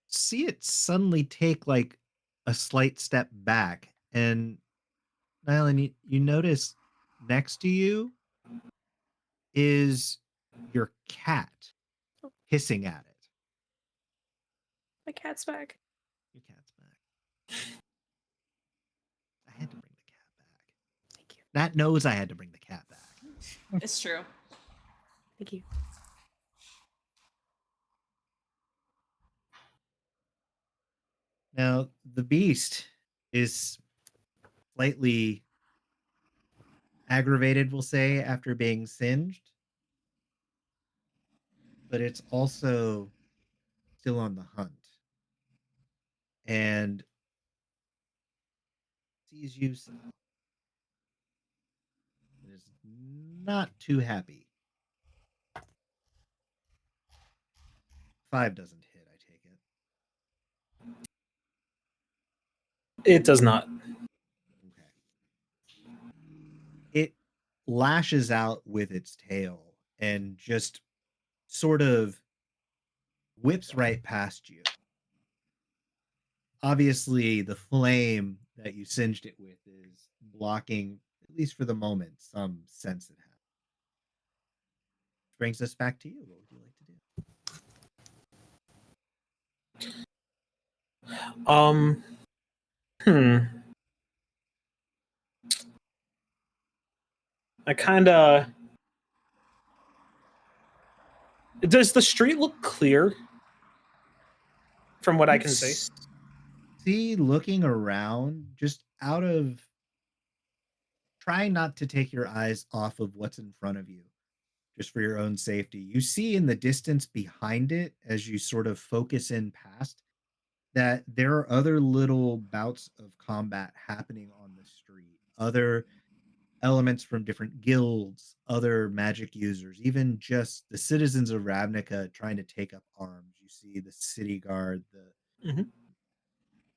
see it suddenly take like a slight step back, and Nylan, you notice next to you is your cat hissing at it. My cat's back. Your cat's back. That knows I had to bring the cat back. It's true. Thank you. Now, the beast is slightly aggravated, we'll say, after being singed, but it's also still on the hunt and sees you. It is not too happy. 5 doesn't hit, I take it. It does not. Okay. It lashes out with its tail and just sort of whips right past you. Obviously, the flame that you singed it with is blocking, at least for the moment, some sense it has. Which brings us back to you. What would you like to do? Hmm. I kind of. Does the street look clear from what I can see? See, looking around, just out of trying not to take your eyes off of what's in front of you, just for your own safety. You see in the distance behind it, as you sort of focus in past, that there are other little bouts of combat happening on the street. Other elements from different guilds, other magic users, even just the citizens of Ravnica trying to take up arms. You see the city guard, the Mhm.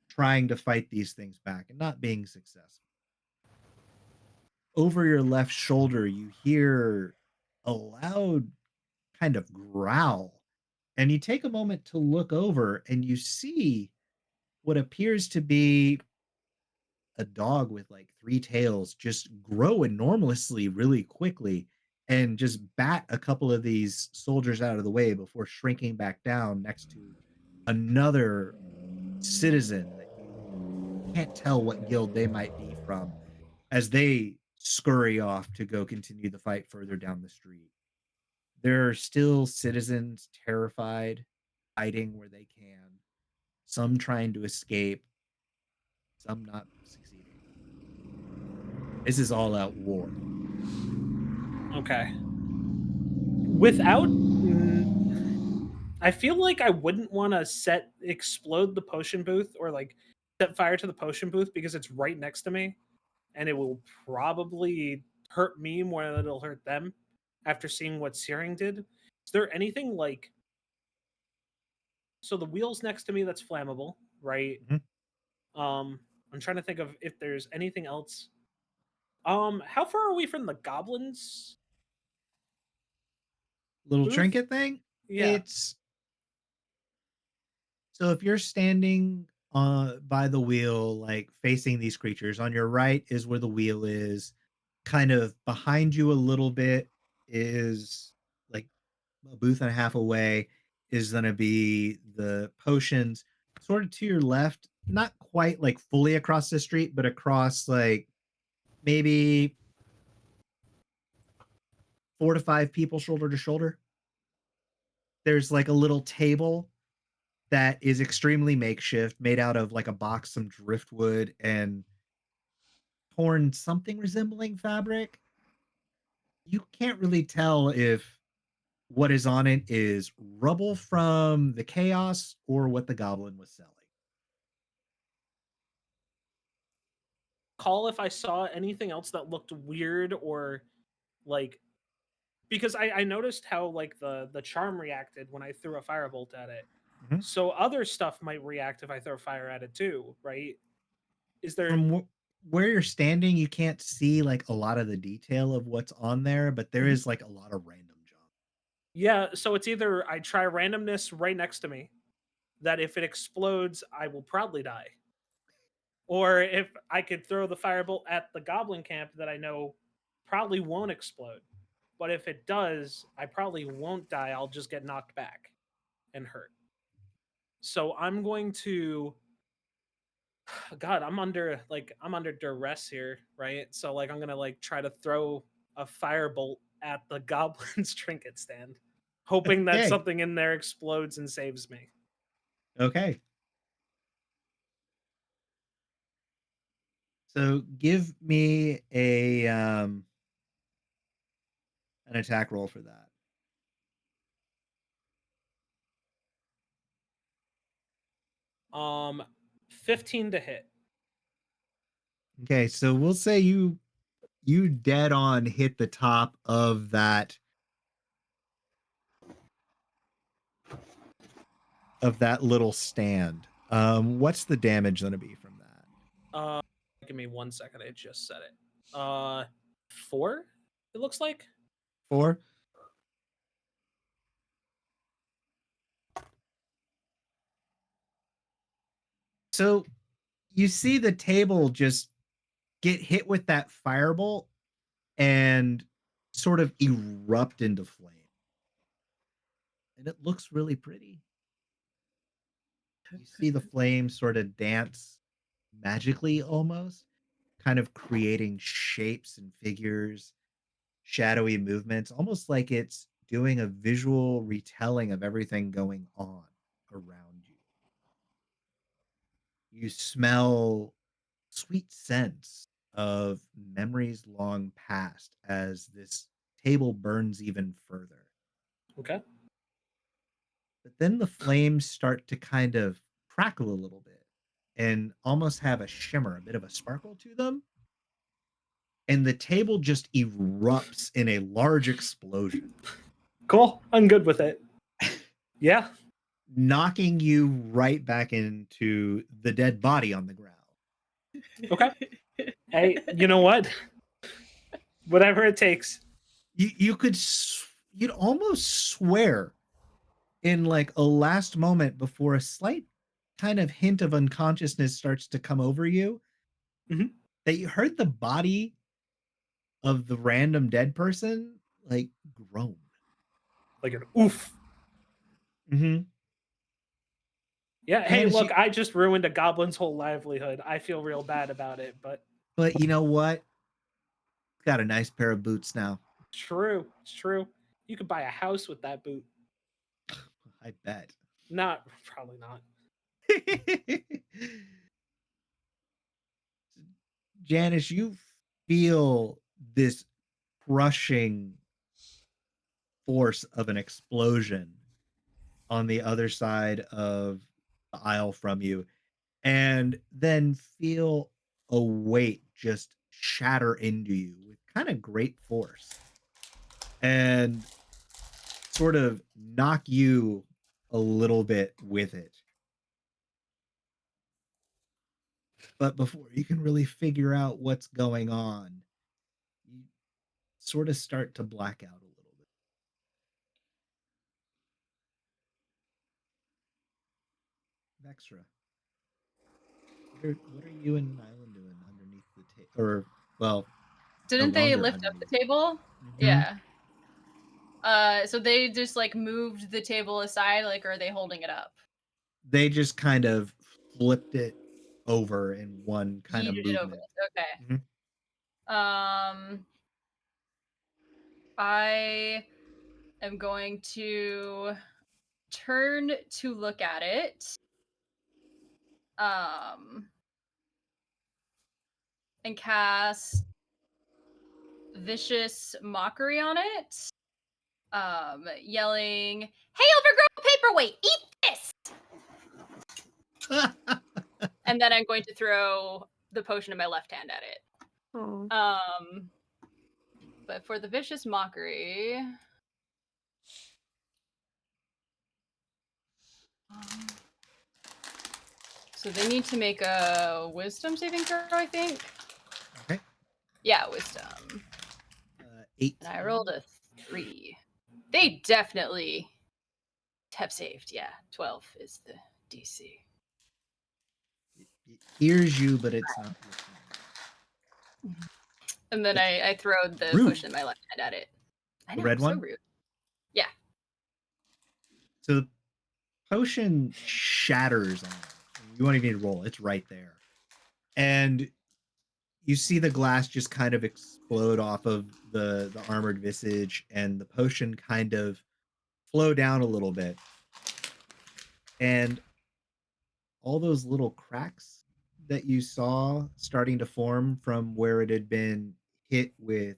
trying to fight these things back and not being successful. Over your left shoulder, you hear a loud kind of growl, and you take a moment to look over and you see what appears to be a dog with like 3 tails just grow enormously really quickly and just bat a couple of these soldiers out of the way before shrinking back down next to another citizen that you can't tell what guild they might be from as they scurry off to go continue the fight further down the street. There are still citizens terrified, hiding where they can, some trying to escape, some not succeeding. This is all out war. Okay. Without. I feel like I wouldn't want to explode the potion booth or like set fire to the potion booth because it's right next to me and it will probably hurt me more than it'll hurt them after seeing what Searing did. Is there anything like. So the wheel's next to me that's flammable, right? Mhm. I'm trying to think of if there's anything else. How far are we from the goblins? Little Booth? trinket thing? Yeah. It's so if you're standing by the wheel, like facing these creatures, on your right is where the wheel is. Kind of behind you a little bit is like a booth and a half away is going to be the potions. Sort of to your left, not quite like fully across the street, but across like maybe 4 to 5 people shoulder to shoulder. There's like a little table that is extremely makeshift, made out of like a box, some driftwood, and torn something resembling fabric. You can't really tell if what is on it is rubble from the chaos or what the goblin was selling. Call if I saw anything else that looked weird or like because I noticed how like the charm reacted when I threw a firebolt at it. Mhm. So other stuff might react if I throw fire at it too, right? Is there From where you're standing, you can't see like a lot of the detail of what's on there, but there Mhm. is like a lot of random junk. Yeah, so it's either I try randomness right next to me, that if it explodes, I will probably die. Or if I could throw the firebolt at the goblin camp that I know probably won't explode. But if it does, I probably won't die. I'll just get knocked back and hurt. So I'm going to God, I'm under duress here, right? So like I'm gonna like try to throw a firebolt at the goblin's trinket stand, hoping that Okay. something in there explodes and saves me. Okay. So give me an attack roll for that. 15 to hit. Okay, so we'll say you dead on hit the top of that little stand. What's the damage going to be from that? Give me 1 second. I just said it. 4. It looks like 4. So you see the table just get hit with that firebolt and sort of erupt into flame. And it looks really pretty. You see the flames sort of dance magically almost, kind of creating shapes and figures, shadowy movements, almost like it's doing a visual retelling of everything going on around you. You smell sweet scents of memories long past as this table burns even further. okay. But then the flames start to kind of crackle a little bit and almost have a shimmer, a bit of a sparkle to them. And the table just erupts in a large explosion, Cool. I'm good with it. Yeah. knocking you right back into the dead body on the ground. Okay. Hey, you know what? Whatever it takes. You'd almost swear in like a last moment before a slight kind of hint of unconsciousness starts to come over you, Mhm. that you heard the body of the random dead person like groan. Like an oof. Mm-hmm. Yeah. Hey, Janice, look, I just ruined a goblin's whole livelihood. I feel real bad about it, but but you know what? Got a nice pair of boots now. true. It's true. You could buy a house with that boot. I bet. Probably not. Janice, you feel this crushing force of an explosion on the other side of the aisle from you, and then feel a weight just shatter into you with kind of great force and sort of knock you a little bit with it. But before you can really figure out what's going on, you sort of start to black out a little bit. Vextra, what are you and Nyland doing underneath the table? Or, well, Didn't no they longer lift up underneath. the table? Mhm. Yeah. So they just like moved the table aside, like, or are they holding it up? They just kind of flipped it over in one kind of Yeeted it over. movement. Okay. Mhm. I am going to turn to look at it. And cast vicious mockery on it. Yelling, "Hey, overgrown paperweight, eat this!" And then I'm going to throw the potion in my left hand at it. Oh. But for the vicious mockery, so they need to make a wisdom saving throw, I think. Okay. Yeah, wisdom. 8. And I rolled a 3. They definitely have saved. Yeah, 12 is the DC. It hears you, but it's not listening. And then I throw the rude. potion in my left hand at it. I know, The red so one? rude. Yeah. So the potion shatters on it. You won't even need to roll. It's right there. And you see the glass just kind of explode off of the armored visage, and the potion kind of flow down a little bit. And all those little cracks that you saw starting to form from where it had been hit with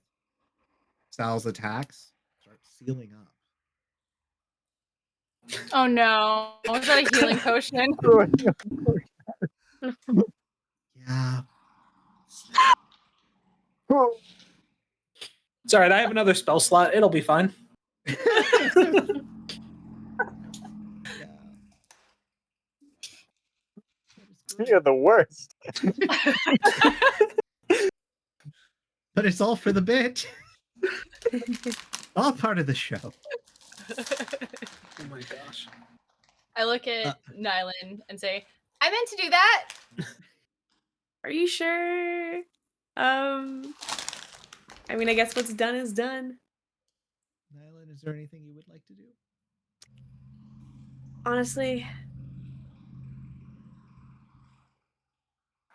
Sal's attacks start sealing up. Oh no. Was that a healing potion? Yeah. It's all right. I have another spell slot. It'll be fine. You're the worst. But it's all for the bit. All part of the show. Oh my gosh. I look at Nylan and say, I meant to do that. Are you sure? I mean, I guess what's done is done. Nylan, is there anything you would like to do? Honestly,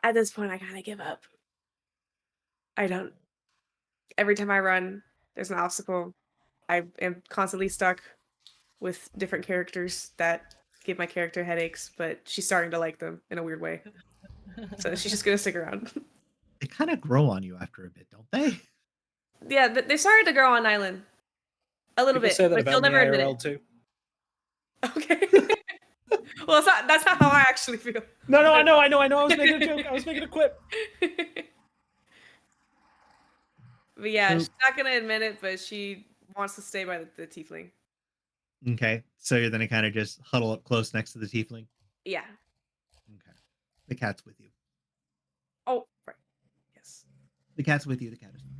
at this point, I kind of give up. I don't. Every time I run, there's an obstacle. I am constantly stuck with different characters that give my character headaches, but she's starting to like them in a weird way. So she's just gonna stick around. They kind of grow on you after a bit, don't they? Yeah, they started to grow on Island. A little People bit, say that but about she'll me never admit IRL it. too. Okay. Well, that's not how I actually feel. No, I know. I was making a joke. I was making a quip. But yeah, So- she's not gonna admit it, but she wants to stay by the tiefling. Okay. So you're then kind of just huddle up close next to the tiefling? Yeah. Okay. The cat's with you. Oh, right. Yes. The cat's with you. The cat is fine.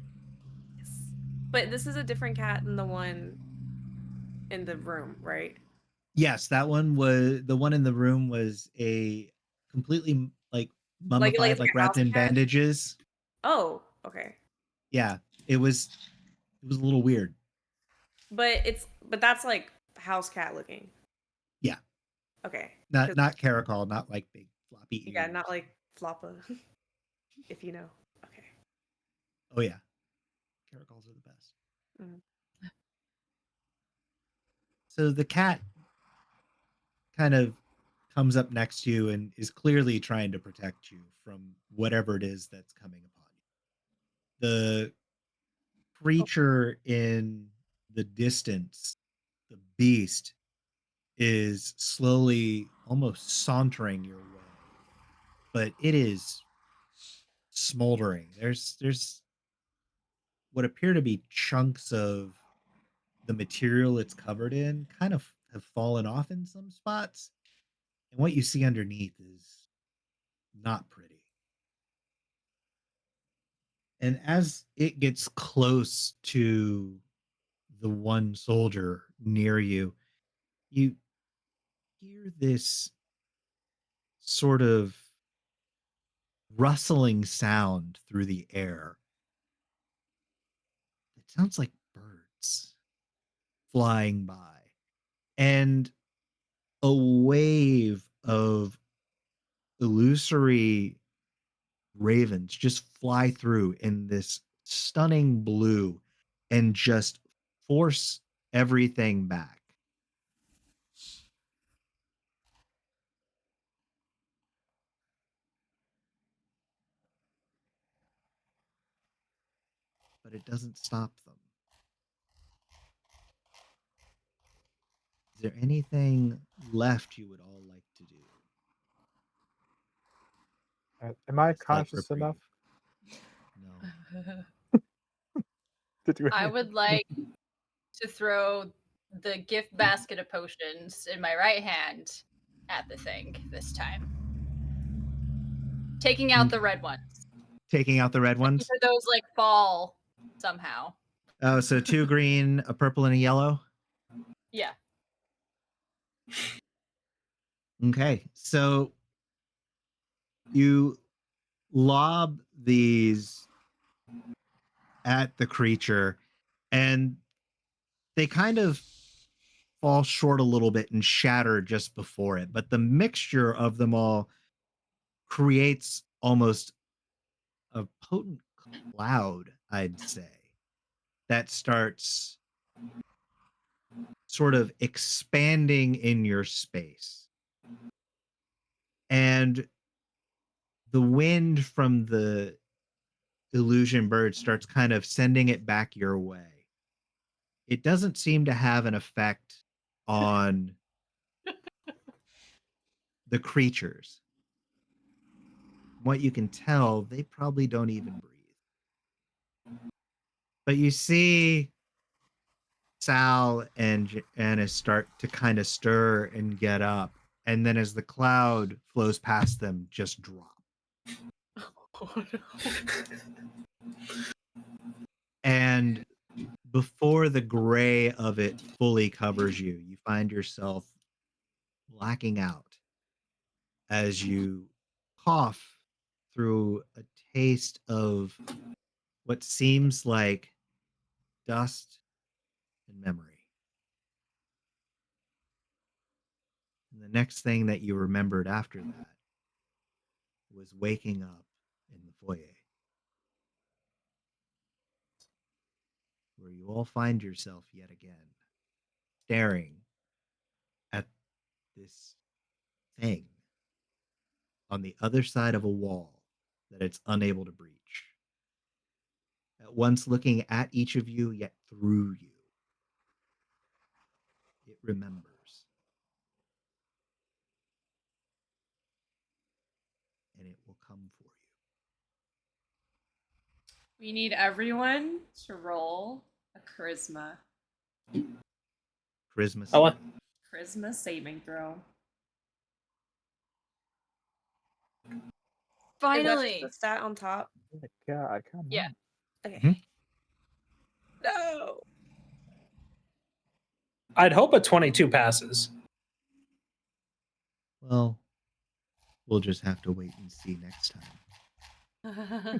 Yes. But this is a different cat than the one in the room, right? Yes, that one was the one in the room was a completely like mummified, it's like a wrapped house in cat? bandages. Oh, okay. Yeah, it was a little weird. But that's like house cat looking. Yeah. Okay. Not Caracol, not like big floppy ears. Yeah, not like Floppa. If you know. Okay. Oh yeah, Caracols are the best. Mhm. So the cat kind of comes up next to you and is clearly trying to protect you from whatever it is that's coming upon you. The creature in the distance, the beast, is slowly almost sauntering your way, but it is smoldering. There's what appear to be chunks of the material it's covered in kind of have fallen off in some spots, and what you see underneath is not pretty. And as it gets close to the one soldier near you, you hear this sort of rustling sound through the air. It sounds like birds flying by, and a wave of illusory ravens just fly through in this stunning blue and just force everything back. But it doesn't stop them. Is there anything left you would all like to do? Am I Slight conscious reprieve. enough No. to do I anything? would like to throw the gift basket of potions in my right hand at the thing this time. Taking out the red ones. Taking out the red ones? Either those like fall somehow. Oh, so 2 green, a purple, and a yellow? Yeah. Okay, so you lob these at the creature, and they kind of fall short a little bit and shatter just before it. But the mixture of them all creates almost a potent cloud, I'd say, that starts sort of expanding in your space. And the wind from the illusion bird starts kind of sending it back your way. It doesn't seem to have an effect on the creatures. From what you can tell, they probably don't even breathe. But you see Sal and Janice start to kind of stir and get up. And then as the cloud flows past them, just drop. And before the gray of it fully covers you, you find yourself blacking out as you cough through a taste of what seems like dust and memory. And the next thing that you remembered after that was waking up in the foyer, where you all find yourself yet again staring at this thing on the other side of a wall that it's unable to breach. At once looking at each of you, yet through you. It remembers. And it will come for you. We need everyone to roll a charisma Charisma. Oh, what? charisma saving throw. Finally. Is that just the stat on top? Oh my God, come Yeah. on. Okay. Mhm. No. I'd hope a 22 passes. Well, we'll just have to wait and see next time.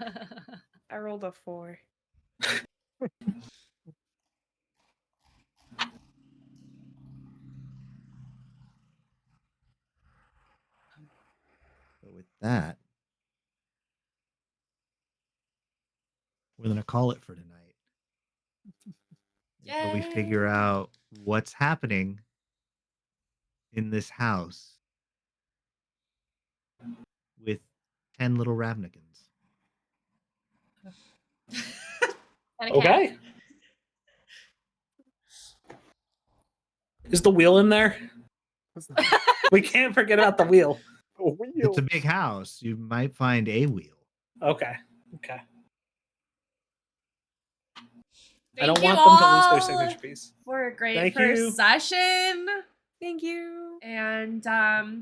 I rolled a 4. But with that, we're going to call it for tonight. Until we figure Yay. out what's happening in this house with 10 little Ravnicans. And a cat. Okay. Is the wheel in there? We can't forget about the wheel. It's a big house. You might find a wheel. Okay. Okay. I Thank don't you want them to lose all their signature piece. for a great Thank first you. session. Thank you. And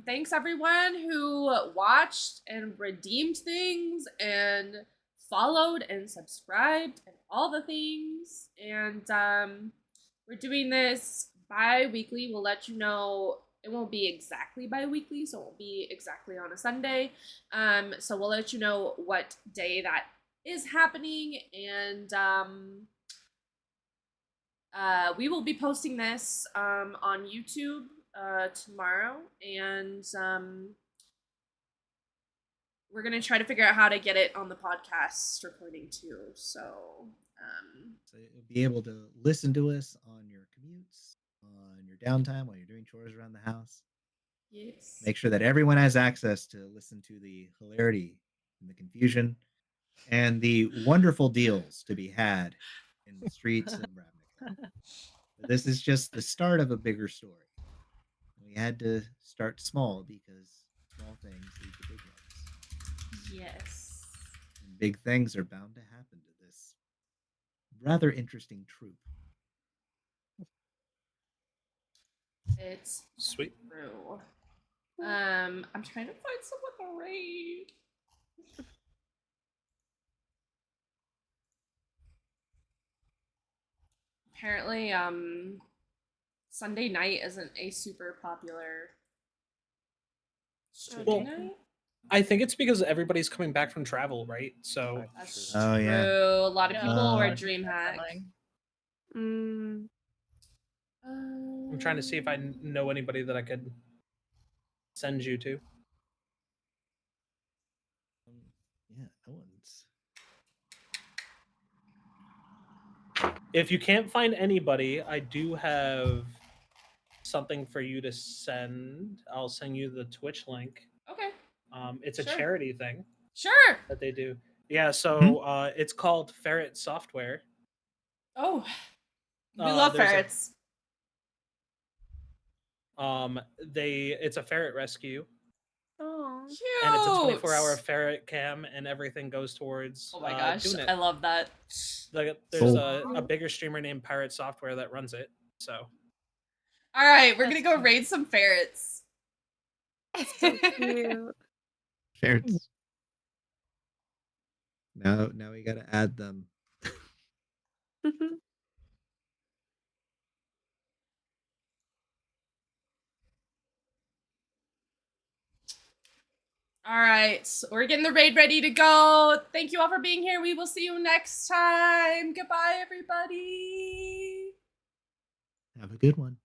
thanks everyone who watched and redeemed things and followed and subscribed and all the things. And we're doing this bi-weekly. We'll let you know. It won't be exactly bi-weekly, so it won't be exactly on a Sunday. So we'll let you know what day that is happening. And we will be posting this on YouTube tomorrow, and we're gonna try to figure out how to get it on the podcast recording too. So you'll be able to listen to us on your commutes, on your downtime while you're doing chores around the house. yes, Make sure that everyone has access to listen to the hilarity and the confusion and the wonderful deals to be had in the streets of Ravnica. This is just the start of a bigger story. We had to start small because small things lead to big ones. yes, And big things are bound to happen to this rather interesting troupe. it's Sweet. true. I'm trying to find someone to raid. Apparently, Sunday night isn't a super popular streaming Well, night. I think it's because everybody's coming back from travel, right? So That's Oh, true. yeah. A lot of Yeah. people were Uh, DreamHack. Mm. I'm trying to see if I know anybody that I could send you to. No one's. If you can't find anybody, I do have something for you to send. I'll send you the Twitch link. Okay. It's a Sure. charity thing Sure. that they do. Yeah, so it's called Ferret Software. Oh, we love there's a- ferrets. It's a ferret rescue, Oh. Cute. and it's a 24-hour ferret cam, and everything goes towards Oh my gosh, doing it. I love that. There's Cool. a bigger streamer named Pirate Software that runs it. So All right, we're That's gonna go cute. raid some ferrets. So cute. Ferrets. Now we gotta add them. All right, so we're getting the raid ready to go. Thank you all for being here. We will see you next time. Goodbye, everybody. Have a good one.